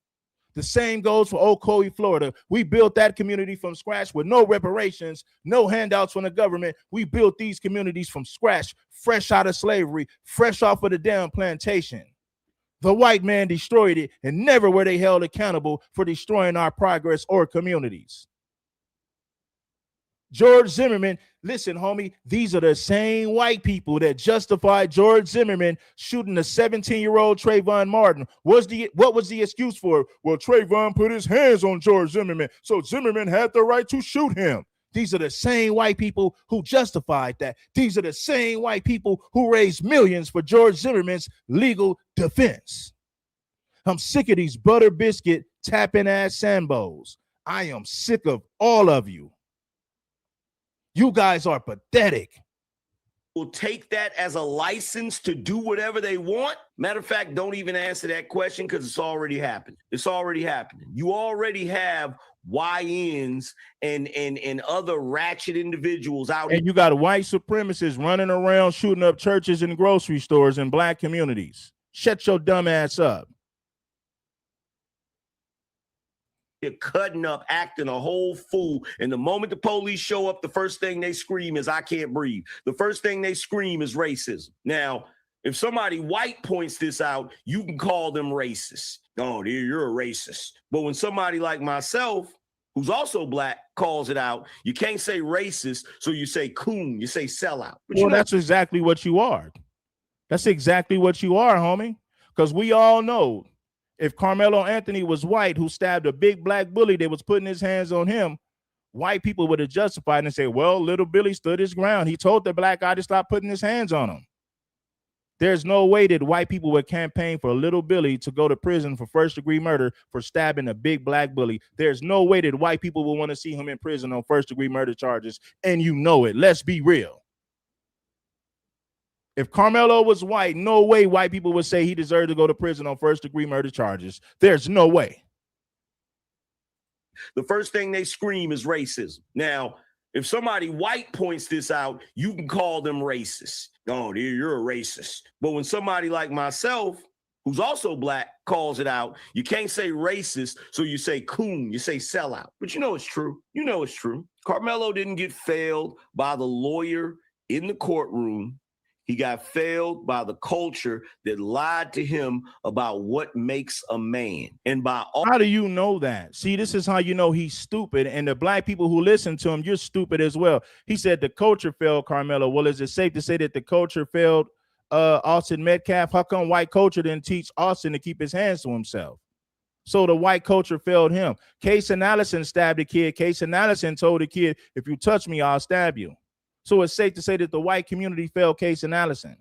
The same goes for Ocoee, Florida. We built that community from scratch with no reparations, no handouts from the government. We built these communities from scratch, fresh out of slavery, fresh off of the damn plantation. The white man destroyed it, and never were they held accountable for destroying our progress or communities. George Zimmerman, listen, homie, these are the same white people that justified George Zimmerman shooting a 17-year-old Trayvon Martin. What was the excuse for? Well, Trayvon put his hands on George Zimmerman, so Zimmerman had the right to shoot him. These are the same white people who justified that. These are the same white people who raised millions for George Zimmerman's legal defense. I'm sick of these butter biscuit tapping ass Sambos. I am sick of all of you. You guys are pathetic. Will take that as a license to do whatever they want. Matter of fact, don't even answer that question because it's already happened. It's already happening. You already have YNs and other ratchet individuals out here. And you got white supremacists running around shooting up churches and grocery stores in black communities. Shut your dumb ass up. You're cutting up, acting a whole fool. And the moment the police show up, the first thing they scream is, I can't breathe. The first thing they scream is racism. Now, if somebody white points this out, you can call them racist. Oh, you're a racist. But when somebody like myself, who's also black, calls it out, you can't say racist, so you say coon, you say sellout. But well, that's exactly what you are. That's exactly what you are, homie. Because we all know if Karmelo Anthony was white who stabbed a big black bully that was putting his hands on him, white people would have justified and say, well, little Billy stood his ground. He told the black guy to stop putting his hands on him. There's no way that white people would campaign for little Billy to go to prison for first-degree murder for stabbing a big black bully. There's no way that white people will want to see him in prison on first-degree murder charges, and you know it. Let's be real. If Karmelo was white, no way white people would say he deserved to go to prison on first-degree murder charges. There's no way. The first thing they scream is racism. Now, if somebody white points this out, you can call them racist. Oh, you're a racist. But when somebody like myself, who's also black, calls it out, you can't say racist, so you say coon, you say sellout. But you know it's true. You know it's true. Karmelo didn't get failed by the lawyer in the courtroom. He got failed by the culture that lied to him about what makes a man. And by all— How do you know that? See, this is how you know he's stupid. And the black people who listen to him, you're stupid as well. He said the culture failed Karmelo. Well, is it safe to say that the culture failed Austin Metcalf? How come white culture didn't teach Austin to keep his hands to himself? So the white culture failed him. Kaysen Allison stabbed a kid. Kaysen Allison told the kid, if you touch me, I'll stab you. So it's safe to say that the white community failed Kaysen Allison.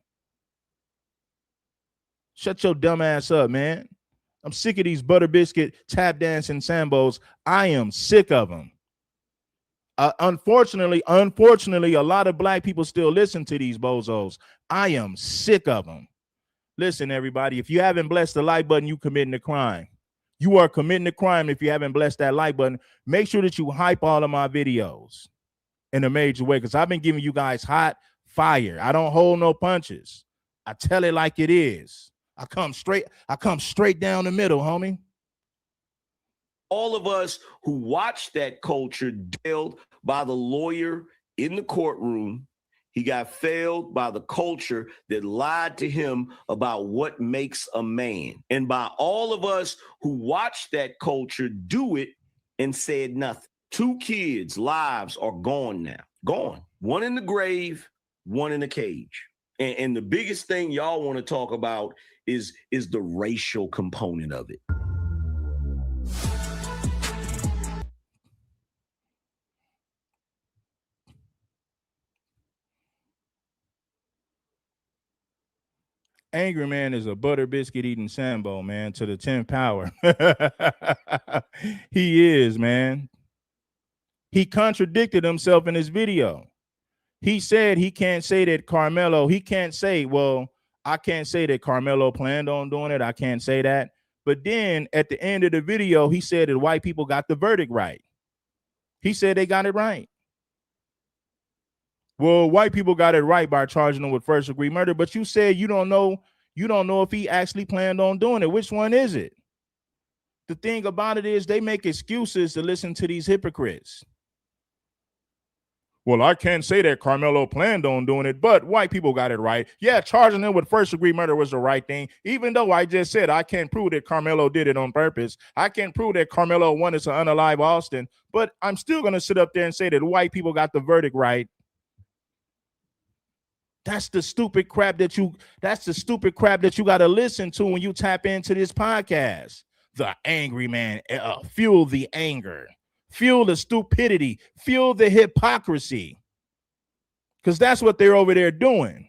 Shut your dumb ass up, man. I'm sick of these butter biscuit tap dancing Sambos. I am sick of them. Unfortunately, a lot of black people still listen to these bozos. I am sick of them. Listen, everybody, if you haven't blessed the like button, you committing a crime. You are committing a crime if you haven't blessed that like button. Make sure that you hype all of my videos in a major way, because I've been giving you guys hot fire. I don't hold no punches. I tell it like it is. I come straight down the middle, homie. All of us who watched that culture dealt by the lawyer in the courtroom. He got failed by the culture that lied to him about what makes a man. And by all of us who watched that culture do it and said nothing. 2 kids' lives are gone now. Gone. One in the grave, one in a cage. And the biggest thing y'all want to talk about is the racial component of it. Angry Man is a butter biscuit eating Sambo, man, to the 10th power. He is, man. He contradicted himself in his video. He said he can't say that Karmelo, he can't say, well, I can't say that Karmelo planned on doing it. I can't say that. But then at the end of the video, he said that white people got the verdict right. He said they got it right. Well, white people got it right by charging him with first degree murder, but you said you don't know if he actually planned on doing it. Which one is it? The thing about it is they make excuses to listen to these hypocrites. Well, I can't say that Karmelo planned on doing it, but white people got it right. Yeah, charging him with first degree murder was the right thing, even though I just said I can't prove that Karmelo did it on purpose. I can't prove that Karmelo wanted to unalive Austin, but I'm still going to sit up there and say that white people got the verdict right. That's the stupid crap that you got to listen to when you tap into this podcast. The angry man, fuel the anger, fuel the stupidity, fuel the hypocrisy. Because that's what they're over there doing.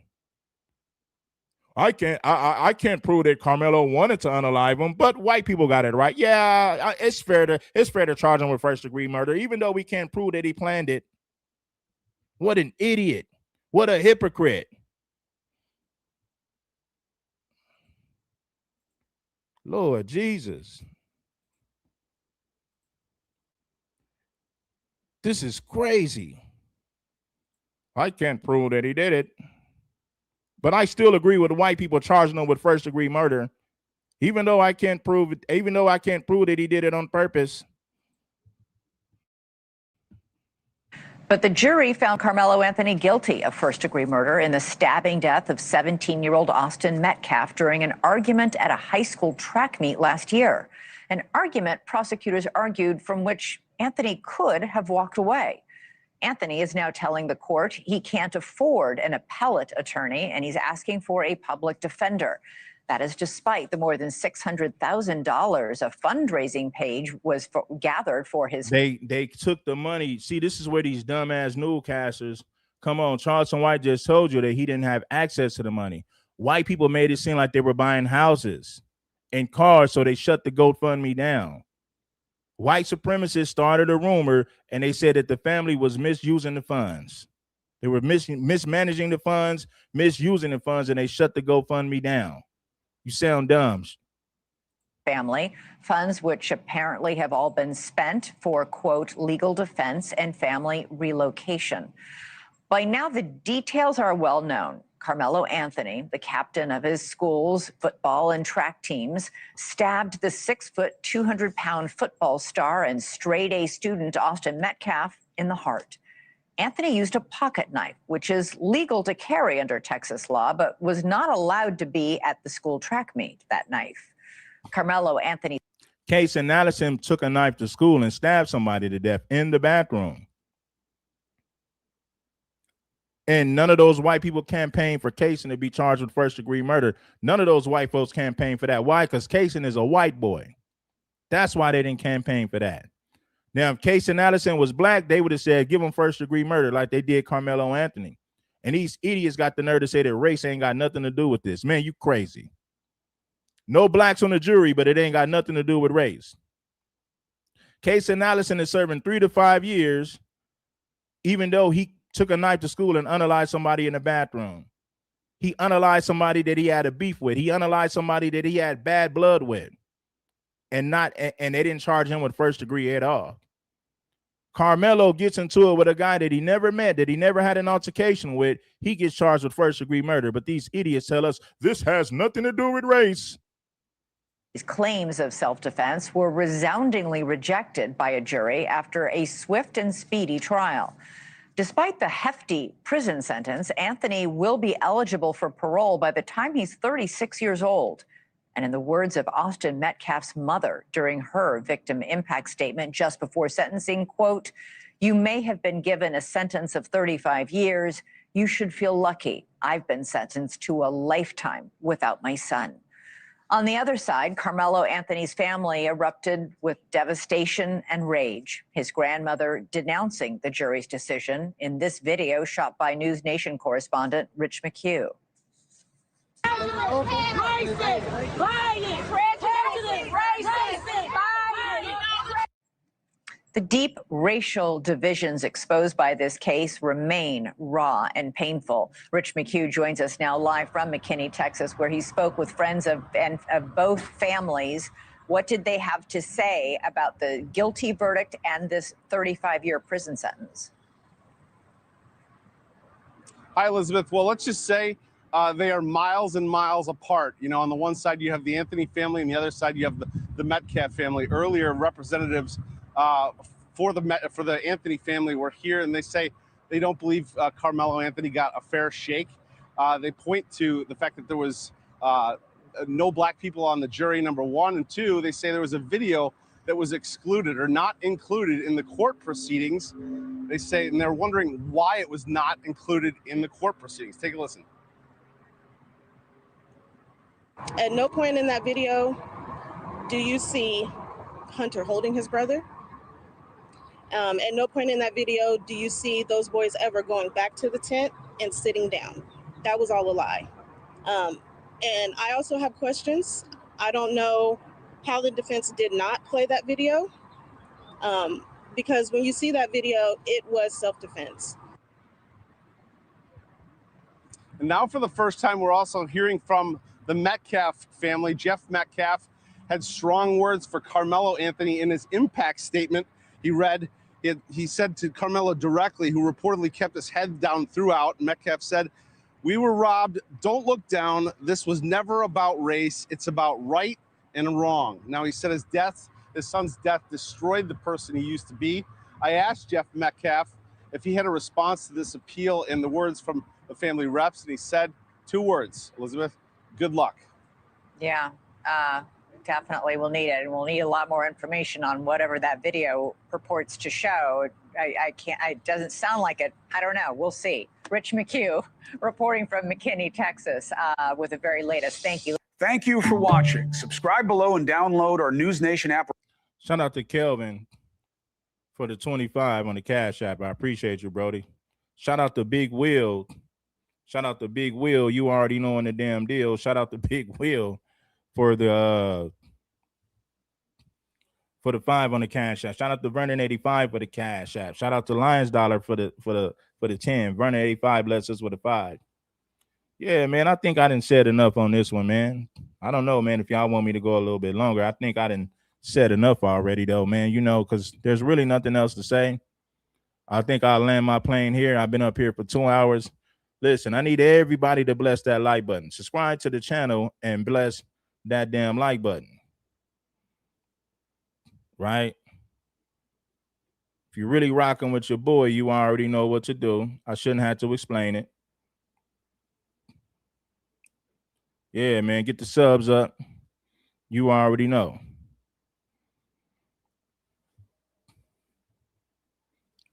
I can't prove that Karmelo wanted to unalive him, but white people got it right. Yeah, it's fair to charge him with first degree murder, even though we can't prove that he planned it. What an idiot. What a hypocrite. Lord Jesus. This is crazy. I can't prove that he did it. But I still agree with the white people charging him with first degree murder, even though I can't prove that he did it on purpose. But the jury found Karmelo Anthony guilty of first-degree murder in the stabbing death of 17-year-old Austin Metcalf during an argument at a high school track meet last year. An argument prosecutors argued from which Anthony could have walked away. Anthony is now telling the court he can't afford an appellate attorney, and he's asking for a public defender. That is despite the more than $600,000 a fundraising page was gathered for his. They took the money. See, this is where these dumbass newscasters come on. Charleston White just told you that he didn't have access to the money. White people made it seem like they were buying houses and cars, so they shut the GoFundMe down. White supremacists started a rumor, and they said that the family was misusing the funds. They were mismanaging the funds, misusing the funds, and they shut the GoFundMe down. You sound dumb. Family funds, which apparently have all been spent for, quote, legal defense and family relocation. By now, the details are well known. Karmelo Anthony, the captain of his school's football and track teams, stabbed the 6-foot, 200-pound football star and straight-A student Austin Metcalf in the heart. Anthony used a pocket knife, which is legal to carry under Texas law, but was not allowed to be at the school track meet. That knife. Karmelo Anthony. Case and Allison took a knife to school and stabbed somebody to death in the bathroom. And none of those white people campaigned for Kaysen to be charged with first degree murder. None of those white folks campaigned for that. Why? Because Kaysen is a white boy. That's why they didn't campaign for that. Now, if Kaysen Allison was black, they would have said, give him first degree murder like they did Karmelo Anthony. And these idiots got the nerve to say that race ain't got nothing to do with this. Man, you crazy. No blacks on the jury, but it ain't got nothing to do with race. Casey Allison is serving 3 to 5 years, even though he took a knife to school and unalived somebody in the bathroom. He unalived somebody that he had a beef with. He unalived somebody that he had bad blood with. And they didn't charge him with first degree at all. Karmelo gets into it with a guy that he never met, that he never had an altercation with. He gets charged with first degree murder. But these idiots tell us this has nothing to do with race. These claims of self-defense were resoundingly rejected by a jury after a swift and speedy trial. Despite the hefty prison sentence, Anthony will be eligible for parole by the time he's 36 years old. And in the words of Austin Metcalf's mother during her victim impact statement just before sentencing, quote, "You may have been given a sentence of 35 years. You should feel lucky. I've been sentenced to a lifetime without my son." On the other side, Karmelo Anthony's family erupted with devastation and rage. His grandmother denouncing the jury's decision in this video shot by News Nation correspondent Rich McHugh. The deep racial divisions exposed by this case remain raw and painful. Rich McHugh joins us now live from McKinney, Texas, where he spoke with friends of both families. What did they have to say about the guilty verdict and this 35-year prison sentence? Hi, Elizabeth. Well, let's just say they are miles and miles apart. You know, on the one side, you have the Anthony family, and the other side, you have the Metcalf family. Earlier, representatives for the Anthony family were here, and they say they don't believe Karmelo Anthony got a fair shake. They point to the fact that there was no black people on the jury, number one, and two, they say there was a video that was excluded or not included in the court proceedings. They say, and they're wondering why it was not included in the court proceedings. Take a listen. At no point in that video do you see Hunter holding his brother. At no point in that video do you see those boys ever going back to the tent and sitting down. That was all a lie. And I also have questions. I don't know how the defense did not play that video, because when you see that video, it was self-defense. And now for the first time, we're also hearing from the Metcalf family. Jeff Metcalf had strong words for Karmelo Anthony in his impact statement. He said to Karmelo directly, who reportedly kept his head down throughout. Metcalf said, "We were robbed. Don't look down. This was never about race. It's about right and wrong." Now, he said his son's death destroyed the person he used to be. I asked Jeff Metcalf if he had a response to this appeal in the words from the family reps, and he said 2 words, Elizabeth: good luck. Yeah, definitely we'll need it, and we'll need a lot more information on whatever that video purports to show. It doesn't sound like it. I don't know. We'll see. Rich McHugh reporting from McKinney, Texas, with the very latest. Thank you. Thank you for watching. Subscribe below and download our News Nation app. Shout out to Kelvin for the 25 on the Cash App. I appreciate you, Brody. Shout out to Big Will. Shout out to Big Will. You already knowing the damn deal. Shout out to Big Will for the 5 on the Cash App. Shout out to Vernon 85 for the Cash App. Shout out to Lions Dollar for the 10. Vernon 85 bless us with a 5. Yeah, man, I think I done said enough on this one, man. I don't know, man, if y'all want me to go a little bit longer. I think I done said enough already, though, man, you know, because there's really nothing else to say. I think I'll land my plane here. I've been up here for 2 hours. Listen, I need everybody to bless that like button. Subscribe to the channel and bless that damn like button. Right? If you're really rocking with your boy, you already know what to do. I shouldn't have to explain it. Yeah, man, get the subs up. You already know.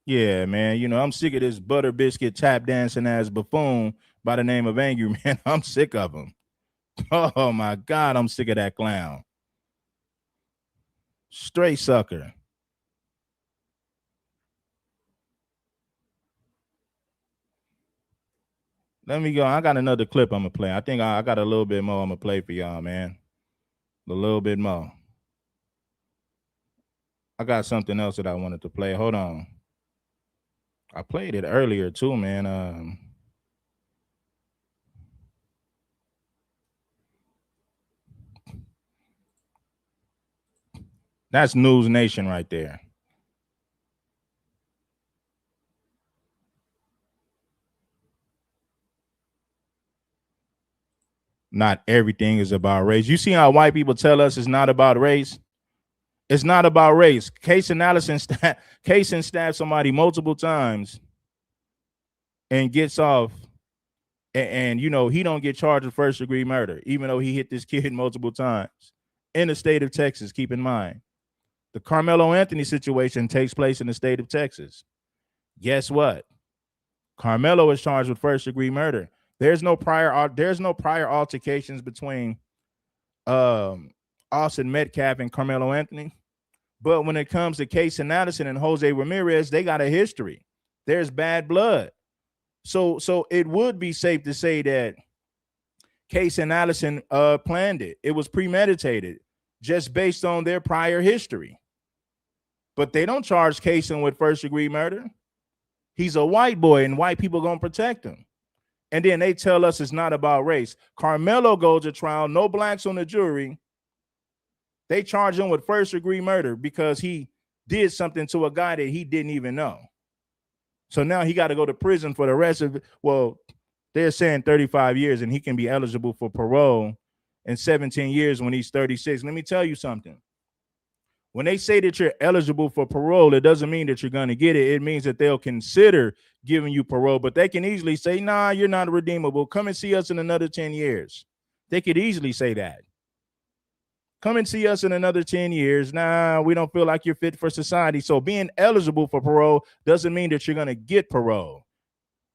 Yeah, man, you know, I'm sick of this butter biscuit tap dancing ass buffoon by the name of Angry Man. I'm sick of him. Oh, my God, I'm sick of that clown. Straight sucker. Let me go. I got another clip I'm going to play. I think I got a little bit more I'm going to play for y'all, man. A little bit more. I got something else that I wanted to play. Hold on. I played it earlier too, man. That's News Nation right there. Not everything is about race. You see how white people tell us it's not about race? It's not about race. Casey stabbed somebody multiple times and gets off. And you know, he don't get charged with first-degree murder, even though he hit this kid multiple times in the state of Texas. Keep in mind, the Karmelo Anthony situation takes place in the state of Texas. Guess what? Karmelo is charged with first-degree murder. There's no prior altercations between Austin Metcalf and Karmelo Anthony. But when it comes to Casey Addison and Jose Ramirez, they got a history. There's bad blood. So it would be safe to say that Casey Addison planned it. It was premeditated just based on their prior history. But they don't charge Casey with first-degree murder. He's a white boy, and white people going to protect him. And then they tell us it's not about race. Karmelo goes to trial, no blacks on the jury. They charge him with first-degree murder because he did something to a guy that he didn't even know. So now he got to go to prison for the rest of it. Well, they're saying 35 years, and he can be eligible for parole in 17 years when he's 36. Let me tell you something. When they say that you're eligible for parole, it doesn't mean that you're going to get it. It means that they'll consider giving you parole, but they can easily say, nah, you're not redeemable. Come and see us in another 10 years. They could easily say that. Come and see us in another 10 years. Nah, we don't feel like you're fit for society. So being eligible for parole doesn't mean that you're going to get parole.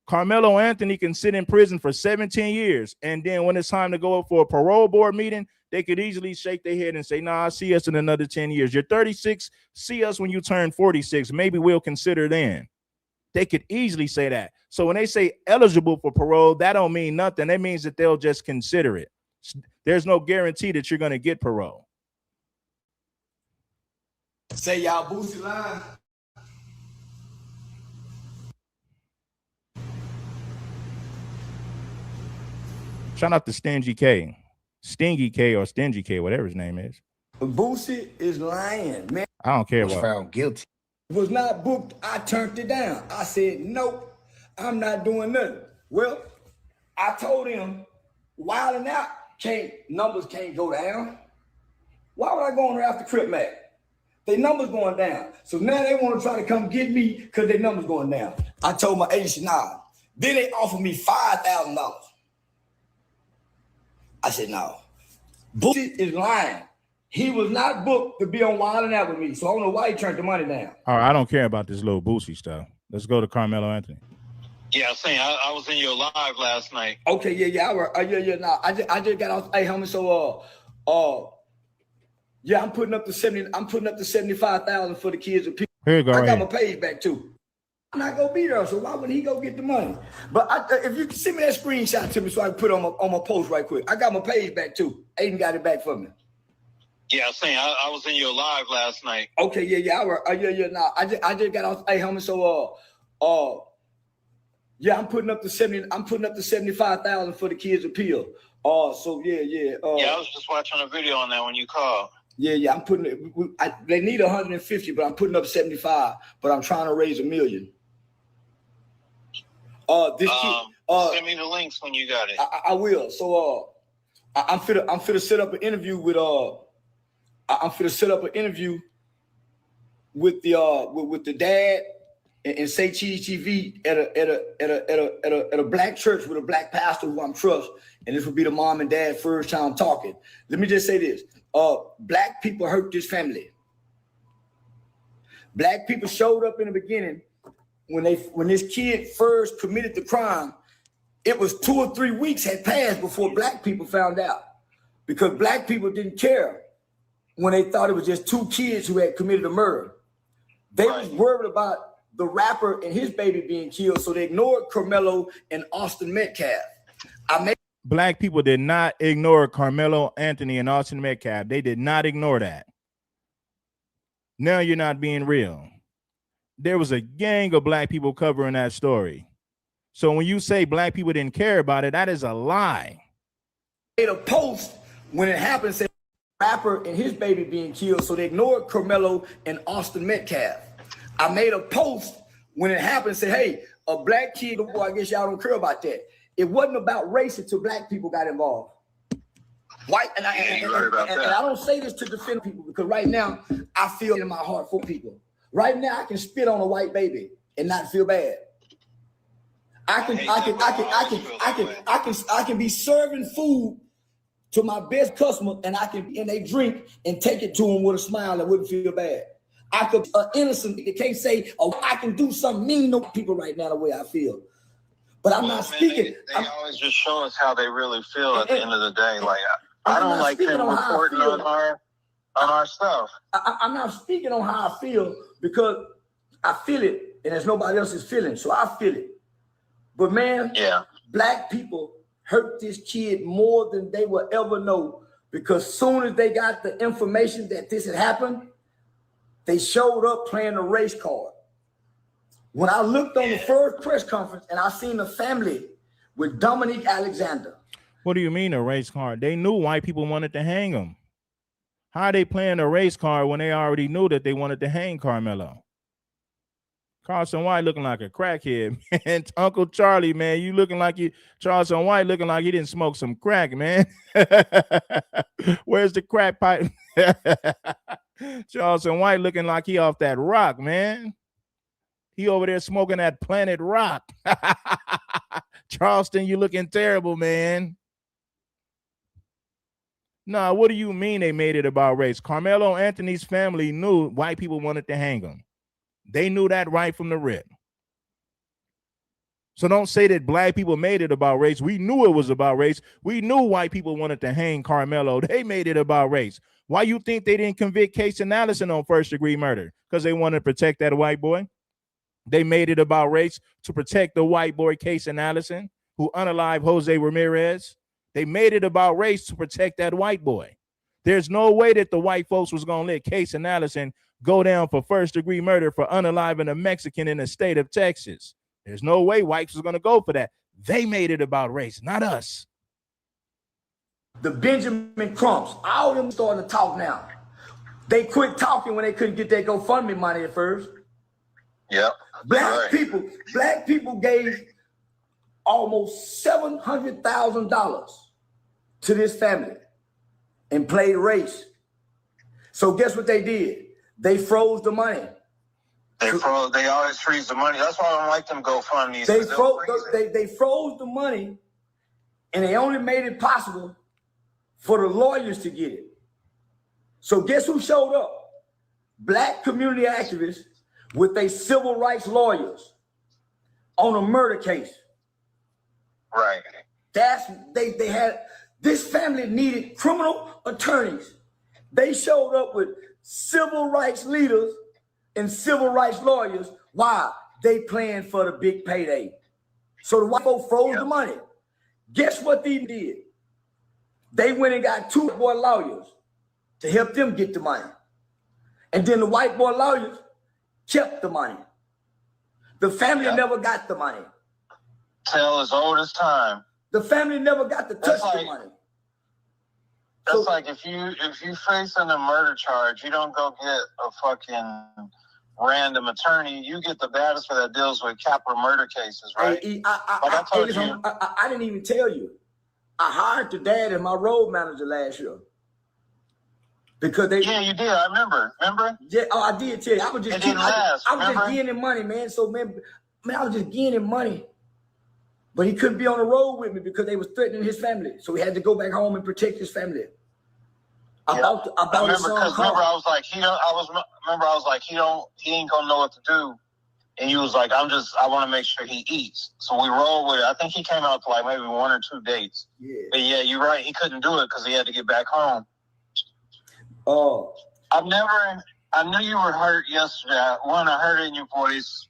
Karmelo Anthony can sit in prison for 17 years. And then when it's time to go up for a parole board meeting, they could easily shake their head and say, nah, see us in another 10 years. You're 36. See us when you turn 46. Maybe we'll consider then. They could easily say that. So when they say eligible for parole, that don't mean nothing. That means that they'll just consider it. There's no guarantee that you're going to get parole. Say y'all Boosie line. Shout out to Stingy K, or Stingy K, whatever his name is. Boosie is lying, man. I don't care was what. Found guilty. Was not booked. I turned it down. I said, nope, I'm not doing nothing. Well, I told him, wilding out, numbers can't go down. Why would I go on there after Crip Mac? Their numbers going down. So now they want to try to come get me because their numbers going down. I told my agency, nah. Then they offered me $5,000. I said, no. Boosie is lying. He was not booked to be on Wildin' Out with me, so I don't know why he turned the money down. All right, I don't care about this little Boosie stuff. Let's go to Karmelo Anthony. Yeah, I'm saying I was in your live last night. Okay, yeah. Nah. I just got off. Hey, homie, so yeah, I'm putting up the 75,000 for the kids and people. Here you go. I got my page back too. I'm not gonna be there, so why would he go get the money? But if you can send me that screenshot to me so I can put it on my post right quick. I got my page back too. Aiden got it back for me. Yeah, I'm saying I was in your live last night. Okay, yeah. Nah. I just got off. Hey, homie, so yeah, I'm putting up the 75,000 for the kids appeal. So yeah. Yeah, I was just watching a video on that when you called. Yeah, I'm putting it. They need 150, but I'm putting up 75. But I'm trying to raise $1 million. Send me the links when you got it. I will. So I'm finna set up an interview with with the dad and Say Cheese TV at a black church with a black pastor who I'm trust, and this will be the mom and dad first time talking. Let me just say this: black people hurt this family. Black people showed up in the beginning when this kid first committed the crime. It was 2 or 3 weeks had passed before black people found out, because black people didn't care when they thought it was just 2 kids who had committed a murder. They was worried about the rapper and his baby being killed, so they ignored Karmelo and Austin Metcalf. Black people did not ignore Karmelo Anthony and Austin Metcalf. They did not ignore that. Now you're not being real. There was a gang of black people covering that story. So when you say black people didn't care about it, that is a lie. Made a post when it happened, said rapper and his baby being killed, so they ignored Karmelo and Austin Metcalf. I made a post when it happened, said, hey, a black kid, boy, I guess y'all don't care about that. It wasn't about race until black people got involved. White, and I don't say this to defend people, because right now I feel in my heart for people. Right now I can spit on a white baby and not feel bad. I can be serving food to my best customer, and they drink and take it to them with a smile and wouldn't feel bad. I could innocent, they can't say, oh, I can do something mean to people right now the way I feel. But I'm not speaking. They always just show us how they really feel at the end of the day. Like I don't like them reporting on our stuff. I'm not speaking on how I feel because I feel it, and there's nobody else's feeling, so I feel it. But man, black people hurt this kid more than they will ever know, because soon as they got the information that this had happened, they showed up playing the race card. When I looked on the first press conference and I seen the family with Dominique Alexander. What do you mean a race card? They knew white people wanted to hang him. How are they playing a race card when they already knew that they wanted to hang Karmelo? Charleston White looking like a crackhead, man. Uncle Charlie, man, you looking like Charleston White looking like he didn't smoke some crack, man. Where's the crack pipe? Charleston White looking like he off that rock, man. He over there smoking that Planet Rock. Charleston, you looking terrible, man. Nah, what do you mean they made it about race? Karmelo Anthony's family knew white people wanted to hang him. They knew that right from the rip. So don't say that black people made it about race. We knew it was about race. We knew white people wanted to hang Karmelo. They made it about race. Why you think they didn't convict Case and Allison on first-degree murder? Because they wanted to protect that white boy? They made it about race to protect the white boy Case and Allison, who unalived Jose Ramirez. They made it about race to protect that white boy. There's no way that the white folks was going to let Case and Allison go down for first-degree murder for unaliving a Mexican in the state of Texas. There's no way whites was going to go for that. They made it about race, not us. The Benjamin Crumps, all of them starting to talk now. They quit talking when they couldn't get their GoFundMe money at first. Yep. Black people gave almost $700,000 to this family and played race. So guess what they did? They froze the money. They always freeze the money. That's why I don't like them GoFundMes. They froze the money, and they only made it possible for the lawyers to get it. So guess who showed up? Black community activists with their civil rights lawyers on a murder case. Right. They had, this family needed criminal attorneys. They showed up with civil rights leaders and civil rights lawyers. Why? They planned for the big payday. So the white folk froze the money. Guess what they did? They went and got two boy lawyers to help them get the money. And then the white boy lawyers kept the money. The family never got the money. Tale as old as time. The family never got to touch the money. That's like if you facing a murder charge, you don't go get a fucking random attorney. You get the baddest for that deals with capital murder cases, right? I didn't even tell you. I hired the dad and my road manager last year. Because they you did. I remember. Yeah, I did tell you. I was just getting him money, man. So man, I was just getting him money. But he couldn't be on the road with me because they was threatening his family. So he had to go back home and protect his family. I was like, he ain't gonna know what to do. And he was like, I want to make sure he eats. So we rolled with it. I think he came out to like maybe 1 or 2 dates. Yeah. But yeah, you're right. He couldn't do it because he had to get back home. Oh. I knew you were hurt yesterday. I heard it in your voice.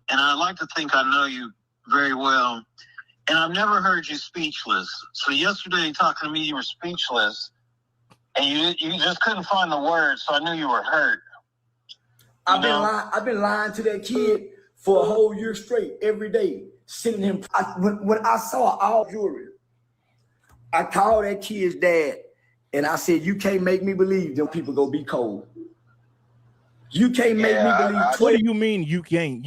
And I like to think I know you very well. And I've never heard you speechless. So yesterday talking to me, you were speechless. And you just couldn't find the words, so I knew you were hurt. I've been lying to that kid for a whole year straight, every day, sending him. When I saw all jewelry, I called that kid's dad, and I said, "You can't make me believe them people gonna be cold. You can't make me believe." What do you mean you can't?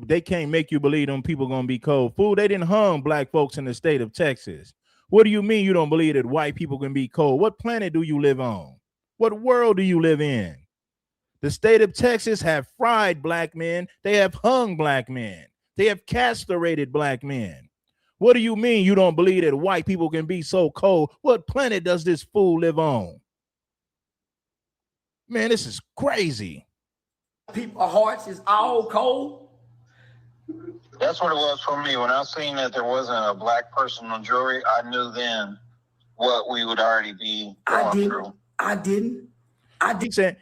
They can't make you believe them people gonna be cold. Fool, they didn't hung black folks in the state of Texas. What do you mean you don't believe that white people can be cold? What planet do you live on? What world do you live in? The state of Texas have fried black men. They have hung black men. They have castrated black men. What do you mean you don't believe that white people can be so cold? What planet does this fool live on? Man, this is crazy. People's hearts is all cold. That's what it was for me. When I seen that there wasn't a black person on jury, I knew then what we would already be going through. I didn't.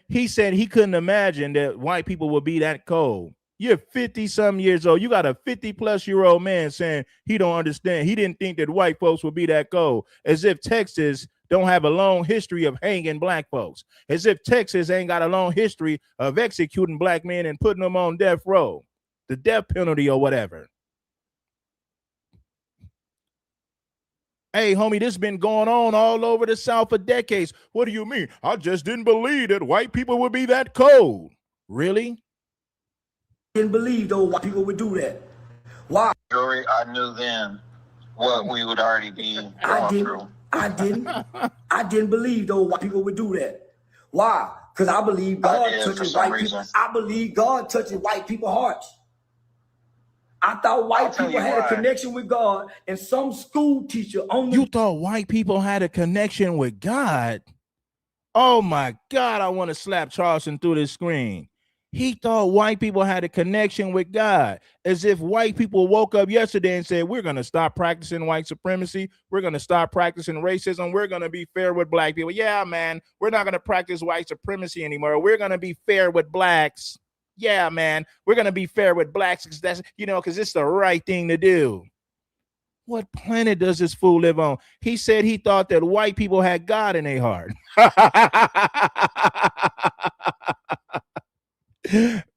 He said he couldn't imagine that white people would be that cold. You're 50-some years old. You got a 50-plus-year-old man saying he don't understand. He didn't think that white folks would be that cold. As if Texas don't have a long history of hanging black folks. As if Texas ain't got a long history of executing black men and putting them on death row. The death penalty or whatever. Hey, homie, this has been going on all over the South for decades. What do you mean? I just didn't believe that white people would be that cold. Really? Didn't believe those white people would do that. Why? Jury, I knew then what we would already be going through. I didn't believe those white people would do that. Why? Because I believe God touches white people. I believe God touches white people's hearts. I thought white people had a connection with God, and some school teacher on the— You thought white people had a connection with God? Oh my God, I want to slap Charleston through this screen. He thought white people had a connection with God, as if white people woke up yesterday and said, we're going to stop practicing white supremacy. We're going to stop practicing racism. We're going to be fair with black people. Yeah, man, we're not going to practice white supremacy anymore. We're going to be fair with blacks. Yeah, man, we're going to be fair with blacks because that's, because it's the right thing to do. What planet does this fool live on? He said he thought that white people had God in their heart.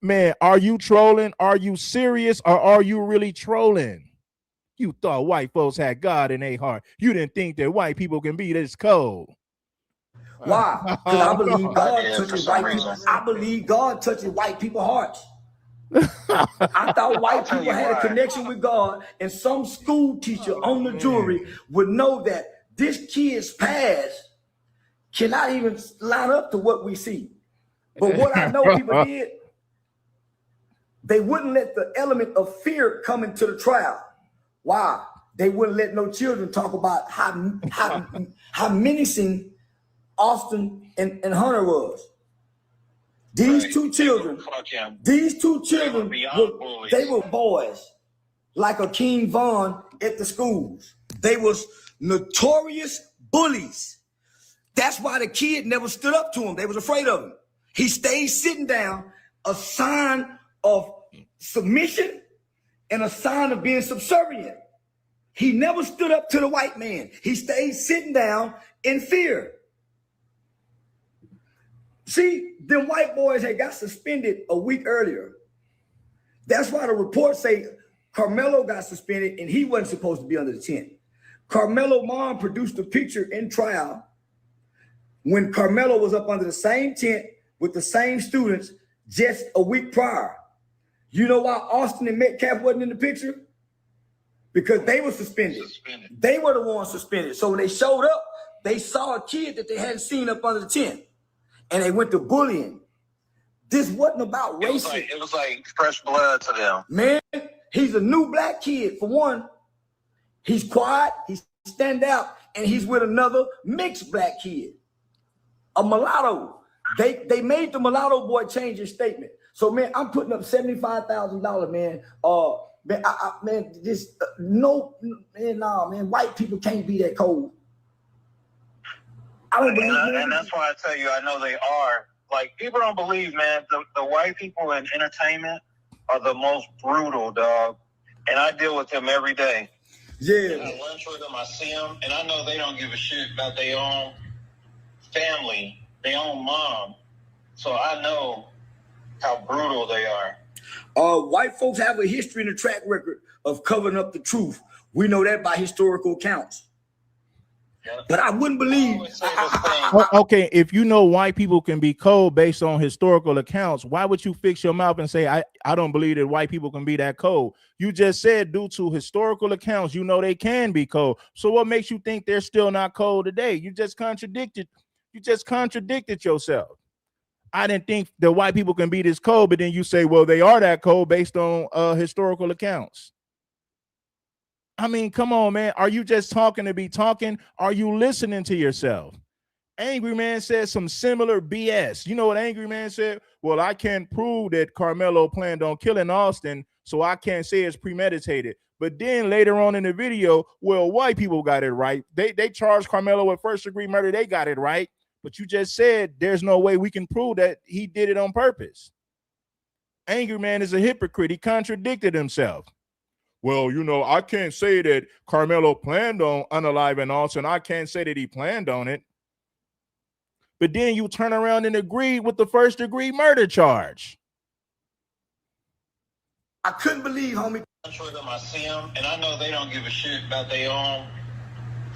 Man, are you trolling? Are you serious? Or are you really trolling? You thought white folks had God in their heart. You didn't think that white people can be this cold. Why? Because I believe God touches white people. I believe God touches white people's hearts. I thought white people had a connection with God, and some school teacher on the jury would know that this kid's past cannot even line up to what we see. But what I know people did, they wouldn't let the element of fear come into the trial. Why? They wouldn't let no children talk about how menacing Austin and Hunter was. These two children, they were boys like Akeem Vaughn at the schools. They was notorious bullies. That's why the kid never stood up to him. They was afraid of him. He stayed sitting down, a sign of submission and a sign of being subservient. He never stood up to the white man. He stayed sitting down in fear. See, them white boys had got suspended a week earlier. That's why the reports say Karmelo got suspended and he wasn't supposed to be under the tent. Karmelo mom produced a picture in trial when Karmelo was up under the same tent with the same students just a week prior. You know why Austin and Metcalf wasn't in the picture? Because they were suspended. They were the ones suspended. So when they showed up, they saw a kid that they hadn't seen up under the tent. And they went to bullying. This wasn't about racism. It was like fresh blood to them. Man, he's a new black kid, for one. He's quiet, he stand out, and he's with another mixed black kid, a mulatto. They made the mulatto boy change his statement. So, man, I'm putting up $75,000, man. Man, white people can't be that cold. I don't believe that. And that's why I tell you, I know they are. Like, people don't believe, man, the white people in entertainment are the most brutal, dog. And I deal with them every day. Yeah. I lunch with them, I see them, and I know they don't give a shit about their own family, their own mom. So I know how brutal they are. White folks have a history and a track record of covering up the truth. We know that by historical accounts. But I wouldn't believe. Okay, if you know white people can be cold based on historical accounts, why would you fix your mouth and say, I don't believe that white people can be that cold? You just said due to historical accounts, you know they can be cold. So what makes you think they're still not cold today? You just contradicted yourself. I didn't think that white people can be this cold, but then you say, well, they are that cold based on historical accounts. I mean, come on, man. Are you just talking to be talking? Are you listening to yourself? Angry Man said some similar BS. You know what Angry Man said? Well, I can't prove that Karmelo planned on killing Austin, so I can't say it's premeditated. But then later on in the video, well, white people got it right. They charged Karmelo with first-degree murder. They got it right. But you just said there's no way we can prove that he did it on purpose. Angry Man is a hypocrite. He contradicted himself. Well, you know, I can't say that Karmelo planned on unaliving Austin. I can't say that he planned on it. But then you turn around and agree with the first-degree murder charge. I couldn't believe, homie. I see them, and I know they don't give a shit about their own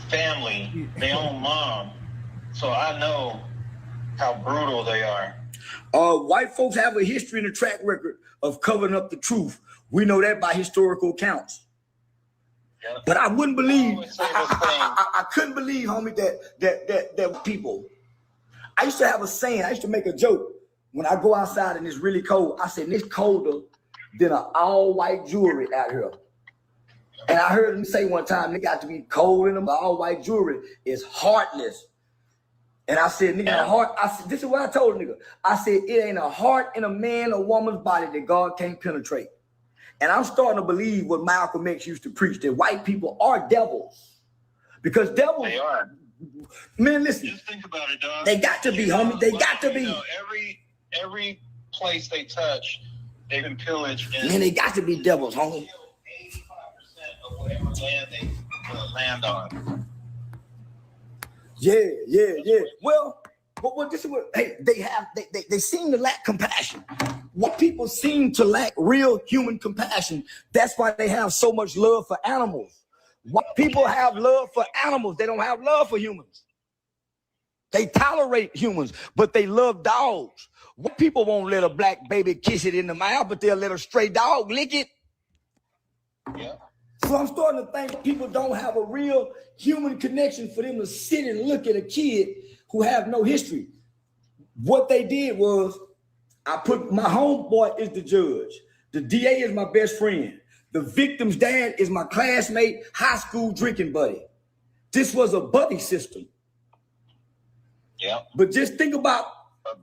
family, their own mom. So I know how brutal they are. White folks have a history and a track record of covering up the truth. We know that by historical accounts. Yep. But I wouldn't believe. I couldn't believe, homie, that people. I used to have a saying. I used to make a joke when I go outside and it's really cold. I said, it's colder than an all-white jewelry out here. And I heard them say one time, they got to be cold in them. All-white jewelry is heartless. And I said, nigga, heart. I said, this is what I told nigga. I said, it ain't a heart in a man or woman's body that God can't penetrate. And I'm starting to believe what Malcolm X used to preach, that white people are devils. Because devils, they are. Man, listen. Just think about it, dog. They got to be, homie. They got to be. Know, every place they touch, they've been pillaged. And man, they got to be devils, homie. 85% of whatever land they land on. Yeah. Well, but this is what they seem to lack compassion. What people seem to lack real human compassion. That's why they have so much love for animals. What people have love for animals, they don't have love for humans. They tolerate humans, but they love dogs. What people won't let a black baby kiss it in the mouth, but they'll let a stray dog lick it. Yeah. So I'm starting to think people don't have a real human connection for them to sit and look at a kid who have no history. What they did was, I put my homeboy is the judge. The DA is my best friend. The victim's dad is my classmate, high school drinking buddy. This was a buddy system. Yeah. But just think about a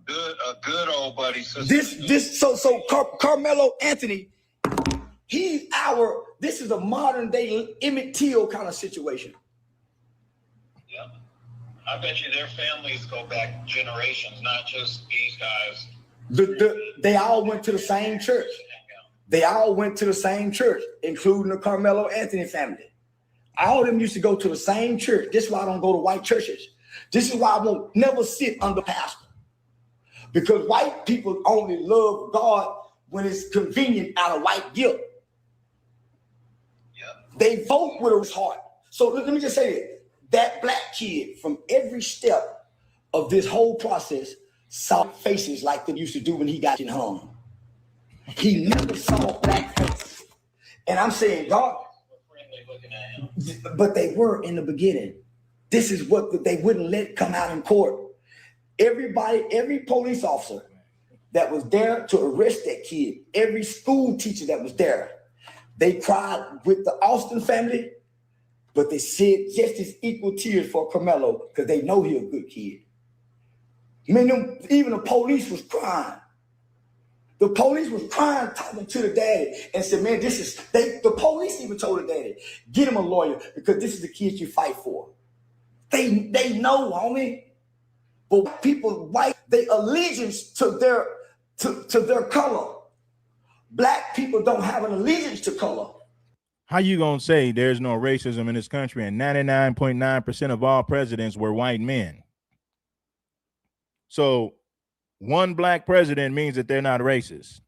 good old buddy system. So Karmelo Anthony, this is a modern day Emmett Till kind of situation. Yeah. I bet you their families go back generations, not just these guys. They all went to the same church. They all went to the same church, including the Karmelo Anthony family. All of them used to go to the same church. This is why I don't go to white churches. This is why I won't never sit under pastor. Because white people only love God when it's convenient out of white guilt. Yep. They vote with his heart. So let me just say this. That black kid, from every step of this whole process, saw faces like they used to do when he got in home. He never saw black faces. And I'm saying, God, but they were in the beginning. This is what they wouldn't let come out in court. Every police officer that was there to arrest that kid, every school teacher that was there, they cried with the Austin family, but they said just as equal tears for Karmelo because they know he's a good kid. I mean, even the police was crying. The police was crying, talking to the daddy, and said, man, the police even told the daddy, get him a lawyer because this is the kid you fight for. They know, homie. But people, white, they allegiance to their color. Black people don't have an allegiance to color. How you gonna say there's no racism in this country and 99.9% of all presidents were white men? So one black president means that they're not racist.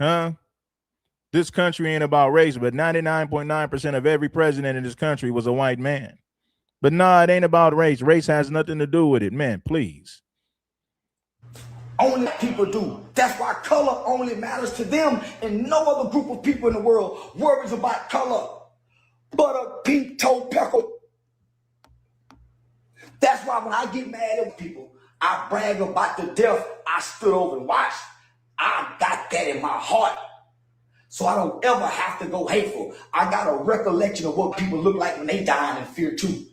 Huh? This country ain't about race, but 99.9% of every president in this country was a white man. But nah, it ain't about race. Race has nothing to do with it, man. Please. Only people do. That's why color only matters to them, and no other group of people in the world worries about color. Butter, pink, toe, pepper. That's why when I get mad at people, I brag about the death I stood over and watched. I got that in my heart. So I don't ever have to go hateful. I got a recollection of what people look like when they die in fear too.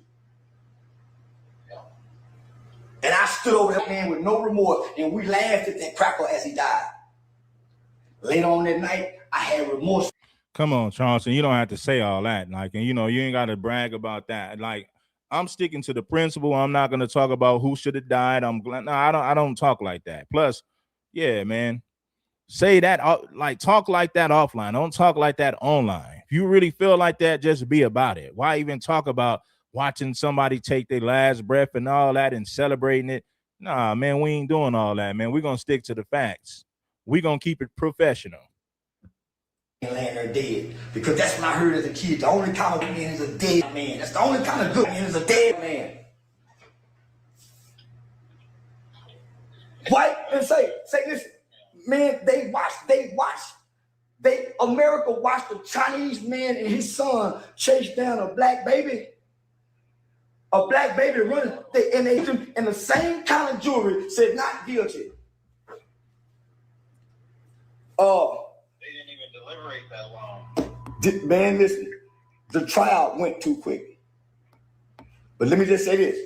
And I stood over that man with no remorse, and we laughed at that cracker as he died. Later on that night, I had remorse. Come on, Charleston. You don't have to say all that. Like, and you know, you ain't got to brag about that. Like, I'm sticking to the principle. I'm not going to talk about who should have died. I'm glad. No, I don't talk like that. Plus, yeah, man, say that, like, talk like that offline. Don't talk like that online. If you really feel like that, just be about it. Why even talk about watching somebody take their last breath and all that and celebrating it? Nah, man, we ain't doing all that, man. We're going to stick to the facts. We're going to keep it professional. Laying there dead, because that's what I heard as a kid. The only kind of man is a dead man. That's the only kind of good man is a dead man. White and say listen, man, America watched a Chinese man and his son chase down a black baby running, and the same kind of jury said not guilty. They didn't even deliberate that long. Man, listen, the trial went too quick. But let me just say this.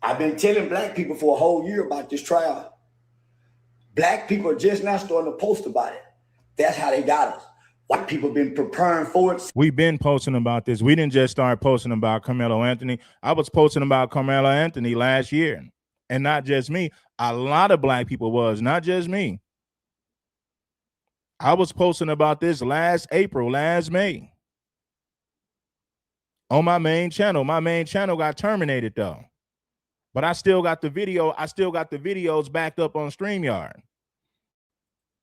I've been telling black people for a whole year about this trial. Black people are just now starting to post about it. That's how they got us. White people been preparing for it. We've been posting about this. We didn't just start posting about Karmelo Anthony. I was posting about Karmelo Anthony last year. And not just me. A lot of black people was, not just me. I was posting about this last May. On my main channel. My main channel got terminated though. But I still got the video. I still got the videos backed up on StreamYard.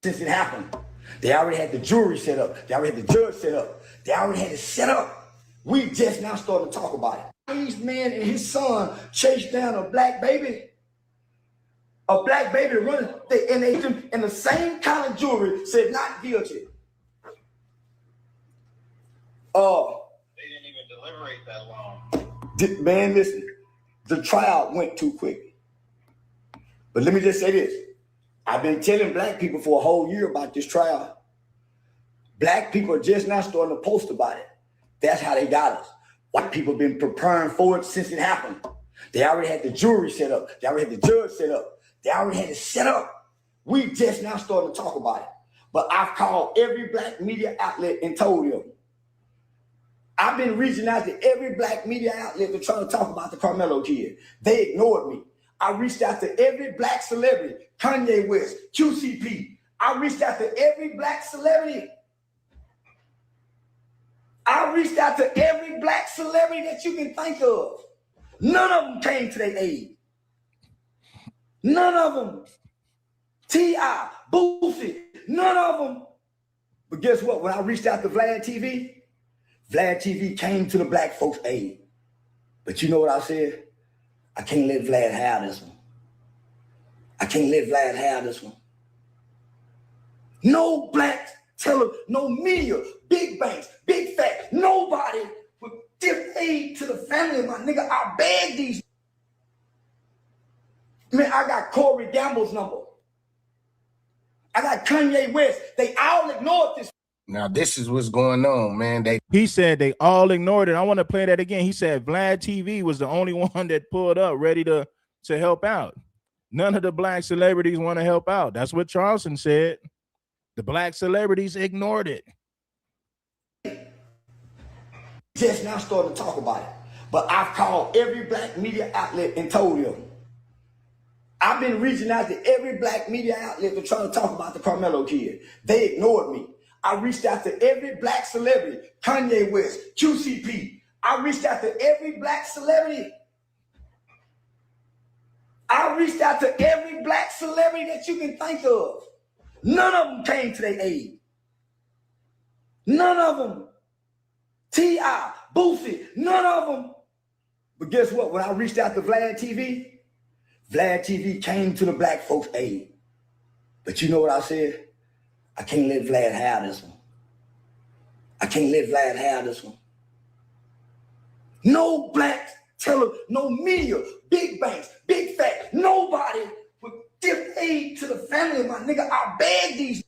Since it happened, they already had the jury set up. They already had the judge set up. They already had it set up. We just now starting to talk about it. Chinese man and his son chased down a black baby running, and the same kind of jury said not guilty. They didn't even deliberate that long. Man, listen, the trial went too quick. But let me just say this. I've been telling black people for a whole year about this trial. Black people are just now starting to post about it. That's how they got us. White people been preparing for it since it happened. They already had the jury set up. They already had the judge set up. They already had it set up. We just now starting to talk about it. But I've called every black media outlet and told them. I've been reaching out to every black media outlet to try to talk about the Karmelo kid. They ignored me. I reached out to every black celebrity, Kanye West, QCP. I reached out to every black celebrity. I reached out to every black celebrity that you can think of. None of them came to their aid. None of them. T.I., Boosie, none of them. But guess what? When I reached out to Vlad TV came to the black folks' aid. But you know what I said? I can't let Vlad have this one. I can't let Vlad have this one. No black no media, big banks, big facts, nobody would give aid to the family of my nigga. I beg these. Man, I got Corey Gamble's number. I got Kanye West. They all ignored this. Now, this is what's going on, man. He said they all ignored it. I want to play that again. He said Vlad TV was the only one that pulled up ready to help out. None of the black celebrities want to help out. That's what Charleston said. The black celebrities ignored it. Just now starting to talk about it. But I've called every black media outlet and told them. I've been reaching out to every black media outlet to try to talk about the Karmelo kid. They ignored me. I reached out to every black celebrity, Kanye West, QCP. I reached out to every black celebrity. I reached out to every black celebrity that you can think of. None of them came to their aid. None of them. T.I., Boosie, none of them. But guess what? When I reached out to Vlad TV came to the black folks' aid. But you know what I said? I can't let Vlad have this one. I can't let Vlad have this one. No black no media, big banks, big fat, nobody would give aid to the family of my nigga. I beg these.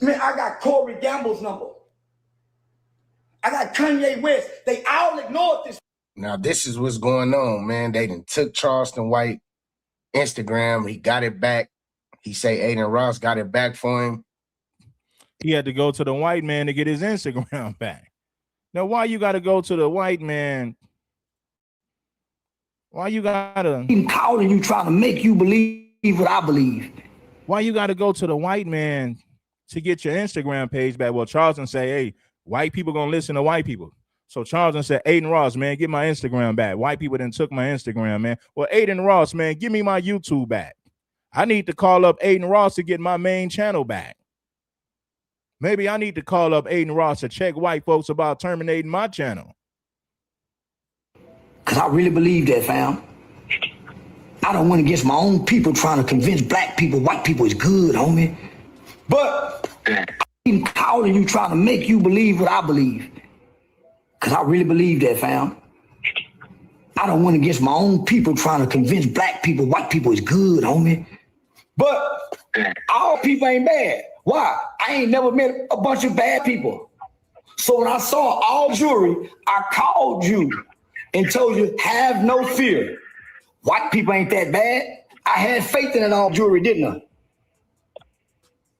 Man, I got Corey Gamble's number. I got Kanye West. They all ignored this. Now, this is what's going on, man. They done took Charleston White Instagram. He got it back. He say Adin Ross got it back for him. He had to go to the white man to get his Instagram back. Now, why you got to go to the white man? Why you got to... I'm calling you trying to make you believe what I believe. Why you got to go to the white man to get your Instagram page back? Well, Charleston say, hey, white people going to listen to white people. So Charleston said, Adin Ross, man, get my Instagram back. White people then took my Instagram, man. Well, Adin Ross, man, give me my YouTube back. I need to call up Adin Ross to get my main channel back. Maybe I need to call up Adin Ross to check white folks about terminating my channel. Because I really believe that, fam. I don't went against my own people trying to convince black people white people is good, homie. But I'm calling you trying to make you believe what I believe. Because I really believe that, fam. I don't went against my own people trying to convince black people white people is good, homie. But all people ain't bad. Why? I ain't never met a bunch of bad people. So when I saw all jewelry, I called you and told you, have no fear. White people ain't that bad. I had faith in it all jewelry, didn't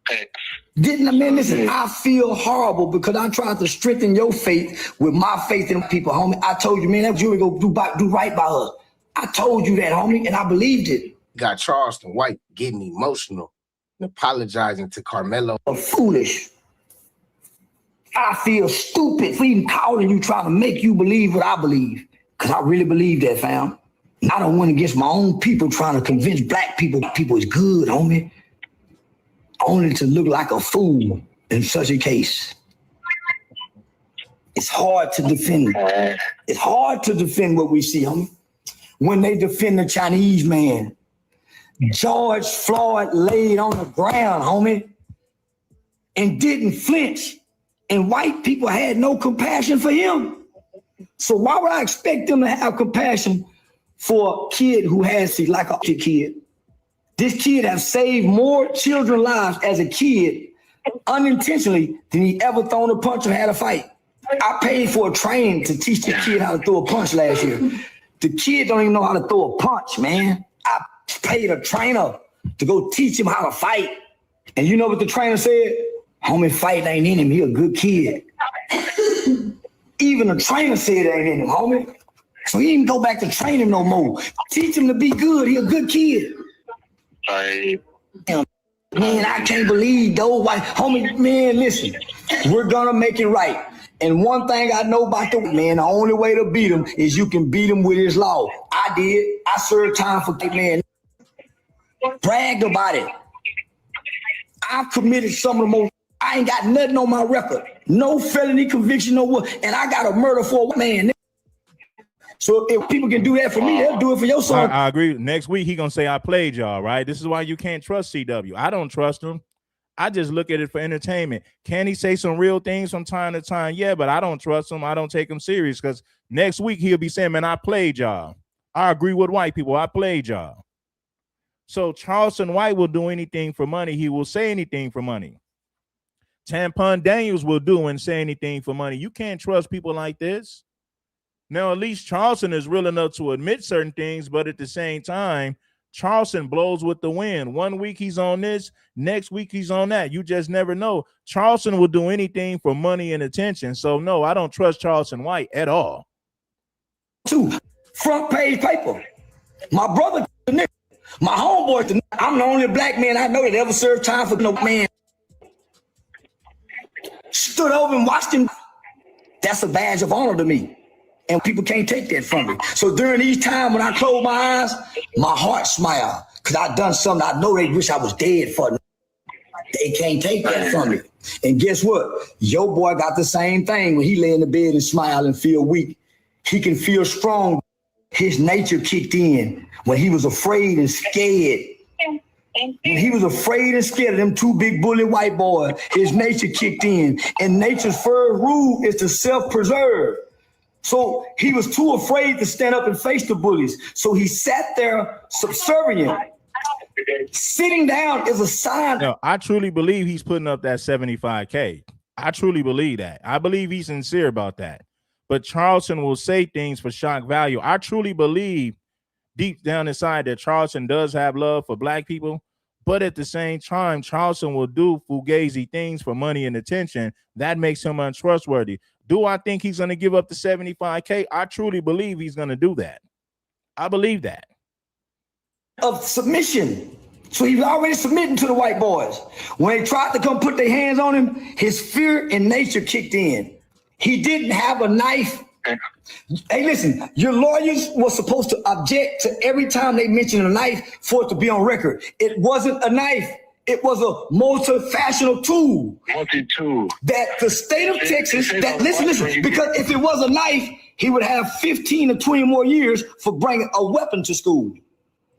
I? Didn't I, man? Listen, I feel horrible because I'm trying to strengthen your faith with my faith in people, homie. I told you, man, that jewelry go do right by us. I told you that, homie, and I believed it. Got Charleston White getting emotional and apologizing to Karmelo. Foolish. I feel stupid for even calling you trying to make you believe what I believe. Because I really believe that, fam. I don't went against my own people trying to convince black people is good, homie. Only to look like a fool in such a case. It's hard to defend. It's hard to defend what we see, homie. When they defend the Chinese man, George Floyd laid on the ground, homie, and didn't flinch. And white people had no compassion for him. So why would I expect them to have compassion for a kid who has to, like a kid? This kid has saved more children's lives as a kid unintentionally than he ever thrown a punch or had a fight. I paid for a training to teach the kid how to throw a punch last year. The kid don't even know how to throw a punch, man. I paid a trainer to go teach him how to fight. And you know what the trainer said? Homie, fighting ain't in him. He a good kid. Even the trainer said it ain't in him, homie. So he didn't go back to train him no more. Teach him to be good. He a good kid. Man, I can't believe those white homie. Man, listen, we're gonna make it right. And one thing I know about the man, the only way to beat him is you can beat him with his law. I did. I served time for man. Bragged about it. I've committed some of the most. I ain't got nothing on my record. No felony conviction, no what. And I got a murder for a man. So if people can do that for me, they'll do it for your son. I agree. Next week, he going to say, I played y'all, right? This is why you can't trust CW. I don't trust him. I just look at it for entertainment. Can he say some real things from time to time? Yeah, but I don't trust him. I don't take him serious because next week he'll be saying, man, I played y'all. I agree with white people. I played y'all. So Charleston White will do anything for money. He will say anything for money. Tampon Daniels will do and say anything for money. You can't trust people like this. Now, at least Charleston is real enough to admit certain things, but at the same time, Charleston blows with the wind. 1 week he's on this, next week he's on that. You just never know. Charleston will do anything for money and attention. So, no, I don't trust Charleston White at all. Two, front page paper. My brother, my homeboy, I'm the only black man I know that ever served time for no man. stood over and watched him. That's a badge of honor to me. And people can't take that from me. So during these times when I close my eyes, my heart smiles. Because I've done something I know they wish I was dead for. They can't take that from me. And guess what? Your boy got the same thing when he lay in the bed and smile and feel weak. He can feel strong. His nature kicked in when he was afraid and scared. When he was afraid and scared of them two big bully white boys, his nature kicked in. And nature's first rule is to self-preserve. So he was too afraid to stand up and face the bullies. So he sat there subservient. Sitting down is a sign. No, I truly believe he's putting up that 75K. I truly believe that. I believe he's sincere about that. But Charleston will say things for shock value. I truly believe deep down inside that Charleston does have love for black people. But at the same time, Charleston will do fugazi things for money and attention. That makes him untrustworthy. Do I think he's going to give up the 75K? I truly believe he's going to do that. I believe that. Of submission. So he was already submitting to the white boys. When they tried to come put their hands on him, his fear and nature kicked in. He didn't have a knife. Hey, listen, your lawyers were supposed to object to every time they mentioned a knife for it to be on record. It wasn't a knife. It was a multi-fashional tool. Multi-tool. That the state of Texas, listen, because if it was a knife, he would have 15 or 20 more years for bringing a weapon to school.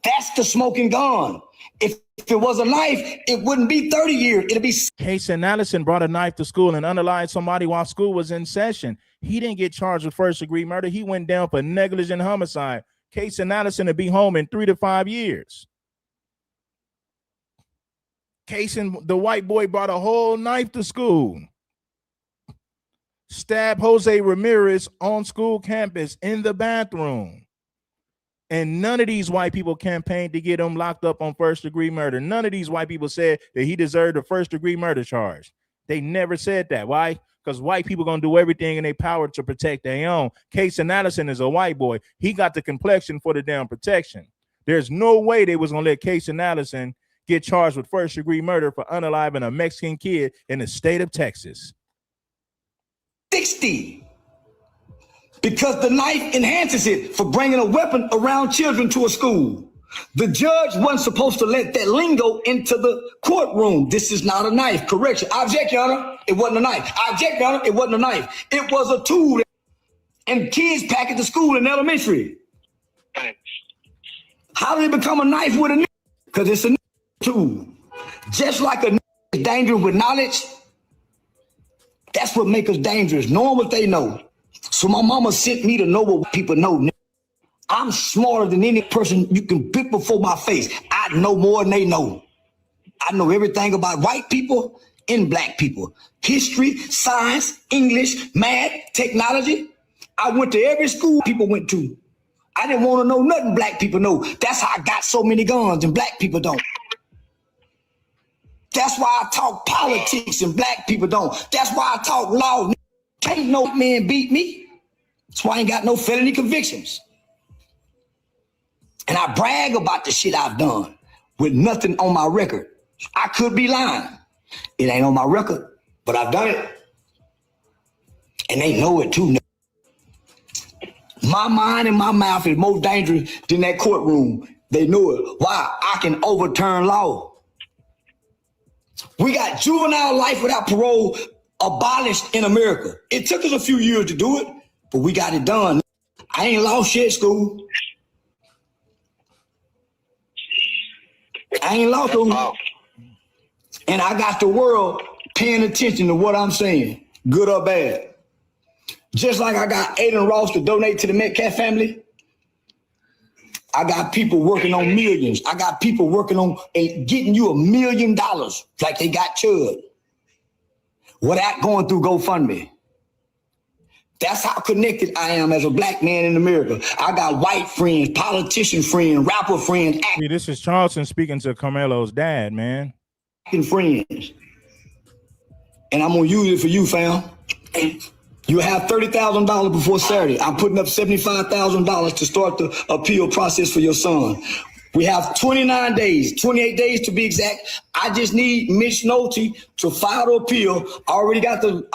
That's the smoking gun. If it was a knife, it wouldn't be 30 years. It'd be. Casey Allison brought a knife to school and underlined somebody while school was in session. He didn't get charged with first-degree murder. He went down for negligent homicide. Casey Allison to be home in 3 to 5 years. Casey, the white boy, brought a whole knife to school. Stabbed Jose Ramirez on school campus in the bathroom. And none of these white people campaigned to get him locked up on first-degree murder. None of these white people said that he deserved a first-degree murder charge. They never said that. Why? Because white people going to do everything in their power to protect their own. Casey Allison is a white boy. He got the complexion for the damn protection. There's no way they was going to let Casey Allison get charged with first-degree murder for unaliving a Mexican kid in the state of Texas. 60. Because the knife enhances it for bringing a weapon around children to a school. The judge wasn't supposed to let that lingo into the courtroom. This is not a knife. Correction. I object, Your Honor. It wasn't a knife. I object, Your Honor. It wasn't a knife. It was a tool. And kids pack it to school in elementary. How did it become a knife with a knife? Because it's a tool. Just like a knife is dangerous with knowledge, that's what makes us dangerous, knowing what they know. So my mama sent me to know what people know. I'm smarter than any person you can pick before my face. I know more than they know. I know everything about white people and black people. History, science, English, math, technology. I went to every school people went to. I didn't want to know nothing black people know. That's how I got so many guns and black people don't. That's why I talk politics and black people don't. That's why I talk law. Can't no man beat me. That's why I ain't got no felony convictions. And I brag about the shit I've done with nothing on my record. I could be lying. It ain't on my record, but I've done it. And they know it too. My mind and my mouth is more dangerous than that courtroom. They know it. Why? I can overturn law. We got juvenile life without parole abolished in America. It took us a few years to do it, but we got it done. I ain't lost shit, school. I ain't lost school. And I got the world paying attention to what I'm saying, good or bad. Just like I got Aiden Ross to donate to the Metcalf family, I got people working on millions. I got people working on getting you $1 million like they got Chud without going through GoFundMe. That's how connected I am as a black man in America. I got white friends, politician friends, rapper friends. See, this is Charleston speaking to Karmelo's dad, man. Friends. And I'm going to use it for you, fam. You have $30,000 before Saturday. I'm putting up $75,000 to start the appeal process for your son. We have 29 days, 28 days to be exact. I just need Mitch Nolte to file the appeal. I already got an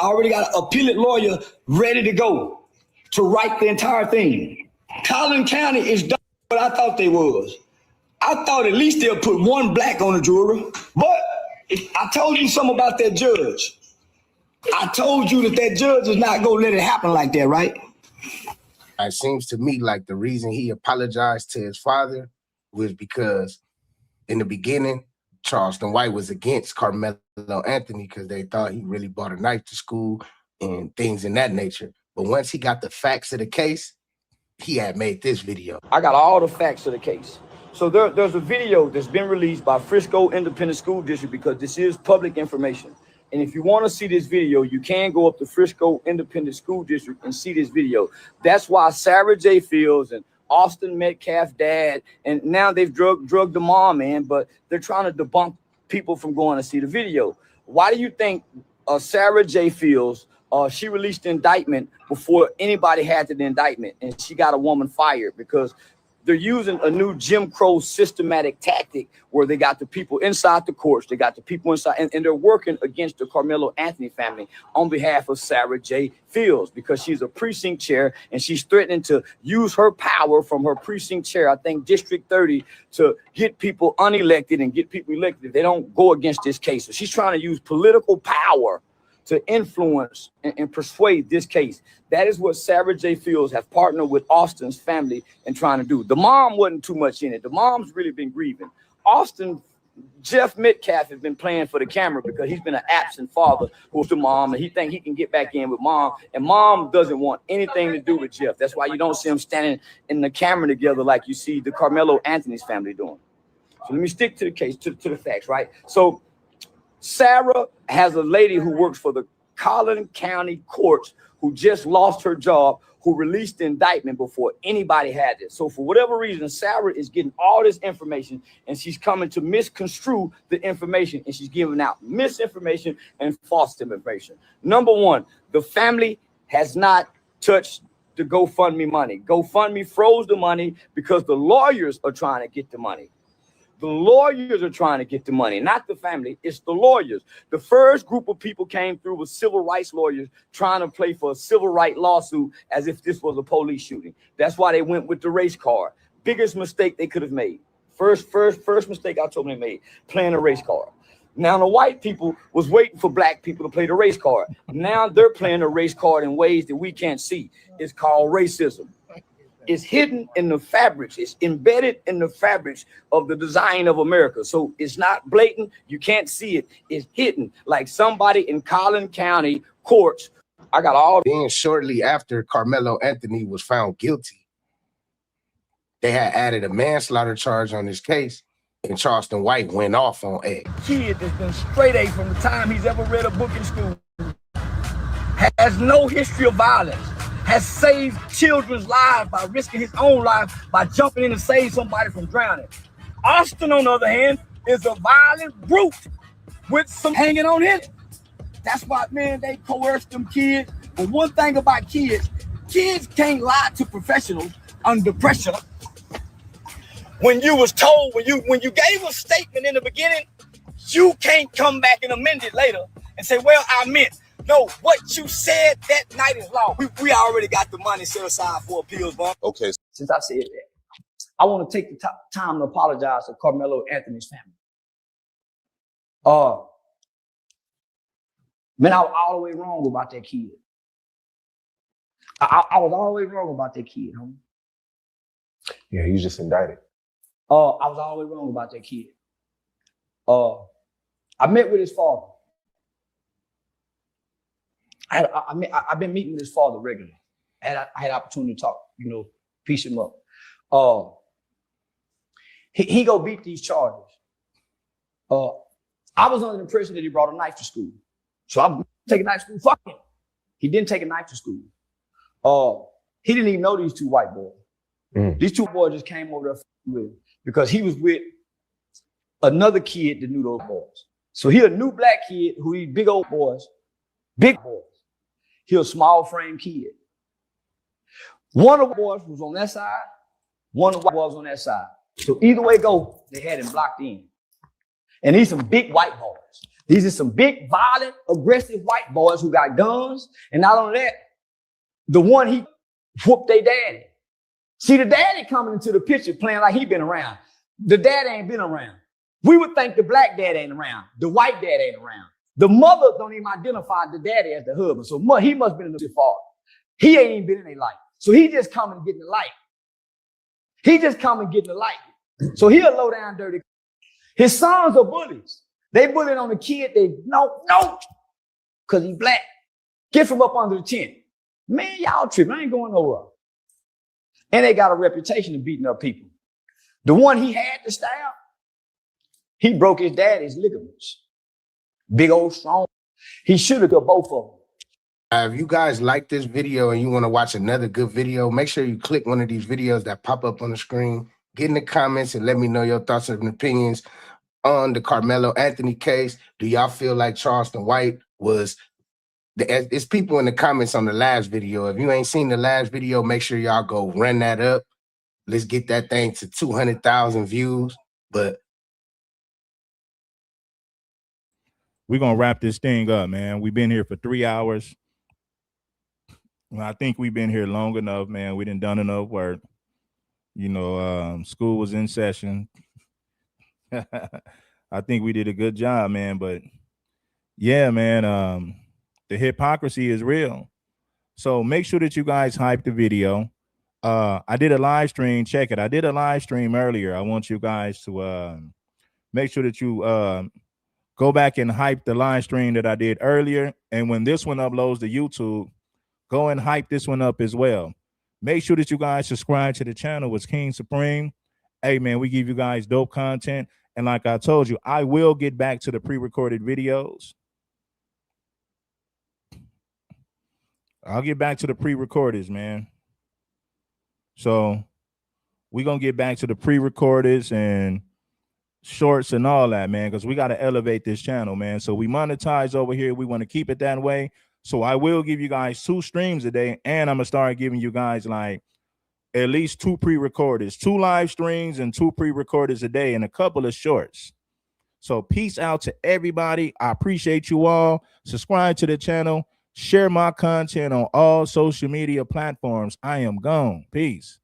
appellate lawyer ready to go to write the entire thing. Collin County is done what I thought they was. I thought at least they'll put one black on the jury. But I told you something about that judge. I told you that judge is not going to let it happen like that, right? It seems to me like the reason he apologized to his father was because in the beginning, Charleston White was against Karmelo Anthony because they thought he really brought a knife to school and things in that nature. But once he got the facts of the case, he had made this video. I got all the facts of the case. So there's a video that's been released by Frisco Independent School District because this is public information. And if you want to see this video, you can go up to Frisco Independent School District and see this video. That's why Sarah J. Fields and Austin Metcalf's dad, and now they've drugged the mom in, but they're trying to debunk people from going to see the video. Why do you think Sarah J. Fields, she released the indictment before anybody had the indictment, and she got a woman fired? Because they're using a new Jim Crow systematic tactic where they got the people inside the courts, they got the people inside, and they're working against the Karmelo Anthony family on behalf of Sarah J. Fields because she's a precinct chair and she's threatening to use her power from her precinct chair, I think District 30, to get people unelected and get people elected if they don't go against this case. So she's trying to use political power to influence and persuade this case. That is what Sarah J. Fields have partnered with Austin's family in trying to do. The mom wasn't too much in it. The mom's really been grieving. Austin, Jeff Metcalf has been playing for the camera because he's been an absent father who's the mom, and he think he can get back in with mom, and mom doesn't want anything to do with Jeff. That's why you don't see them standing in the camera together like you see the Karmelo Anthony's family doing. So let me stick to the case, to the facts, right? So Sarah has a lady who works for the Collin County courts who just lost her job, who released the indictment before anybody had this. So for whatever reason, Sarah is getting all this information and she's coming to misconstrue the information, and she's giving out misinformation and false information. Number one, the family has not touched the GoFundMe money. GoFundMe froze the money because the lawyers are trying to get the money. The lawyers are trying to get the money, not the family. It's the lawyers. The first group of people came through with civil rights lawyers trying to play for a civil rights lawsuit as if this was a police shooting. That's why they went with the race card. Biggest mistake they could have made. First mistake I told them they made, playing a race card. Now the white people was waiting for black people to play the race card. Now they're playing the race card in ways that we can't see. It's called racism. It's hidden in the fabrics. It's embedded in the fabrics of the design of America. So it's not blatant. You can't see it. It's hidden like somebody in Collin County courts. I got all. Then shortly after Karmelo Anthony was found guilty, they had added a manslaughter charge on his case, and Charleston White went off on X. Kid that's been straight A from the time he's ever read a book in school, has no history of violence, has saved children's lives by risking his own life by jumping in to save somebody from drowning. Austin, on the other hand, is a violent brute with some hanging on him. That's why, man, they coerce them kids. But one thing about kids can't lie to professionals under pressure. When you was told, when you gave a statement in the beginning, you can't come back and amend it later and say, well, I meant. No, what you said that night is law. We already got the money set aside for appeals, bro. Okay. Since I said that, I want to take the time to apologize to Karmelo Anthony's family. Man, I was all the way wrong about that kid. I was all the way wrong about that kid, homie. Yeah, he was just indicted. I was all the way wrong about that kid. I met with his father. I've been meeting with his father regularly. I had opportunity to talk, piece him up. He go beat these charges. I was under the impression that he brought a knife to school. So I'm taking a knife to school. Fuck him. He didn't take a knife to school. He didn't even know these two white boys. These two boys just came over there with him because he was with another kid that knew those boys. So he a new black kid who these big old boys, big boys. He a small frame kid. One of the boys was on that side, one of the boys on that side. So either way go, they had him blocked in. And these some big white boys. These are some big, violent, aggressive white boys who got guns. And not only that, the one he whooped their daddy. See, the daddy coming into the picture playing like he been around. The dad ain't been around. We would think the black dad ain't around. The white dad ain't around. The mother don't even identify the daddy as the husband. So he must have been in the father. He ain't even been in their life. So he just come and getting the light. He just come and getting the light. So he a low down dirty. His sons are bullies. They bullied on the kid. They no, because he black. Get from up under the tent. Man, y'all tripping. I ain't going nowhere. And they got a reputation of beating up people. The one he had to stab, he broke his daddy's ligaments. Big old strong. He should have got both of them. If you guys like this video and you want to watch another good video, make sure you click one of these videos that pop up on the screen. Get in the comments and let me know your thoughts and opinions on the Karmelo Anthony case. Do y'all feel like Charleston White was... It's people in the comments on the last video. If you ain't seen the last video, make sure y'all go run that up. Let's get that thing to 200,000 views. But we're going to wrap this thing up, man. We've been here for 3 hours. Well, I think we've been here long enough, man. We done enough work. You know, school was in session. I think we did a good job, man. But yeah, man, the hypocrisy is real. So make sure that you guys hype the video. I did a live stream. Check it. I did a live stream earlier. I want you guys to make sure that you go back and hype the live stream that I did earlier. And when this one uploads to YouTube, go and hype this one up as well. Make sure that you guys subscribe to the channel. It's King Supreme. Hey, man, we give you guys dope content. And like I told you, I will get back to the pre-recorded videos. I'll get back to the pre-recorders, man. So we're going to get back to the pre-recorders and shorts and all that, man, because we got to elevate this channel, man. So we monetize over here. We want to keep it that way. So I will give you guys 2 streams a day, and I'm going to start giving you guys like at least 2 pre-recorders, 2 live streams and 2 pre-recorders a day and a couple of shorts. So peace out to everybody. I appreciate you all. Subscribe to the channel. Share my content on all social media platforms. I am gone. Peace.